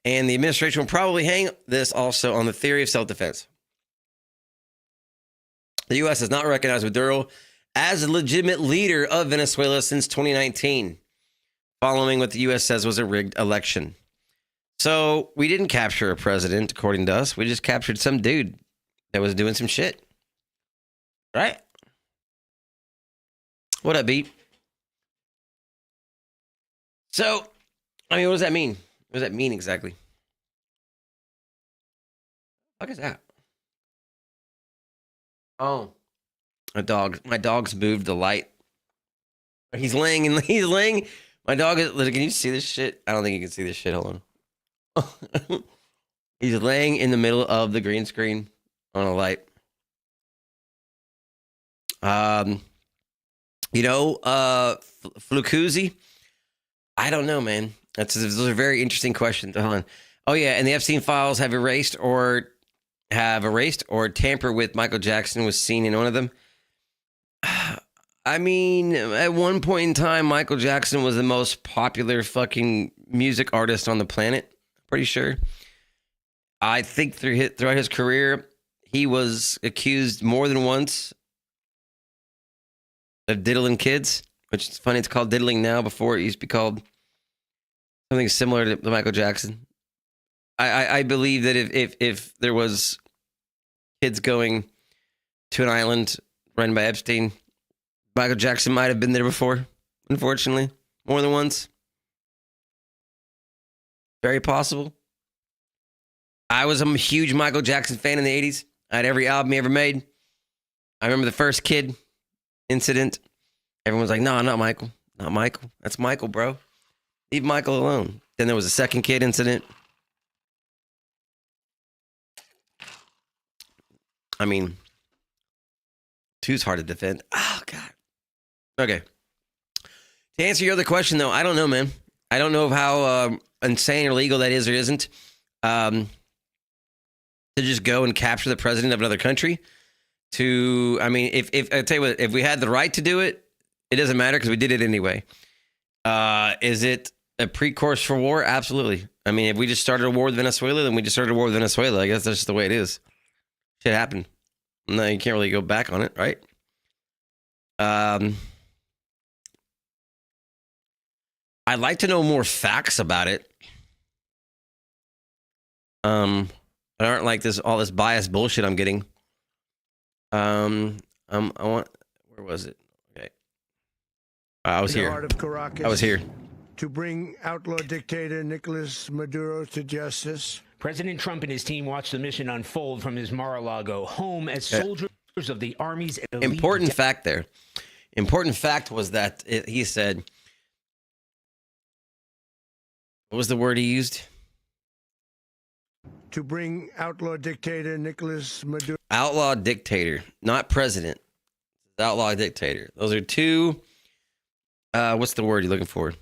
S1: And the administration will probably hang this also on the theory of self-defense. The U.S. has not recognized Maduro as a legitimate leader of Venezuela since 2019, following what the U.S. says was a rigged election. So we didn't capture a president, according to us. We just captured some dude that was doing some shit. Right? What up, Beat? So, I mean, what does that mean? What does that mean exactly? What is that? Oh, a dog. My dog's moved the light. He's laying. My dog is. Can you see this shit? I don't think you can see this shit. Hold on. He's laying in the middle of the green screen on a light. Flukuzi. I don't know, man. Those are very interesting questions. Hold on. Oh yeah, and the Epstein files have erased or tampered with Michael Jackson was seen in one of them. I mean, at one point in time, Michael Jackson was the most popular fucking music artist on the planet. Pretty sure. I think throughout his career, he was accused more than once of diddling kids, which is funny. It's called diddling now. Before it used to be called something similar to Michael Jackson. I believe that if there was kids going to an island run by Epstein, Michael Jackson might have been there before, unfortunately, more than once. Very possible. I was a huge Michael Jackson fan in the 80s. I had every album he ever made. I remember the first Kid incident. Everyone's like, no, not Michael. Not Michael. That's Michael, bro. Leave Michael alone. Then there was a second Kid incident. I mean, two's hard to defend. Oh, God. Okay. To answer your other question, though, I don't know, man. I don't know of how insane or legal that is or isn't. To just go and capture the president of another country. I mean, if I tell you what, if we had the right to do it, it doesn't matter because we did it anyway. Is it a pre-course for war? Absolutely. I mean, if we just started a war with Venezuela, then we just started a war with Venezuela. I guess that's just the way it is. Shit happened. No, you can't really go back on it, right? I'd like to know more facts about it. I aren't like all this biased bullshit I'm getting. I want. Where was it? Okay. I was here. I was here.
S21: To bring outlaw dictator Nicolas Maduro to justice.
S20: President Trump and his team watched the mission unfold from his Mar-a-Lago home as soldiers of the Army's elite.
S1: Important fact there. Important fact was that he said, what was the word he used?
S21: To bring outlaw dictator Nicolas Maduro.
S1: Outlaw dictator, not president. Outlaw dictator. Those are two. What's the word you're looking for?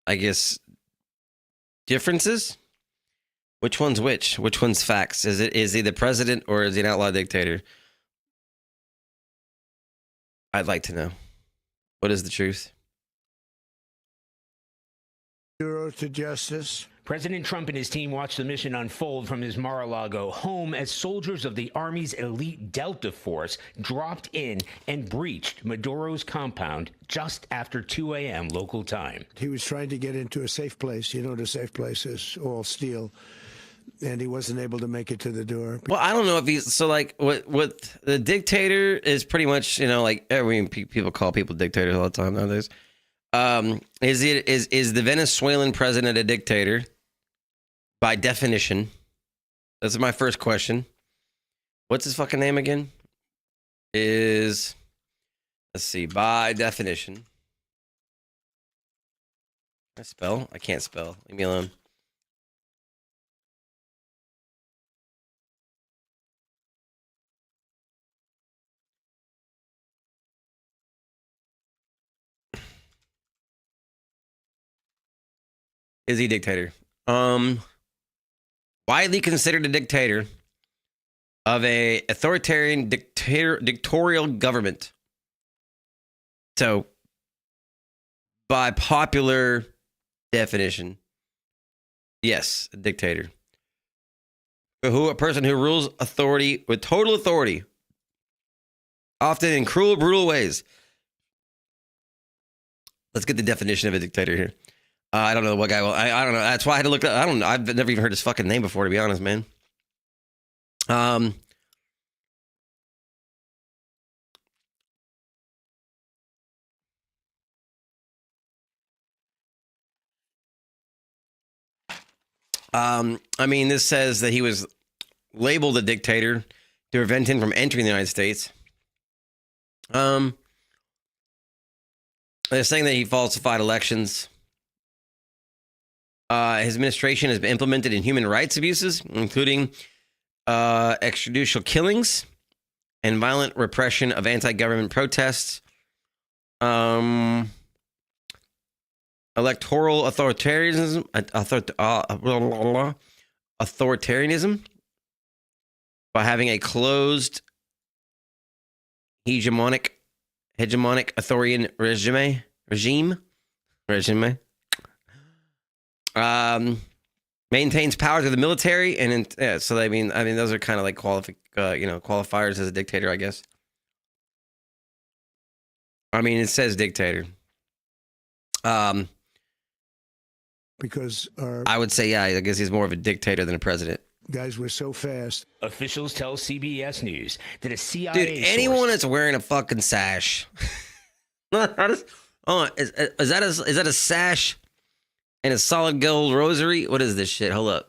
S1: I guess differences. Which one's which? Which one's facts? Is he the president or is he an outlaw dictator? I'd like to know. What is the truth?
S21: Maduro to justice.
S20: President Trump and his team watched the mission unfold from his Mar-a-Lago home as soldiers of the Army's elite Delta Force dropped in and breached Maduro's compound just after 2 a.m. local time.
S21: He was trying to get into a safe place. You know, the safe place is all steel. And he wasn't able to make it to the door.
S1: Well, I don't know if he's so like what the dictator is pretty much, you know, like people call people dictators all the time nowadays. Is the Venezuelan president a dictator? By definition, that's my first question. What's his fucking name again? Let's see, by definition. Can I spell? I can't spell. Leave me alone. Is he a dictator? Widely considered a dictator of a authoritarian dictatorial government. So, by popular definition, yes, a dictator. A person who rules authority with total authority, often in cruel, brutal ways. Let's get the definition of a dictator here. I don't know what guy. Well, I don't know. That's why I had to look up. I don't know. I've never even heard his fucking name before, to be honest, man. I mean, this says that he was labeled a dictator to prevent him from entering the United States. They're saying that he falsified elections. His administration has been implemented in human rights abuses, including extrajudicial killings and violent repression of anti-government protests. Electoral authoritarianism, by having a closed hegemonic authoritarian regime. Maintains powers of the military, and so I mean those are kind of like qualifiers as a dictator, I guess. I mean, it says dictator.
S21: Because
S1: I would say, yeah, I guess he's more of a dictator than a president.
S21: Guys were so fast.
S20: Officials tell CBS News that a CIA
S1: Dude, anyone that's wearing a fucking sash. Is that a sash and a solid gold rosary? What is this shit? Hold up.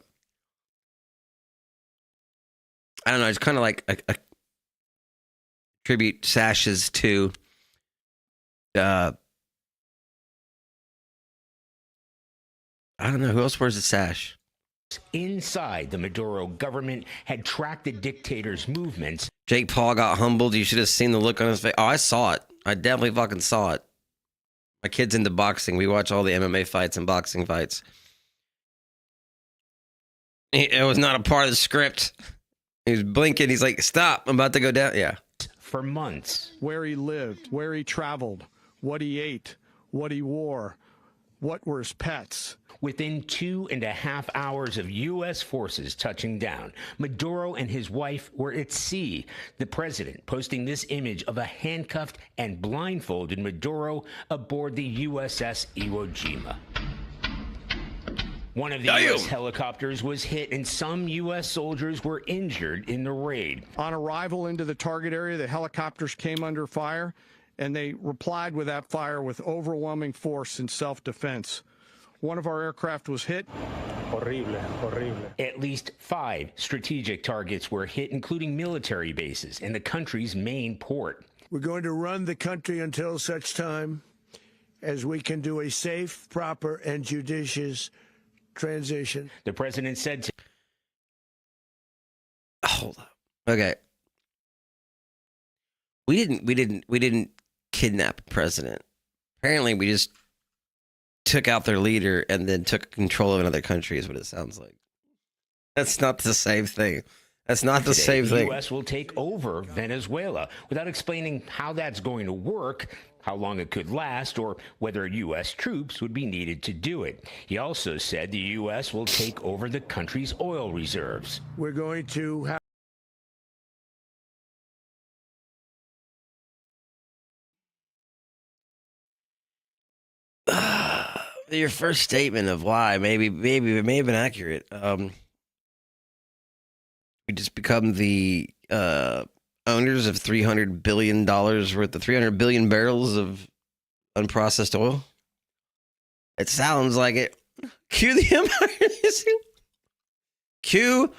S1: I don't know. It's kind of like a tribute sashes to I don't know. Who else wears a sash?
S20: Inside the Maduro government had tracked the dictator's movements.
S1: Jake Paul got humbled. You should have seen the look on his face. Oh, I saw it. I definitely fucking saw it. My kid's into boxing. We watch all the MMA fights and boxing fights. It was not a part of the script. He was blinking. He's like, stop. I'm about to go down. Yeah.
S20: For months.
S7: Where he lived, where he traveled, what he ate, what he wore, what were his pets.
S20: Within 2.5 hours of U.S. forces touching down, Maduro and his wife were at sea. The president posting this image of a handcuffed and blindfolded Maduro aboard the USS Iwo Jima. One of the U.S. helicopters was hit, and some U.S. soldiers were injured in the raid.
S7: On arrival into the target area, the helicopters came under fire, and they replied with that fire with overwhelming force in self-defense. One of our aircraft was hit. Horrible.
S20: At least 5 strategic targets were hit, including military bases and the country's main port.
S21: We're going to run the country until such time as we can do a safe, proper, and judicious transition.
S20: The president said to...
S1: Hold up. Okay. We didn't kidnap a president. Apparently, we just took out their leader and then took control of another country is what it sounds like. That's not the same thing. That's not the same thing.
S20: The U.S. will take over Venezuela without explaining how that's going to work, how long it could last, or whether U.S. troops would be needed to do it. He also said the U.S. will take over the country's oil reserves.
S21: We're going to have
S1: your first statement of why maybe it may have been accurate. We just become the owners of $300 billion worth of 300 billion barrels of unprocessed oil. It sounds like it. Cue the Empire. Cue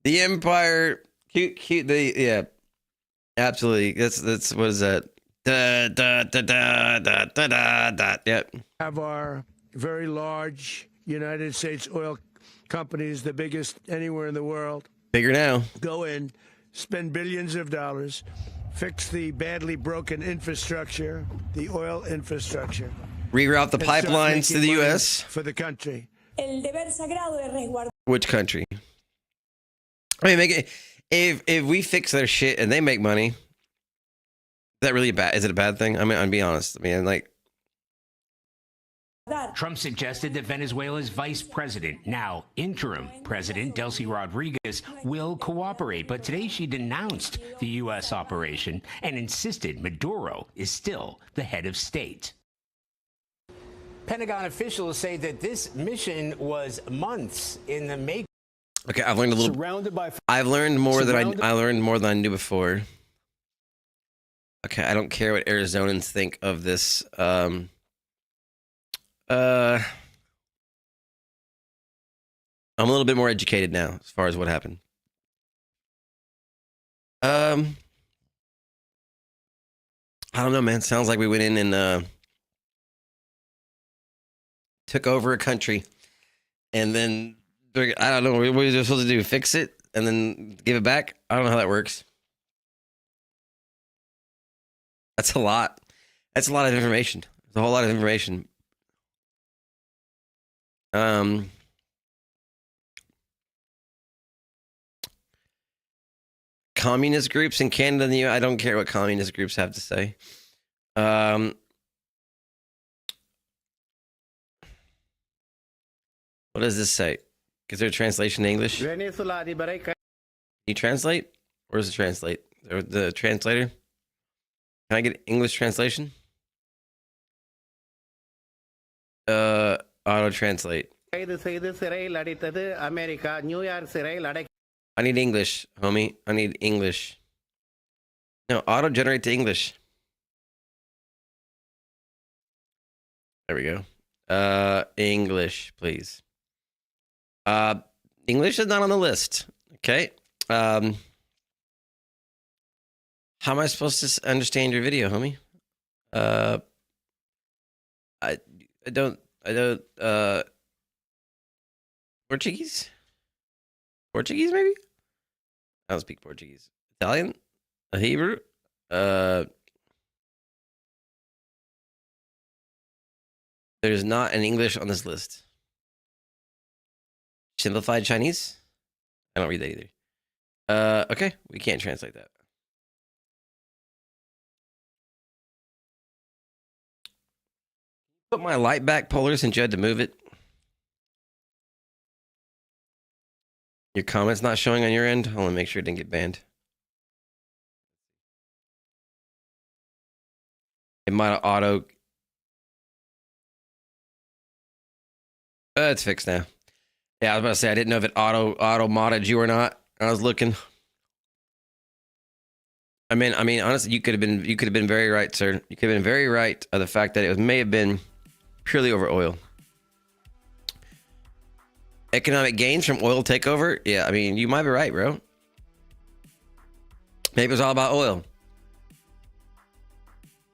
S1: the Empire. Cue the yeah. Absolutely. That's what is that? Yep.
S21: Have our very large United States oil companies, the biggest anywhere in the world.
S1: Bigger now.
S21: Go in, spend billions of dollars, fix the badly broken infrastructure, the oil infrastructure.
S1: Reroute the pipelines to the U.S.
S21: For the country.
S1: Which country? I mean, if we fix their shit and they make money, is that really bad? Is it a bad thing? I mean, I'll be honest. I mean, like.
S20: Trump suggested that Venezuela's vice president, now interim president Delcy Rodriguez, will cooperate. But today she denounced the U.S. operation and insisted Maduro is still the head of state. Pentagon officials say that this mission was months in the making.
S1: Okay, I've learned a little. I've learned more than I learned more than I knew before. Okay, I don't care what Arizonans think of this. I'm a little bit more educated now as far as what happened. I don't know, man. Sounds like we went in and took over a country, and then I don't know what are we supposed to do? Fix it and then give it back? I don't know how that works. That's a lot. That's a lot of information. It's a whole lot of information. Communist groups in Canada and the US, I don't care what communist groups have to say. What does this say? Is there a translation in English? Can you translate? Where's the translate? The translator? Can I get English translation? Auto translate. I need English, homie. I need English. No, auto generate to English. There we go. English, please. English is not on the list. Okay. How am I supposed to understand your video, homie? I don't, Portuguese? Portuguese, maybe? I don't speak Portuguese. Italian? Hebrew? There's not an English on this list. Simplified Chinese? I don't read that either. Okay, we can't translate that. Put my light back, Polar, since you had to move it. Your comment's not showing on your end. I want to make sure it didn't get banned. It might have auto. It's fixed now. Yeah, I was about to say I didn't know if it auto modded you or not. I was looking. I mean, honestly, you could have been very right, sir. You could have been very right of the fact that it may have been purely over oil. Economic gains from oil takeover? Yeah, I mean, you might be right, bro. Maybe it was all about oil.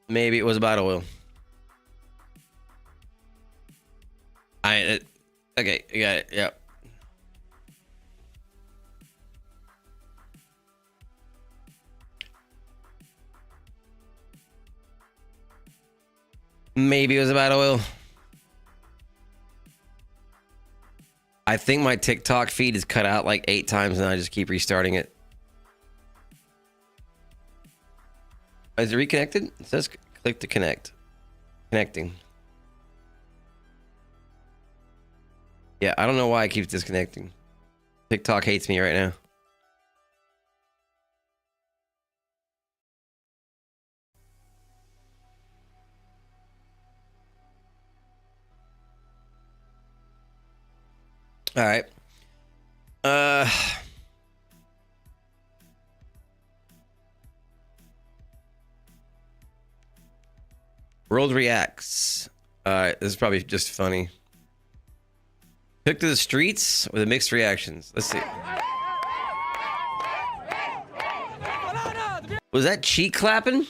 S1: Maybe it was about oil. Okay, you got it. Yep. Maybe it was about oil. I think my TikTok feed is cut out like 8 times and I just keep restarting it. Is it reconnected? It says click to connect. Connecting. Yeah, I don't know why it keeps disconnecting. TikTok hates me right now. All right. World reacts. All right, this is probably just funny. Took to the streets with mixed reactions. Let's see. Was that cheek clapping?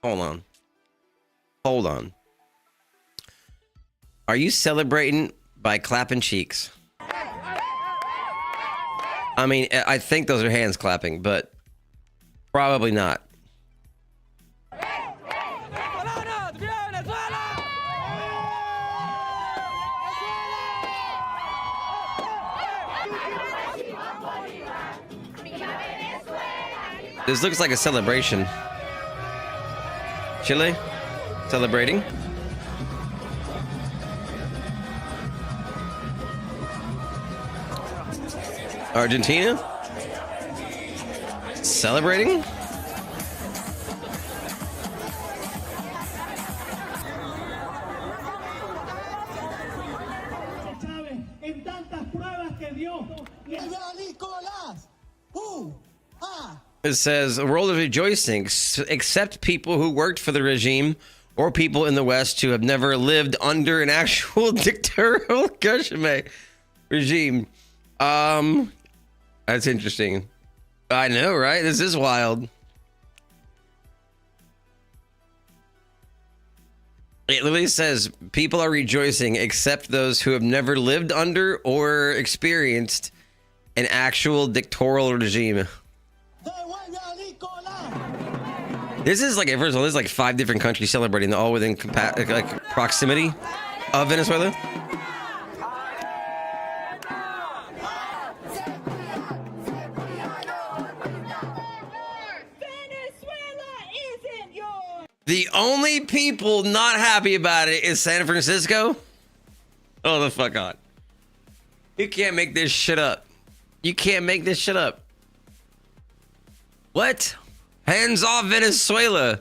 S1: Hold on. Hold on. Are you celebrating by clapping cheeks? I mean, I think those are hands clapping, but probably not. This looks like a celebration. Chile? Celebrating? Argentina? Celebrating? It says a world of rejoicing, except people who worked for the regime or people in the West who have never lived under an actual dictatorial regime. That's interesting. I know, right? This is wild. It literally says people are rejoicing except those who have never lived under or experienced an actual dictatorial regime. This is like, first of all, there's like 5 different countries celebrating, all within like proximity of Venezuela. The only people not happy about it is San Francisco. Oh, the fuck on. You can't make this shit up. You can't make this shit up. What? Hands off Venezuela.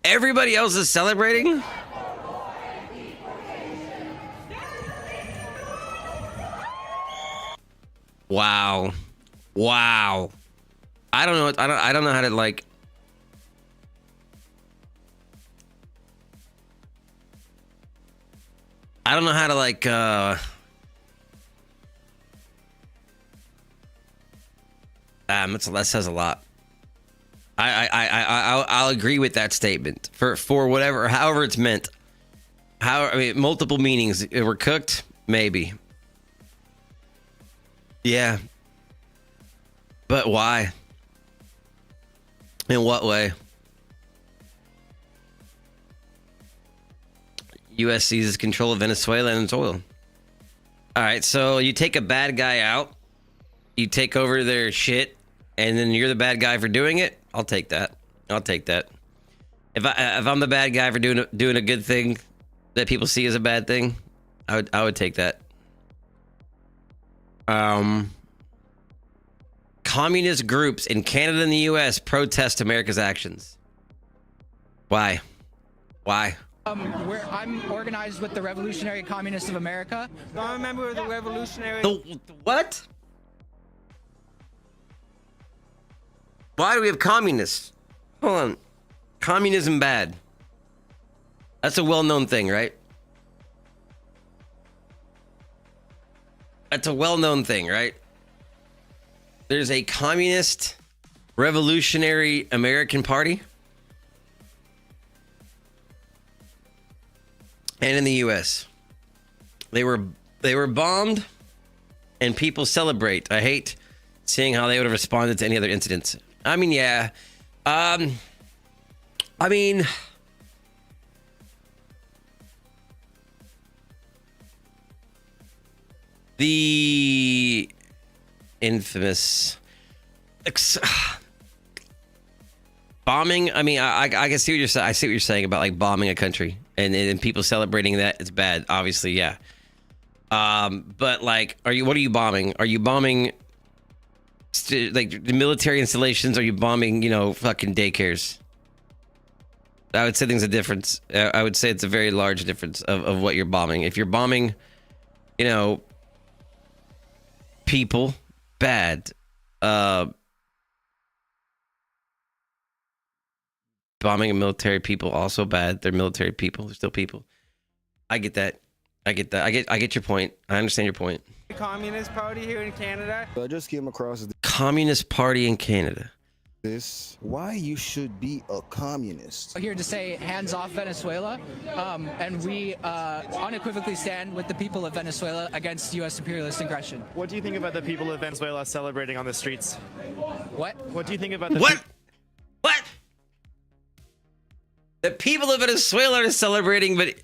S1: Everybody else is celebrating? Wow. Wow. I don't know. I don't know how to like. I don't know how to like that says a lot. I'll agree with that statement for whatever, however it's meant. I mean, multiple meanings. If we're cooked, maybe. Yeah. But why? In what way? U.S. seizes control of Venezuela and its oil. All right, so you take a bad guy out, you take over their shit, and then you're the bad guy for doing it. I'll take that. I'll take that. If I'm the bad guy for doing a good thing that people see as a bad thing, I would take that. Communist groups in Canada and the U.S. protest America's actions. Why? Why?
S3: I'm organized with the Revolutionary Communists of America. I'm a member of the Revolutionary...
S1: The what? Why do we have communists? Hold on. Communism bad. That's a well-known thing, right? That's a well-known thing, right? There's a communist revolutionary American Party. And in the US. They were bombed and people celebrate. I hate seeing how they would have responded to any other incidents. I mean, yeah. I mean, the infamous bombing. I mean, I can see what you're saying. I see what you're saying about like bombing a country and people celebrating that. It's bad, obviously, yeah. But like, what are you bombing? Are you bombing like the military installations? Are you bombing, fucking daycares? I would say there's a difference. I would say it's a very large difference of what you're bombing. If you're bombing, people, bad. Bombing military people, also bad. They're military people. They're still people. I get that. I get your point. I understand your point.
S3: The Communist Party here in Canada.
S22: I just came across
S1: Communist Party in Canada.
S22: This. Why you should be a communist.
S3: Here to say hands off Venezuela, and we unequivocally stand with the people of Venezuela against U.S. imperialist aggression.
S23: What do you think about the people of Venezuela celebrating on the streets?
S3: What?
S23: What do you think about the
S1: What? The people of Venezuela are celebrating, but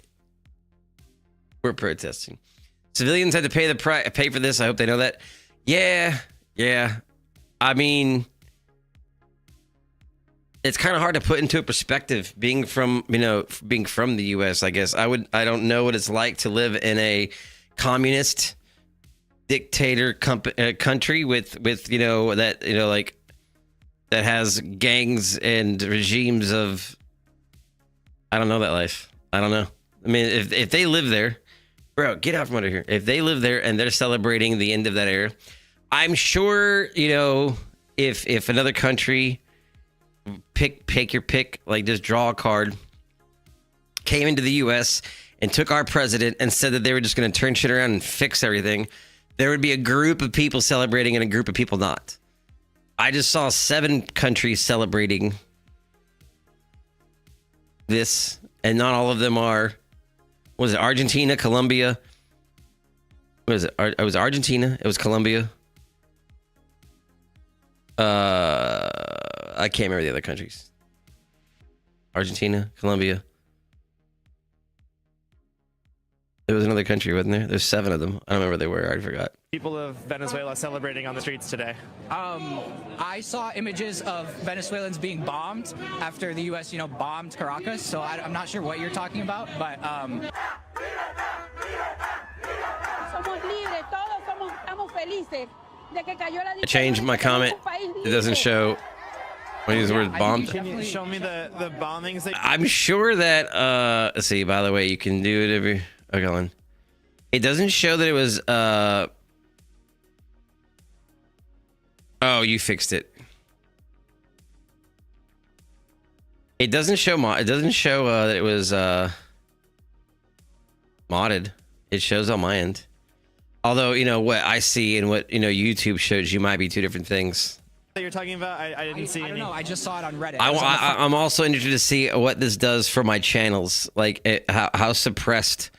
S1: we're protesting. Civilians had to pay for this. I hope they know that. Yeah. I mean, it's kind of hard to put into a perspective being from the US. I guess I don't know what it's like to live in a communist dictator country with that has gangs and regimes of. I don't know that life. I don't know. I mean, if they live there, bro, get out from under here. If they live there and they're celebrating the end of that era, I'm sure, if another country pick your pick, like just draw a card, came into the US and took our president and said that they were just going to turn shit around and fix everything, there would be a group of people celebrating and a group of people not. I just saw 7 countries celebrating this, and not all of them are. Was it Argentina, Colombia? What was it? It was Argentina. It was Colombia. I can't remember the other countries. Argentina, Colombia. There was another country, wasn't there? There's 7 of them. I don't remember where they were. I forgot.
S23: People of Venezuela celebrating on the streets today.
S3: I saw images of Venezuelans being bombed after the U.S. bombed Caracas. So I'm not sure what you're talking about, but.
S1: I changed my comment. It doesn't show when these words bombed.
S23: Can you show me the bombings?
S1: I'm sure that let's see, by the way, you can do it every okay on. It doesn't show that it was oh, you fixed it. It doesn't show that it was modded. It shows on my end. Although, what I see and what, YouTube shows you might be 2 different things.
S23: That you're talking about, I didn't see any.
S3: I don't know. I just saw it on Reddit.
S1: I'm also interested to see what this does for my channels. Like how suppressed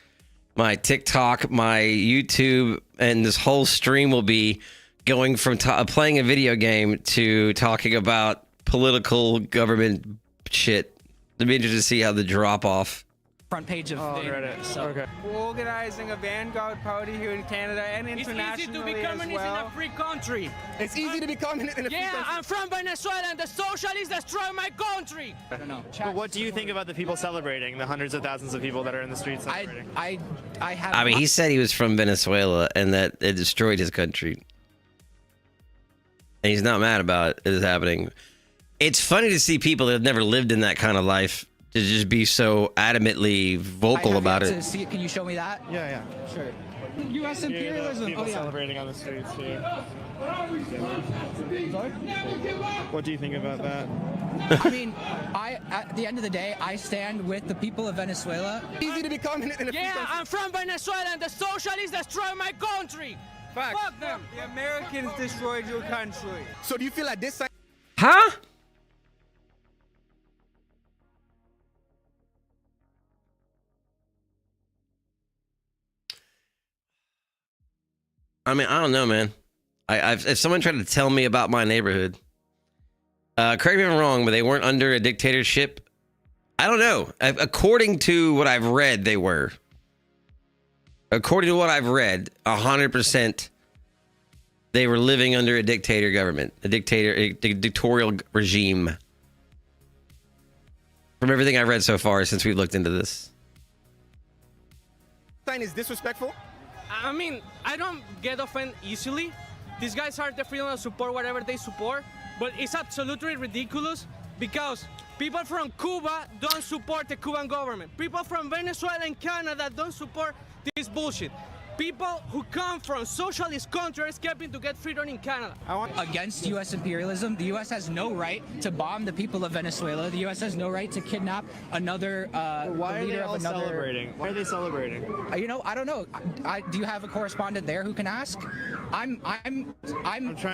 S1: my TikTok, my YouTube, and this whole stream will be going from playing a video game to talking about political government shit. It'd be interesting to see how the drop off.
S3: Front page of
S23: Reddit.
S3: So.
S23: Okay.
S2: We're organizing a Vanguard party here in Canada and internationally
S6: It's easy to be communist in a free country.
S2: It's easy to be communist in a free country.
S6: Yeah, I'm from Venezuela and the socialists destroy my country.
S3: I don't know.
S23: But what do you think about the people celebrating, the hundreds of thousands of people that are in the streets celebrating?
S1: I mean, he said he was from Venezuela and that it destroyed his country. And he's not mad about it happening. It's funny to see people that have never lived in that kind of life to just be so adamantly vocal about it.
S3: Can you show me that?
S23: Yeah.
S3: Sure. U.S. imperialism.
S23: People celebrating on the streets here. What do you think about that?
S3: I mean, at the end of the day, I stand with the people of Venezuela.
S2: Easy to be communist in a free country.
S6: Yeah, I'm from Venezuela and the socialists destroy my country.
S2: Fact.
S6: Fuck them.
S2: The Americans destroyed your country. So do you feel like this?
S1: Huh? I mean, I don't know, man. If someone tried to tell me about my neighborhood, correct me if I'm wrong, but they weren't under a dictatorship. I don't know. According to what I've read, they were. According to what I've read, 100% they were living under a dictator government, a dictatorial regime. From everything I've read so far since we've looked into this.
S2: Is disrespectful?
S6: I mean, I don't get offended easily. These guys are the freedom to support whatever they support, but it's absolutely ridiculous because people from Cuba don't support the Cuban government. People from Venezuela and Canada don't support this bullshit. People who come from socialist countries escaping to get freedom in Canada.
S3: Against U.S. imperialism, the U.S. has no right to bomb the people of Venezuela. The U.S. has no right to kidnap another
S23: Why are they all celebrating? Why are they celebrating?
S3: I don't know. Do you have a correspondent there who can ask? I'm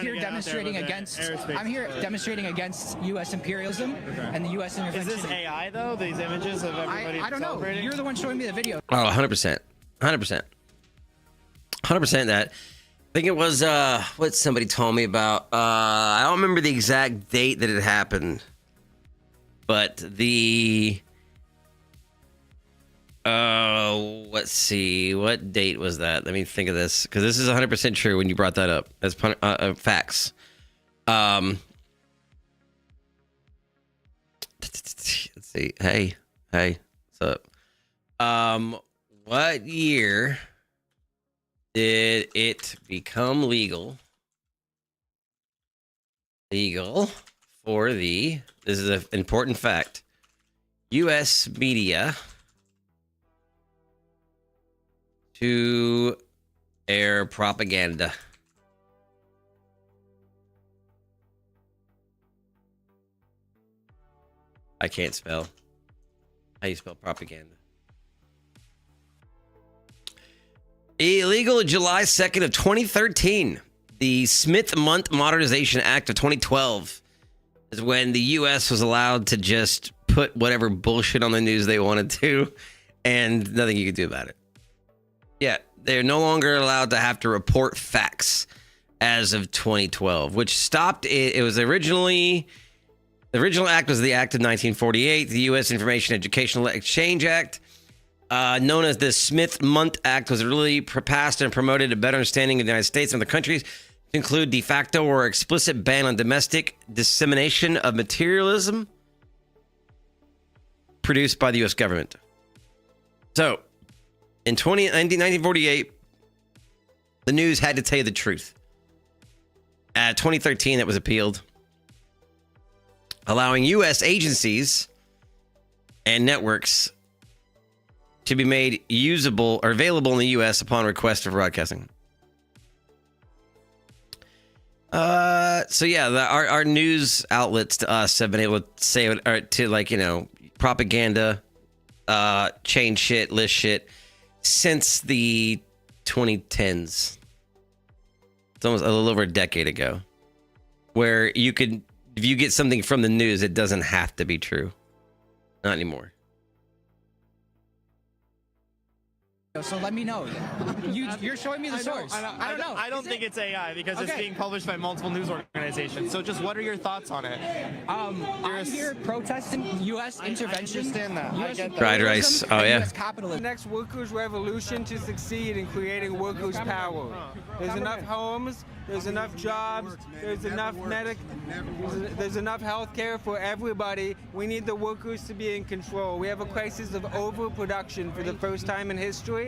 S3: here demonstrating against. I'm here demonstrating against U.S. imperialism and the U.S. intervention.
S23: Is this AI though? These images of everybody
S3: I don't know. You're the one showing me the video.
S1: Oh, 100%. 100% that. I think it was what somebody told me about. I don't remember the exact date that it happened, but let's see, what date was that? Let me think of this, because this is 100% true when you brought that up as facts. let's see. Hey, what's up? What year did it become legal for this is an important fact, U.S. media to air propaganda? I can't spell. How do you spell propaganda? Illegal July 2nd of 2013. The Smith-Mundt Modernization Act of 2012 is when the U.S. was allowed to just put whatever bullshit on the news they wanted to, and nothing you could do about it. Yeah, they're no longer allowed to have to report facts as of 2012, which stopped it. It was originally... The original act was the Act of 1948, the U.S. Information Educational Exchange Act, known as the Smith-Mundt Act, was really passed and promoted a better understanding of the United States and other countries, to include de facto or explicit ban on domestic dissemination of materialism produced by the U.S. government. So, in 1948, the news had to tell you the truth. 2013, it was appealed, allowing U.S. agencies and networks to be made usable or available in the U.S. upon request for broadcasting. So yeah, our news outlets to us have been able to say or to, like, you know, propaganda, change shit, list shit since the 2010s. It's almost a little over a decade ago, where you could, if you get something from the news, it doesn't have to be true. Not anymore.
S3: So let me know. You're showing me the source. I don't know.
S23: I don't think it's AI because it's being published by multiple news organizations. So just what are your thoughts on it?
S3: I'm here protesting U.S. intervention.
S23: I understand that. I get that.
S1: Fried rice. Oh, yeah.
S2: The next workers' revolution to succeed in creating workers' power. There's enough homes, there's enough jobs, there's enough there's enough health care for everybody. We need the workers to be in control. We have a crisis of overproduction for the first time in history.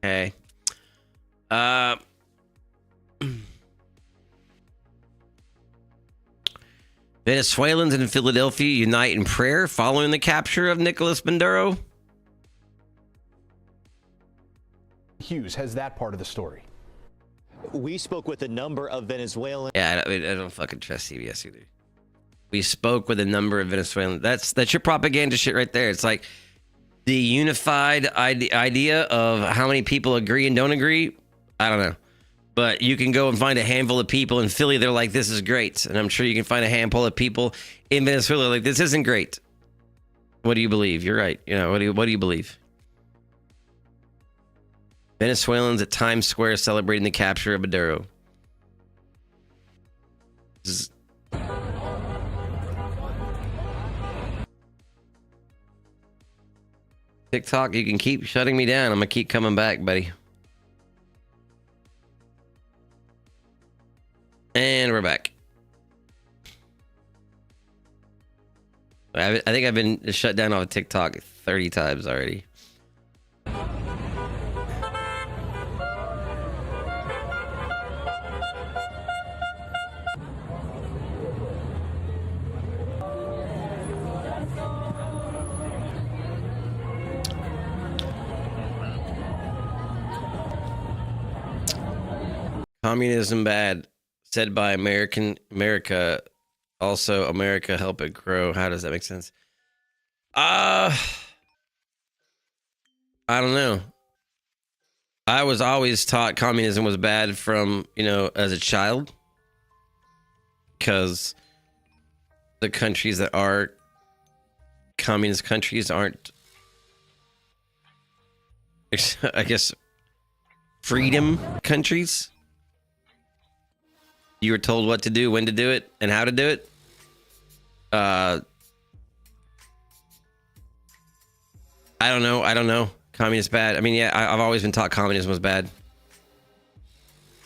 S1: Okay. Venezuelans in Philadelphia unite in prayer following the capture of Nicolas Maduro.
S5: Hughes has that part of the story.
S8: We spoke with a number of Venezuelans.
S1: Yeah, I don't fucking trust CBS either. We spoke with a number of Venezuelans. That's your propaganda shit right there. It's like the unified idea of how many people agree and don't agree. I don't know. But you can go and find a handful of people in Philly. They're like, this is great. And I'm sure you can find a handful of people in Venezuela like, this isn't great. What do you believe? You're right. You know, what do you believe? Venezuelans at Times Square celebrating the capture of Maduro. TikTok, you can keep shutting me down. I'm gonna keep coming back, buddy. And we're back. I think I've been shut down off of TikTok 30 times already. Communism bad, said by America. Also, America help it grow. How does that make sense? I don't know. I was always taught communism was bad from, you know, as a child, because the countries that are communist countries aren't, I guess, freedom countries. You were told what to do, when to do it, and how to do it. I don't know. Communist bad. I mean, yeah, I've always been taught communism was bad.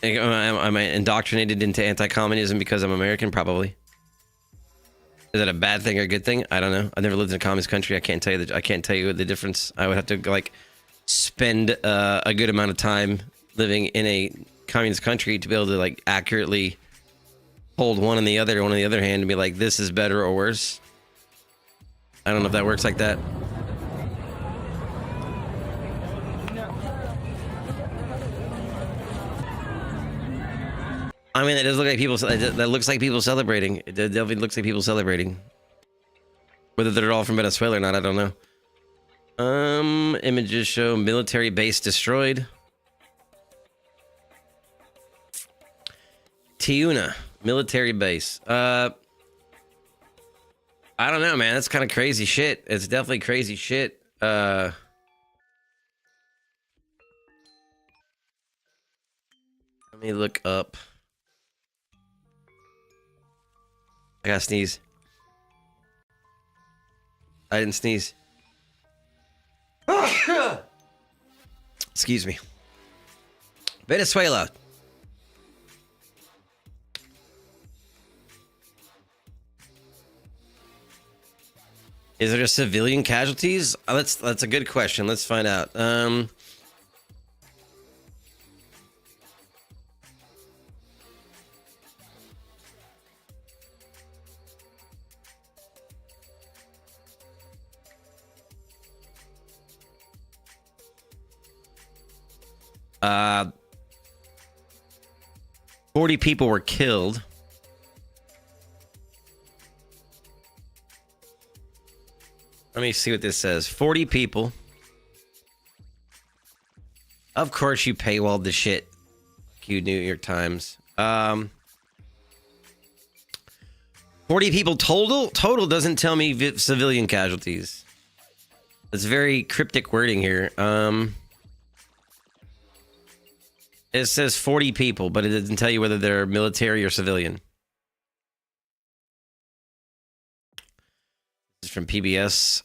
S1: Am I indoctrinated into anti-communism because I'm American? Probably. Is that a bad thing or a good thing? I don't know. I've never lived in a communist country. I can't tell you. I can't tell you the difference. I would have to like spend a good amount of time living in a communist country to be able to like accurately hold one on the other hand, and be like, this is better or worse. I don't know if that works like that. I mean, it does look like people. That looks like people celebrating. It definitely looks like people celebrating. Whether they're all from Venezuela or not, I don't know. Images show military base destroyed. Tiuna military base. I don't know, man. That's kind of crazy shit. It's definitely crazy shit. Let me look up. I gotta sneeze. I didn't sneeze. Excuse me. Venezuela. Is there civilian casualties? That's a good question. Let's find out. Uh, 40 people were killed. Let me see what this says. 40 people. Of course you paywalled the shit. You New York Times. 40 people total? Total doesn't tell me civilian casualties. That's very cryptic wording here. It says 40 people, but it doesn't tell you whether they're military or civilian. This is from PBS.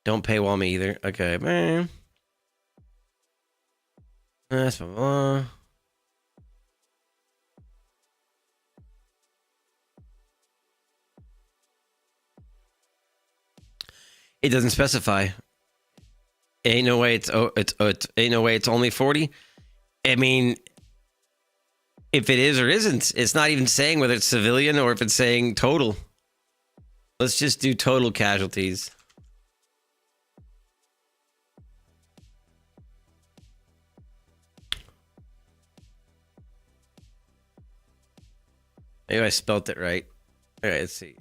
S1: Don't paywall me either. Okay, man. That's it doesn't specify. Ain't no way it's ain't no way it's only 40. I mean, if it is or isn't, it's not even saying whether it's civilian or if it's saying total. Let's just do total casualties. Maybe I spelt it right. All right, let's see.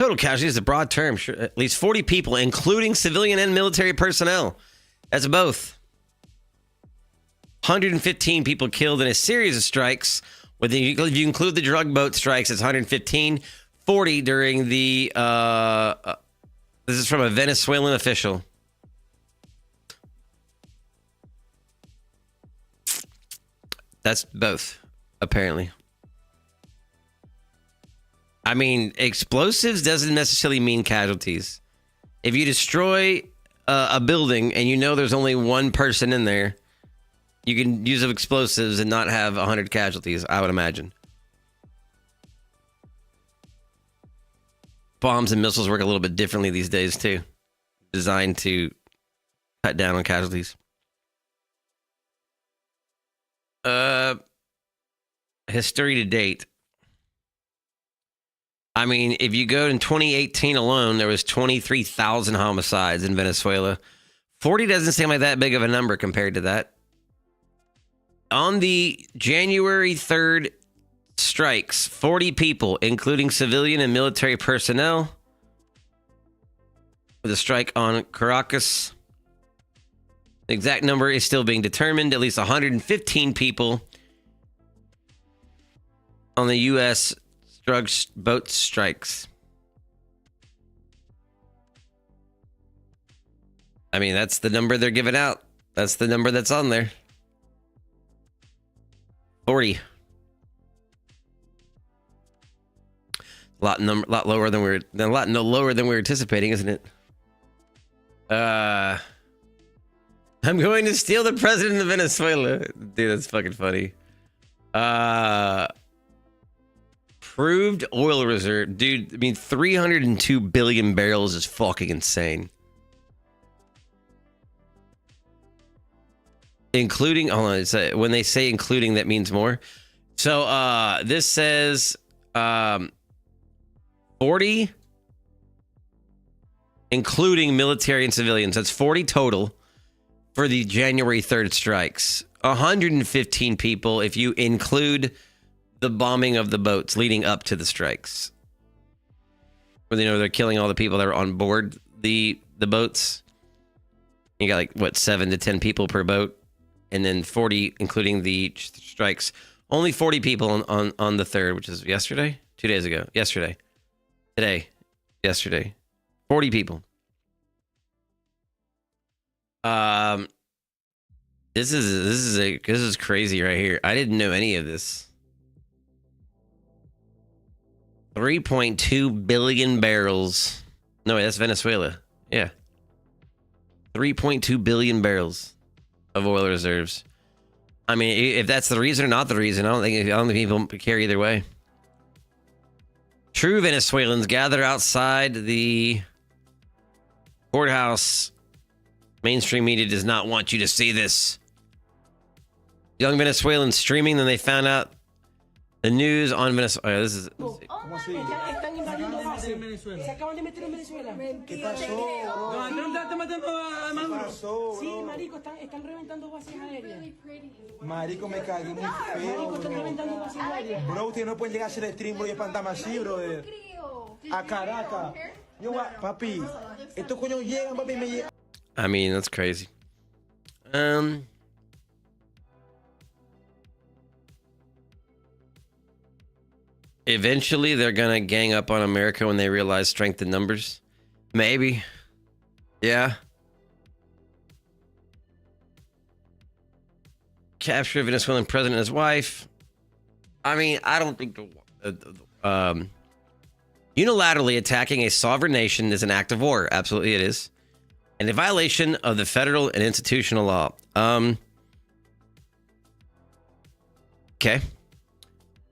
S1: Total casualty is a broad term. Sure, at least 40 people, including civilian and military personnel. That's both. 115 people killed in a series of strikes. If you include the drug boat strikes, it's 115. 40 during the... this is from a Venezuelan official. That's both, apparently. I mean, explosives doesn't necessarily mean casualties. If you destroy a building and you know there's only one person in there, you can use explosives and not have 100 casualties, I would imagine. Bombs and missiles work a little bit differently these days, too. Designed to cut down on casualties. History to date. I mean, if you go in 2018 alone, there was 23,000 homicides in Venezuela. 40 doesn't seem like that big of a number compared to that. On the January 3rd strikes, 40 people, including civilian and military personnel, with a strike on Caracas. The exact number is still being determined. At least 115 people on the U.S. drug boat strikes. I mean, that's the number they're giving out. That's the number that's on there. 40. A lot lower than we were anticipating, isn't it? I'm going to steal the president of Venezuela. Dude, that's fucking funny. Proved oil reserve. Dude, I mean, 302 billion barrels is fucking insane. Including, hold on, when they say including, that means more. So, this says, 40, including military and civilians. That's 40 total for the January 3rd strikes. 115 people if you include the bombing of the boats leading up to the strikes. Where, you know, they're killing all the people that are on board the boats. You got like, what, 7 to 10 people per boat. And then 40, including the strikes. Only 40 people on the 3rd, which is yesterday? 2 days ago. Yesterday. Today. Yesterday. 40 people. This is crazy right here. I didn't know any of this. 3.2 billion barrels. No, wait, that's Venezuela. Yeah. 3.2 billion barrels of oil reserves. I mean, if that's the reason or not the reason, I don't think people care either way. True Venezuelans gather outside the courthouse. Mainstream media does not want you to see this. Young Venezuelans streaming, then they found out the news on Venezuela. Oh, this is.
S9: Están invadiendo bases. Se acaban de meter en Venezuela. ¿Qué pasó, bro? No, Andrés, están matando a Maduro. Sí, marico, están reventando bases aéreas.
S10: Marico, me cagué muy feo.
S9: Marico, están reventando bases aéreas.
S10: Bro, ustedes no pueden llegar a hacer stream, bro, y espantarme así, brother. A Caracas. Yo, papi, estos coños llegan, papi, me llegan.
S1: I mean, that's crazy. Eventually, they're gonna gang up on America when they realize strength in numbers. Maybe. Yeah. Capture Venezuelan president and his wife. I mean, I don't think unilaterally attacking a sovereign nation is an act of war. Absolutely, it is. And a violation of the federal and institutional law. Okay.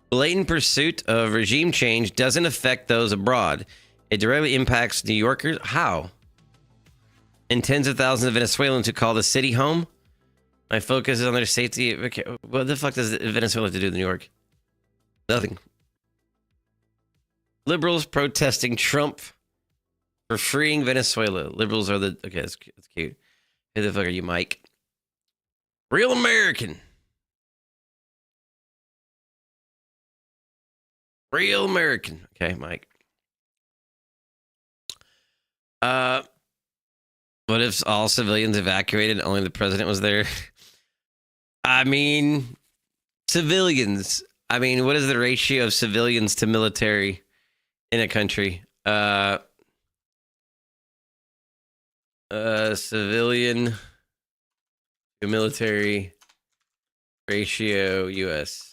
S1: Blatant pursuit of regime change doesn't affect those abroad. It directly impacts New Yorkers. How? And tens of thousands of Venezuelans who call the city home. My focus is on their safety. Okay, what the fuck does Venezuela have to do with New York? Nothing. Liberals protesting Trump for freeing Venezuela. Liberals are the... Okay, that's cute. Who the fuck are you, Mike? Real American. Real American. Okay, Mike. What if all civilians evacuated and only the president was there? I mean, civilians. I mean, what is the ratio of civilians to military in a country? Civilian to military ratio US.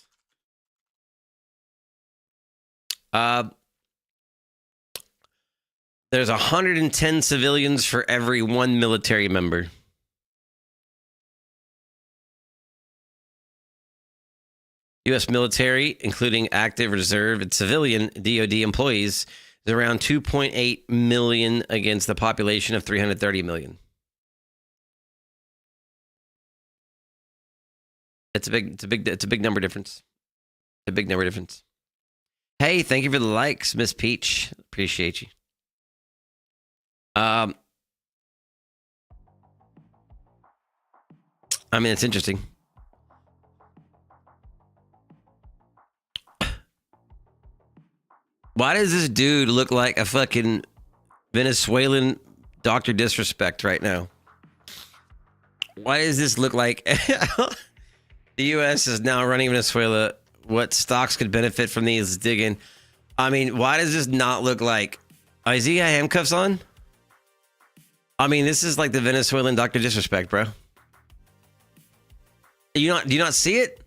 S1: There's 110 civilians for every one military member. U.S. military, including active, reserve, and civilian DoD employees, is around 2.8 million against the population of 330 million. It's a big number difference. A big number difference. Hey, thank you for the likes, Miss Peach. Appreciate you. I mean, it's interesting. Why does this dude look like a fucking Venezuelan Dr. Disrespect right now? Why does this look like the U.S. is now running Venezuela? What stocks could benefit from these? Digging. I mean, why does this not look like... Is he got handcuffs on? I mean, this is like the Venezuelan Dr. Disrespect, bro. Do you not see it?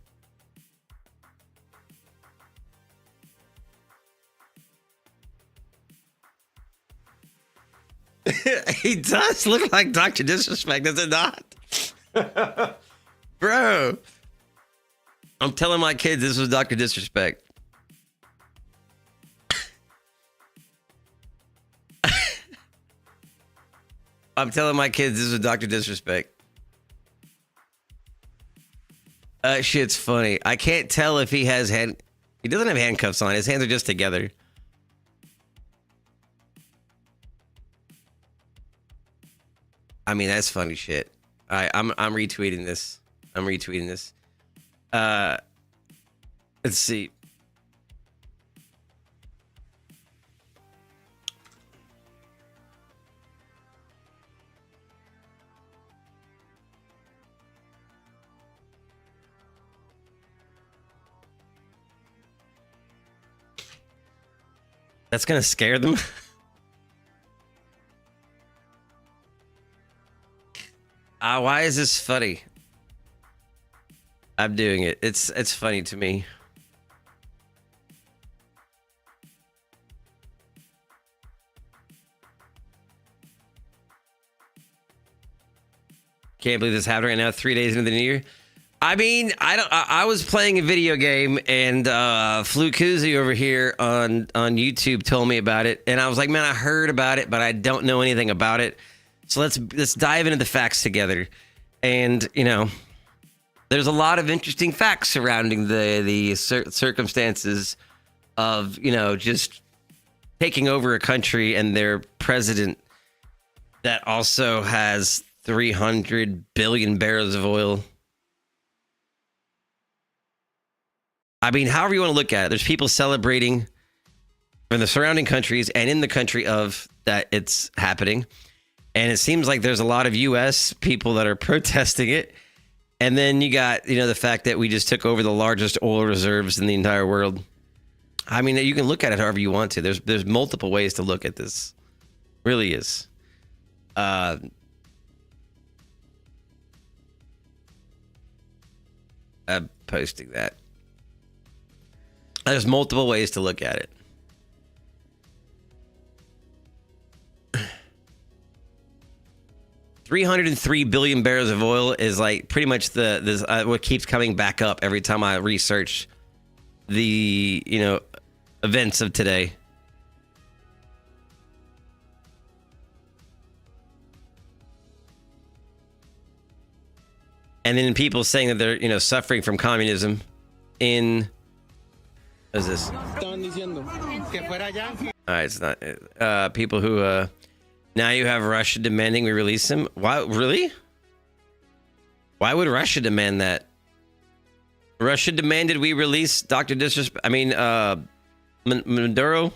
S1: He does look like Dr. Disrespect, does it not? Bro. I'm telling my kids this was Dr. Disrespect. I'm telling my kids this was Dr. Disrespect. Shit's funny. I can't tell if he has he doesn't have handcuffs on. His hands are just together. I mean, that's funny shit. I'm retweeting this. Let's see. That's gonna scare them. Why is this funny? I'm doing it. It's funny to me. Can't believe this happened right now, 3 days into the new year. I mean, I was playing a video game and Flukuzi over here on YouTube told me about it, and I was like, man, I heard about it, but I don't know anything about it. So let's dive into the facts together. And you know, there's a lot of interesting facts surrounding the circumstances of, you know, just taking over a country and their president that also has 300 billion barrels of oil. I mean, however you want to look at it, there's people celebrating from the surrounding countries and in the country of that it's happening. And it seems like there's a lot of U.S. people that are protesting it. And then you got, you know, the fact that we just took over the largest oil reserves in the entire world. I mean, you can look at it however you want to. There's multiple ways to look at this. Really is. I'm posting that. There's multiple ways to look at it. $303 billion barrels of oil is like pretty much what keeps coming back up every time I research the, you know, events of today. And then people saying that they're, you know, suffering from communism in... What is this? All right, it's not... people who... Now you have Russia demanding we release him. Why? Really? Why would Russia demand that? Russia demanded we release Dr. Disrespect. I mean, Maduro.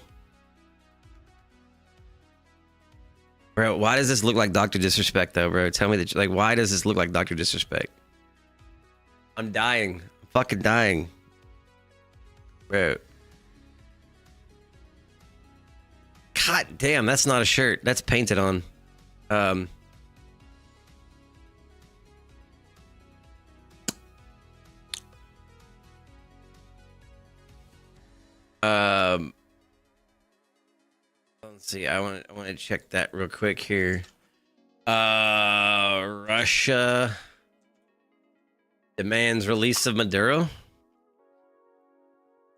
S1: Bro, why does this look like Dr. Disrespect, though, bro? Tell me that. Like, why does this look like Dr. Disrespect? I'm dying. I'm fucking dying, bro. God damn, that's not a shirt. That's painted on. Let's see. I want to check that real quick here. Russia demands release of Maduro.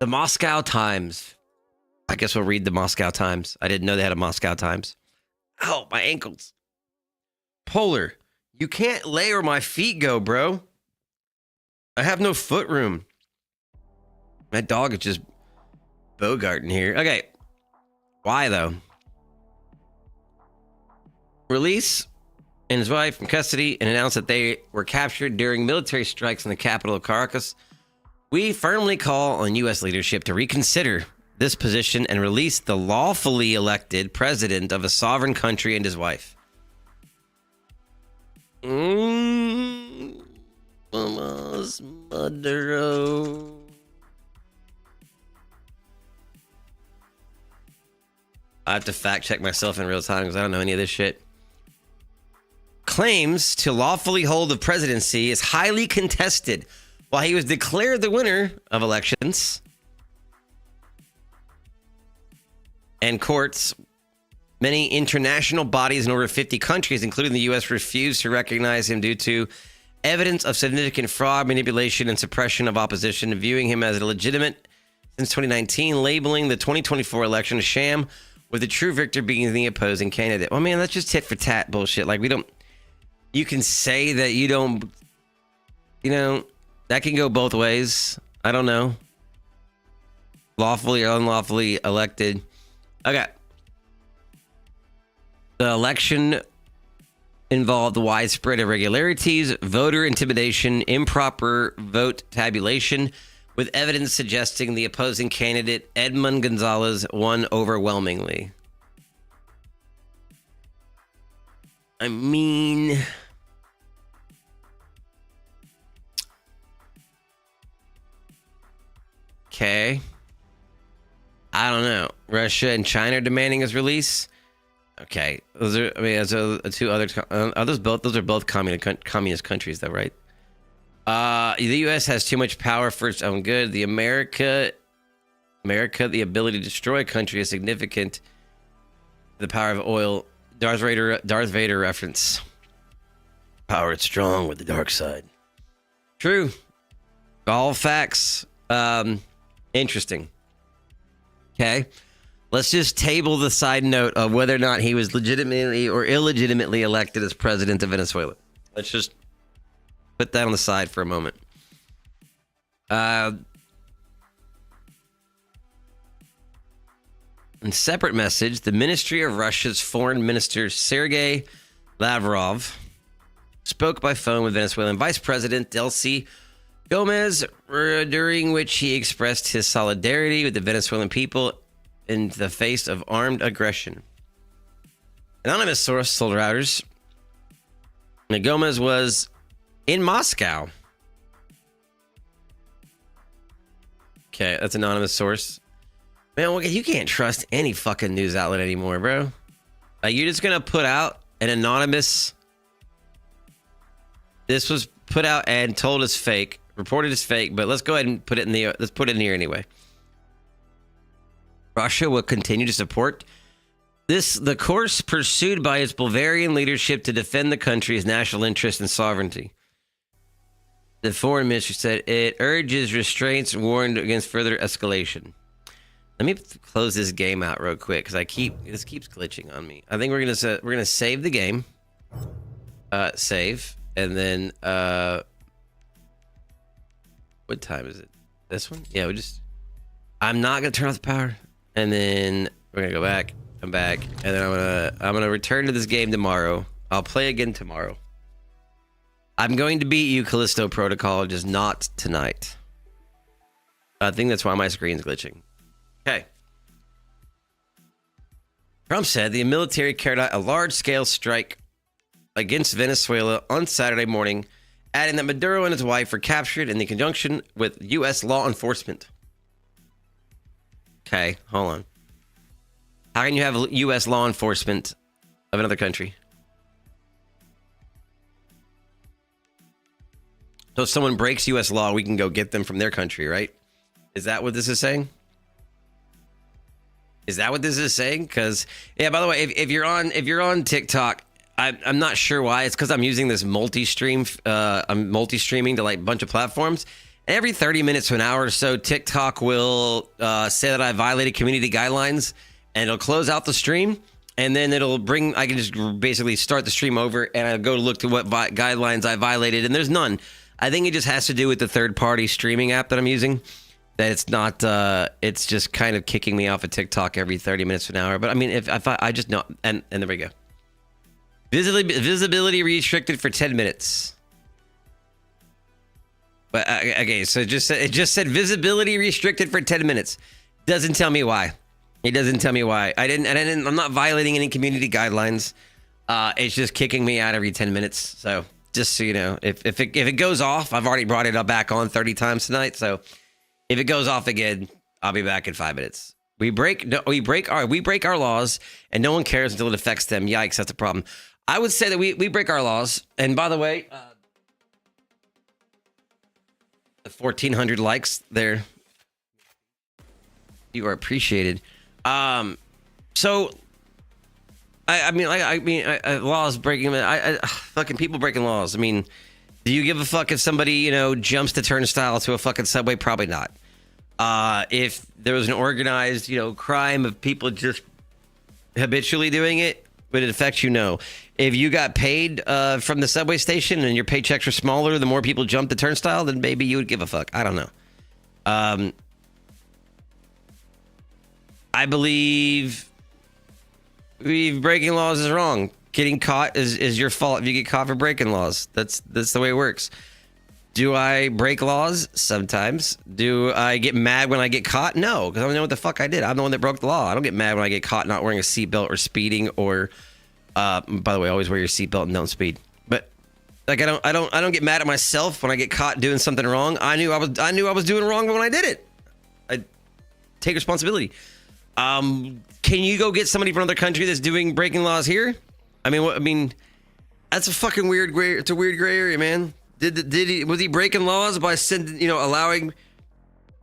S1: The Moscow Times. I guess we'll read the Moscow Times. I didn't know they had a Moscow Times. Ow, my ankles. Polar, you can't lay where my feet go, bro. I have no foot room. My dog is just bogarting here. Okay. Why, though? Release and his wife from custody and announced that they were captured during military strikes in the capital of Caracas. We firmly call on U.S. leadership to reconsider this position and release the lawfully elected president of a sovereign country and his wife. Maduro. I have to fact check myself in real time because I don't know any of this shit. Claims to lawfully hold the presidency is highly contested. While he was declared the winner of elections, and courts Many international bodies in over 50 countries, including the U.S., refused to recognize him due to evidence of significant fraud, manipulation, and suppression of opposition, viewing him as illegitimate since 2019, labeling the 2024 election a sham, with the true victor being the opposing candidate. Well, man, that's just tit for tat bullshit. Like, you can say that you don't, that can go both ways. I don't know. Lawfully or unlawfully elected. Okay. The election involved widespread irregularities, voter intimidation, improper vote tabulation, with evidence suggesting the opposing candidate, Edmund Gonzalez, won overwhelmingly. I mean, okay. I don't know. Russia and China demanding his release. Okay, those are. I mean, two other. Are those both? Those are both communist countries, though, right? The U.S. has too much power for its own good. The America, the ability to destroy a country is significant. The power of oil. Darth Vader reference. Power is strong with the dark side. True. All facts. Interesting. Okay. Let's just table the side note of whether or not he was legitimately or illegitimately elected as president of Venezuela. Let's just put that on the side for a moment. In separate message, the Ministry of Russia's Foreign Minister Sergei Lavrov spoke by phone with Venezuelan Vice President Delcy Gomez, during which he expressed his solidarity with the Venezuelan people in the face of armed aggression. Anonymous source told Reuters that Gomez was in Moscow. Okay, that's anonymous source. Man, you can't trust any fucking news outlet anymore, bro. Like, you're just gonna put out an anonymous. This was put out and told as fake, reported as fake, but let's go ahead and put it in the. Let's put it in here anyway. Russia will continue to support the course pursued by its Bulgarian leadership to defend the country's national interest and sovereignty. The foreign ministry said it urges restraints and warned against further escalation. Let me close this game out real quick because this keeps glitching on me. I think we're gonna save the game. Save, and then what time is it? This one? Yeah, I'm not gonna turn off the power. And then we're gonna go back. I'm back, and then I'm gonna return to this game tomorrow. I'll play again tomorrow. I'm going to beat you, Callisto Protocol, just not tonight. I think that's why my screen's glitching. Okay. Trump said the military carried out a large-scale strike against Venezuela on Saturday morning, adding that Maduro and his wife were captured in the conjunction with U.S. law enforcement. Okay, hold on. How can you have U.S. law enforcement of another country? So if someone breaks U.S. law, we can go get them from their country, right? Is that what this is saying? Is that what this is saying? Because, yeah, by the way, if you're on TikTok, I'm not sure why. It's because I'm using this multi-stream. I'm multi-streaming to like a bunch of platforms. And every 30 minutes to an hour or so, TikTok will say that I violated community guidelines, and it'll close out the stream. And then I can just basically start the stream over, and I'll go look to what guidelines I violated, and there's none. I think it just has to do with the third-party streaming app that I'm using. That it's not, it's just kind of kicking me off of TikTok every 30 minutes to an hour. But I mean, if I just know, and there we go. Visibility restricted for 10 minutes. But okay, so it just said visibility restricted for 10 minutes. Doesn't tell me why. It doesn't tell me why. I'm not violating any community guidelines. It's just kicking me out every 10 minutes. So just so you know, if it goes off, I've already brought it up back on 30 times tonight. So if it goes off again, I'll be back in 5 minutes. We break our laws, and no one cares until it affects them. Yikes, that's a problem. I would say that we break our laws. And by the way, the 1,400 likes there. You are appreciated. So laws breaking. Fucking people breaking laws. I mean, do you give a fuck if somebody jumps the turnstile to a fucking subway? Probably not. If there was an organized crime of people just habitually doing it, would it affect you? No. If you got paid from the subway station and your paychecks were smaller, the more people jumped the turnstile, then maybe you would give a fuck. I don't know. I believe breaking laws is wrong. Getting caught is your fault if you get caught for breaking laws. That's the way it works. Do I break laws? Sometimes. Do I get mad when I get caught? No, because I don't know what the fuck I did. I'm the one that broke the law. I don't get mad when I get caught not wearing a seatbelt or speeding or, by the way, always wear your seatbelt and don't speed. But like I don't get mad at myself when I get caught doing something wrong. I knew I was doing wrong when I did it. I take responsibility. Can you go get somebody from another country that's breaking laws here? I mean, that's a fucking weird gray. It's a weird gray area, man. Was he breaking laws by allowing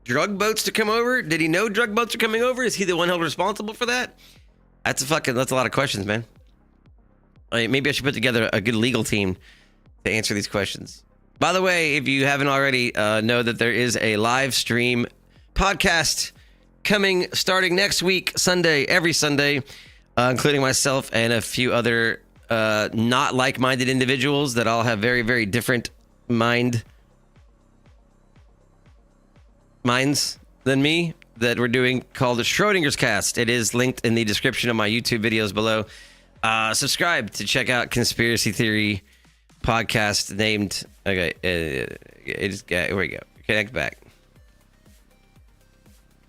S1: drug boats to come over? Did he know drug boats are coming over? Is he the one held responsible for that? That's a lot of questions, man. Maybe I should put together a good legal team to answer these questions. By the way, if you haven't already, know that there is a live stream podcast starting next week, Sunday, every Sunday, including myself and a few other not like-minded individuals that all have very, very different minds than me that we're doing, called the Schrodinger's Cast. It is linked in the description of my YouTube videos below. Subscribe to check out conspiracy theory podcast named here we go. Connect back.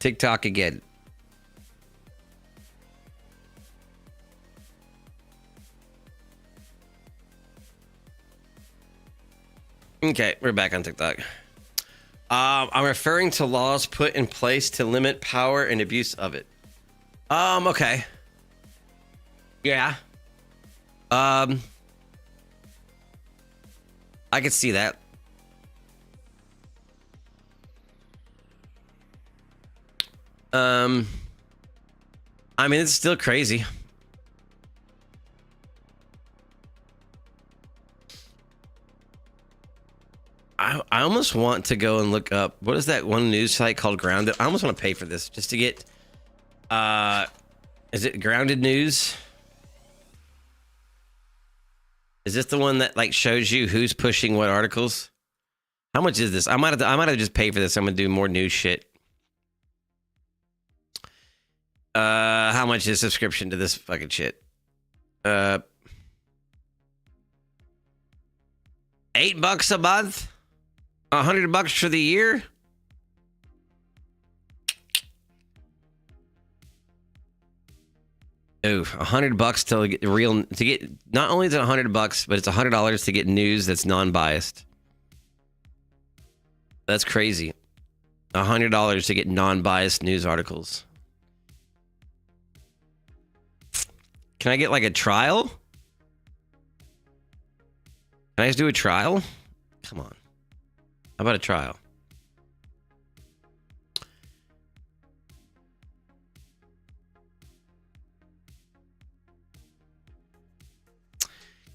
S1: TikTok again. Okay, we're back on TikTok. I'm referring to laws put in place to limit power and abuse of it. Okay. Yeah. I could see that. I mean, it's still crazy. I almost want to go and look up, what is that one news site called Grounded? I almost want to pay for this just to get, is it Grounded News? Is this the one that shows you who's pushing what articles? How much is this? I might have to just pay for this. I'm gonna do more news shit. How much is subscription to this fucking shit? $8 a month? $100 for the year? Oh, $100 to get not only is it $100, but it's $100 to get news that's non-biased. That's crazy. $100 to get non-biased news articles. Can I get a trial? Can I just do a trial? Come on. How about a trial?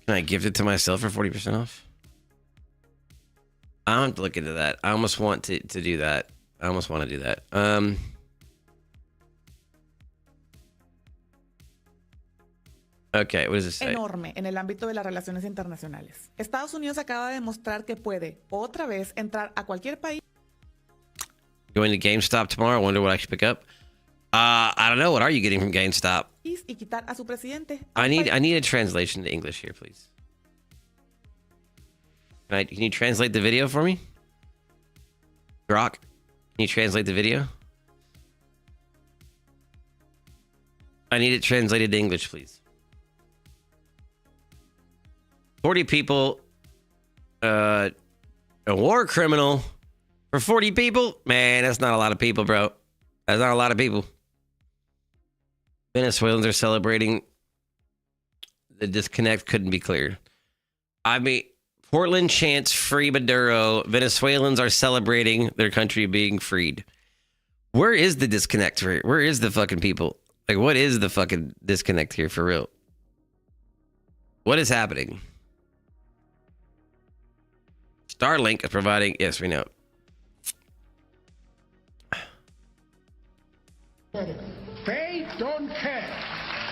S1: Can I gift it to myself for 40% off? I don't have to look into that. I almost want to do that. I almost want to do that. Okay, what does it say?
S4: Enorme en el ámbito de las relaciones internacionales. Estados Unidos acaba de demostrar que puede otra vez entrar a cualquier país.
S1: Going to GameStop tomorrow. I wonder what I should pick up. I don't know. What are you getting from GameStop?
S4: Y quitar a su presidente.
S1: I need a translation to English here, please. Can you translate the video for me? Grok, can you translate the video? I need it translated to English, please. 40 people, a war criminal for 40 people? Man, that's not a lot of people, bro. That's not a lot of people. Venezuelans are celebrating. The disconnect couldn't be cleared. I mean, Portland chants free Maduro. Venezuelans are celebrating their country being freed. Where is the disconnect here? Where is the fucking people? What is the fucking disconnect here for real? What is happening? Starlink is providing. Yes, we know.
S11: They don't care.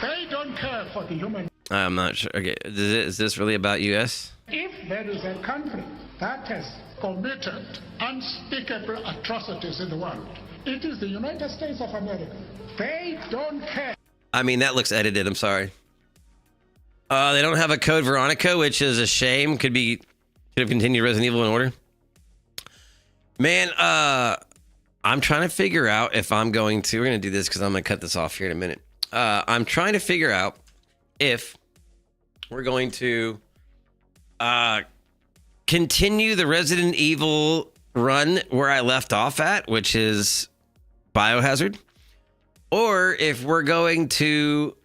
S11: They don't care for the human.
S1: I'm not sure. Okay, is this really about U.S.?
S11: If there is a country that has committed unspeakable atrocities in the world, it is the United States of America. They don't care.
S1: I mean, that looks edited. I'm sorry. They don't have a code Veronica, which is a shame. Could have continued Resident Evil in order. Man, I'm trying to figure out if I'm going to. We're going to do this because I'm going to cut this off here in a minute. I'm trying to figure out if we're going to continue the Resident Evil run where I left off at, which is Biohazard, or if we're going to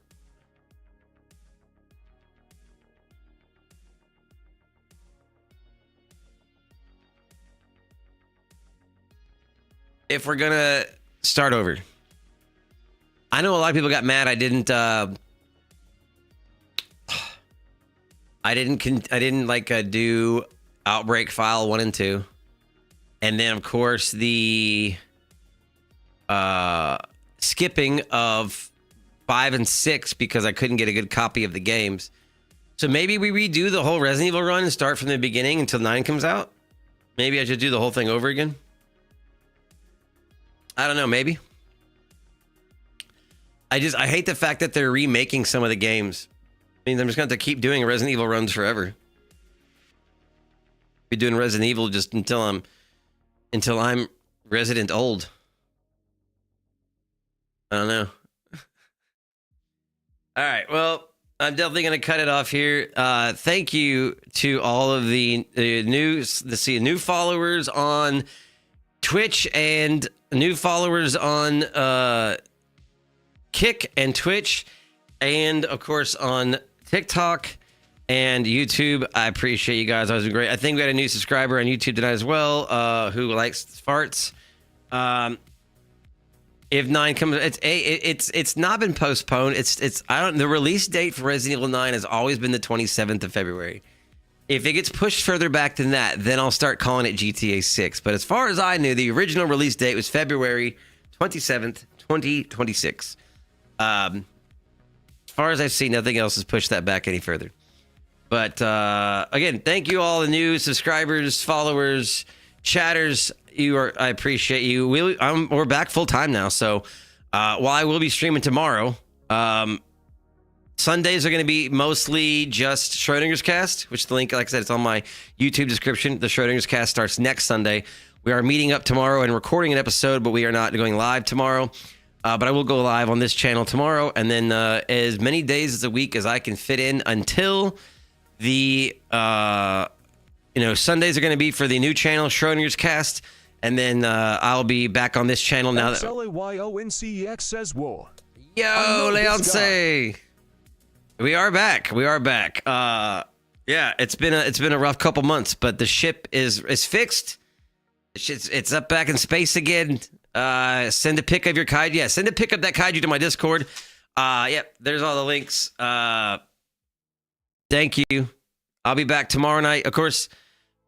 S1: start over. I know a lot of people got mad I didn't do Outbreak File 1 and 2. And then of course the skipping of 5 and 6 because I couldn't get a good copy of the games. So maybe we redo the whole Resident Evil run and start from the beginning until 9 comes out. Maybe I should do the whole thing over again. I don't know, maybe. I hate the fact that they're remaking some of the games. I mean, I'm just going to have to keep doing Resident Evil runs forever. Be doing Resident Evil just until I'm Resident old. I don't know. All right, well, I'm definitely going to cut it off here. Thank you to all of the new followers on Twitch and new followers on Kick and Twitch, and of course on TikTok and YouTube. I appreciate you guys. That was great. I think we had a new subscriber on YouTube tonight as well, who likes farts. If 9 comes, it's not been postponed. The release date for Resident Evil 9 has always been the 27th of February. If it gets pushed further back than that, then I'll start calling it GTA 6. But as far as I knew, the original release date was February 27th, 2026. As far as I've seen, nothing else has pushed that back any further. But again, thank you all the new subscribers, followers, chatters. I appreciate you. We're back full time now. So while I will be streaming tomorrow, Sundays are going to be mostly just Schrodinger's Cast, which the link, like I said, it's on my YouTube description. The Schrodinger's Cast starts next Sunday. We are meeting up tomorrow and recording an episode, but we are not going live tomorrow. But I will go live on this channel tomorrow, and then as many days as a week as I can fit in until the Sundays are going to be for the new channel, Schrodinger's Cast, and then I'll be back on this channel now.
S12: XLAYONCEX says war.
S1: Yo, Leonce. We are back. Yeah, it's been a rough couple months, but the ship is fixed. It's up back in space again. Send a pic of your kaiju. Yeah, send a pic of that kaiju to my Discord. Yep, there's all the links. Thank you. I'll be back tomorrow night. Of course,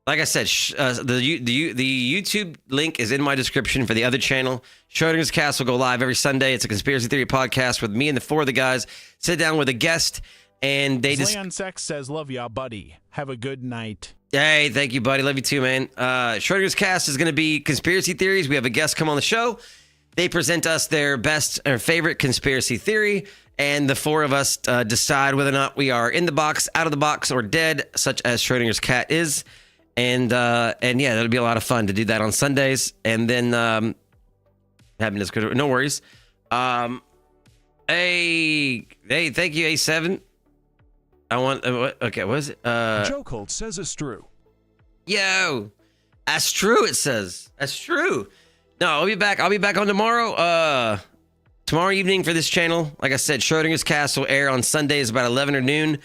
S1: like I said, the YouTube link is in my description for the other channel. Schrodinger's Cast will go live every Sunday. It's a conspiracy theory podcast with me and the 4 of the guys. Sit down with a guest, and they just...
S12: Sex says, love ya, buddy. Have a good night.
S1: Hey, thank you, buddy. Love you too, man. Schrodinger's Cast is going to be conspiracy theories. We have a guest come on the show. They present us their best or favorite conspiracy theory, and the 4 of us decide whether or not we are in the box, out of the box, or dead, such as Schrodinger's cat is. And yeah, that'll be a lot of fun to do that on Sundays. And then having this good, no worries. Hey, thank you, A7. I want okay, what is it?
S12: Joe Colt says Astro.
S1: Yo, Astro, it says. That's true. No, I'll be back on tomorrow. Tomorrow evening for this channel. Like I said, Schrodinger's Cast will air on Sundays about 11 or noon.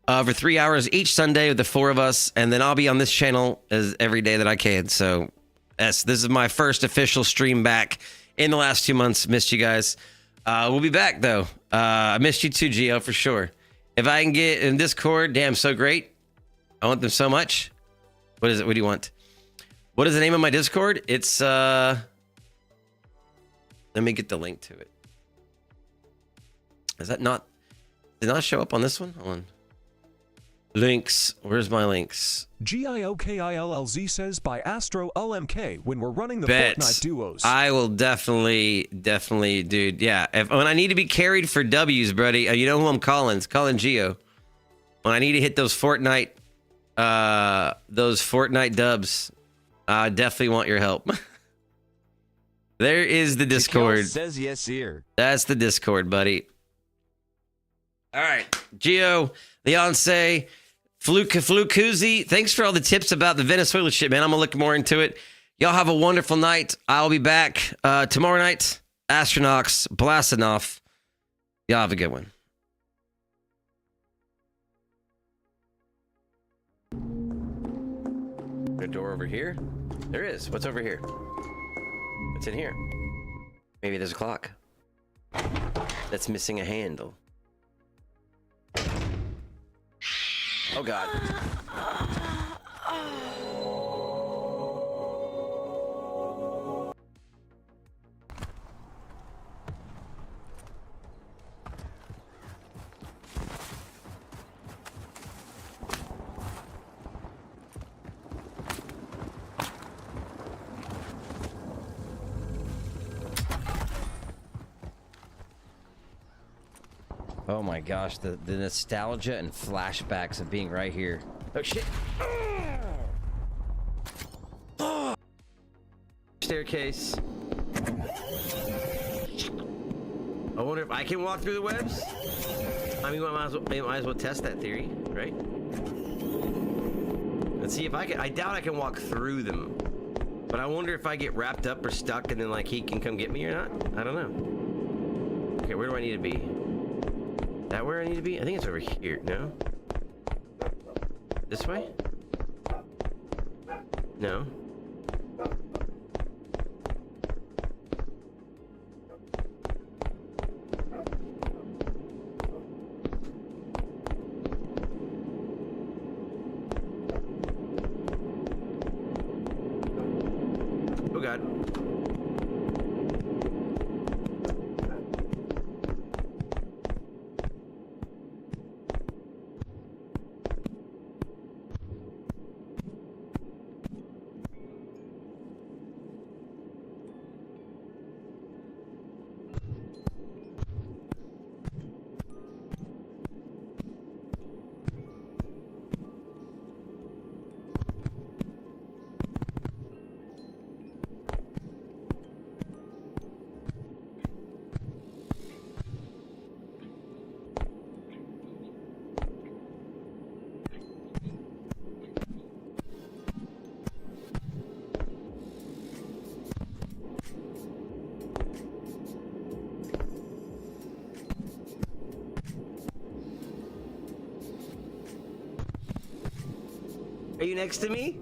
S1: For 3 hours each Sunday with the 4 of us, and then I'll be on this channel as every day that I can. So, this is my first official stream back in the last 2 months. Missed you guys. We'll be back though. I missed you too, Gio, for sure. If I can get in Discord, damn, so great. I want them so much. What is it? What do you want? What is the name of my Discord? It's let me get the link to it. Is that not? Did it not show up on this one? Hold on. Links. Where's my links?
S12: GIOKILLZ says by Astro LMK when we're running the
S1: Bet.
S12: Fortnite duos.
S1: I will definitely, dude. Yeah. When I need to be carried for W's, buddy, you know who I'm calling? It's calling Geo. When I need to hit those Fortnite dubs, I definitely want your help. There is the Discord.
S13: Says yes here.
S1: That's the Discord, buddy. All right, Geo, Leonce, Flukuzi, thanks for all the tips about the Venezuela shit, man. I'm gonna look more into it. Y'all have a wonderful night. I'll be back tomorrow night. Astronox, blasting off. Y'all have a good one. A door over here? There is. What's over here? What's in here? Maybe there's a clock that's missing a handle. Oh God. Oh my gosh, the nostalgia and flashbacks of being right here. Oh shit. Staircase. I wonder if I can walk through the webs? I mean, I might as well test that theory, right? Let's see if I can. I doubt I can walk through them. But I wonder if I get wrapped up or stuck and then like he can come get me or not? I don't know. Okay, where do I need to be? That where I need to be? I think it's over here. No? This way? No. Oh God. Are you next to me?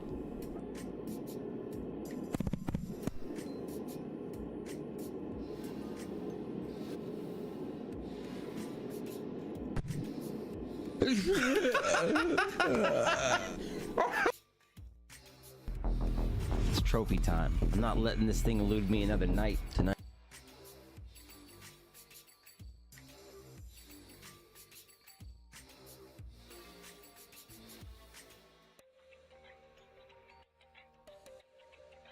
S1: It's trophy time. I'm not letting this thing elude me another night tonight.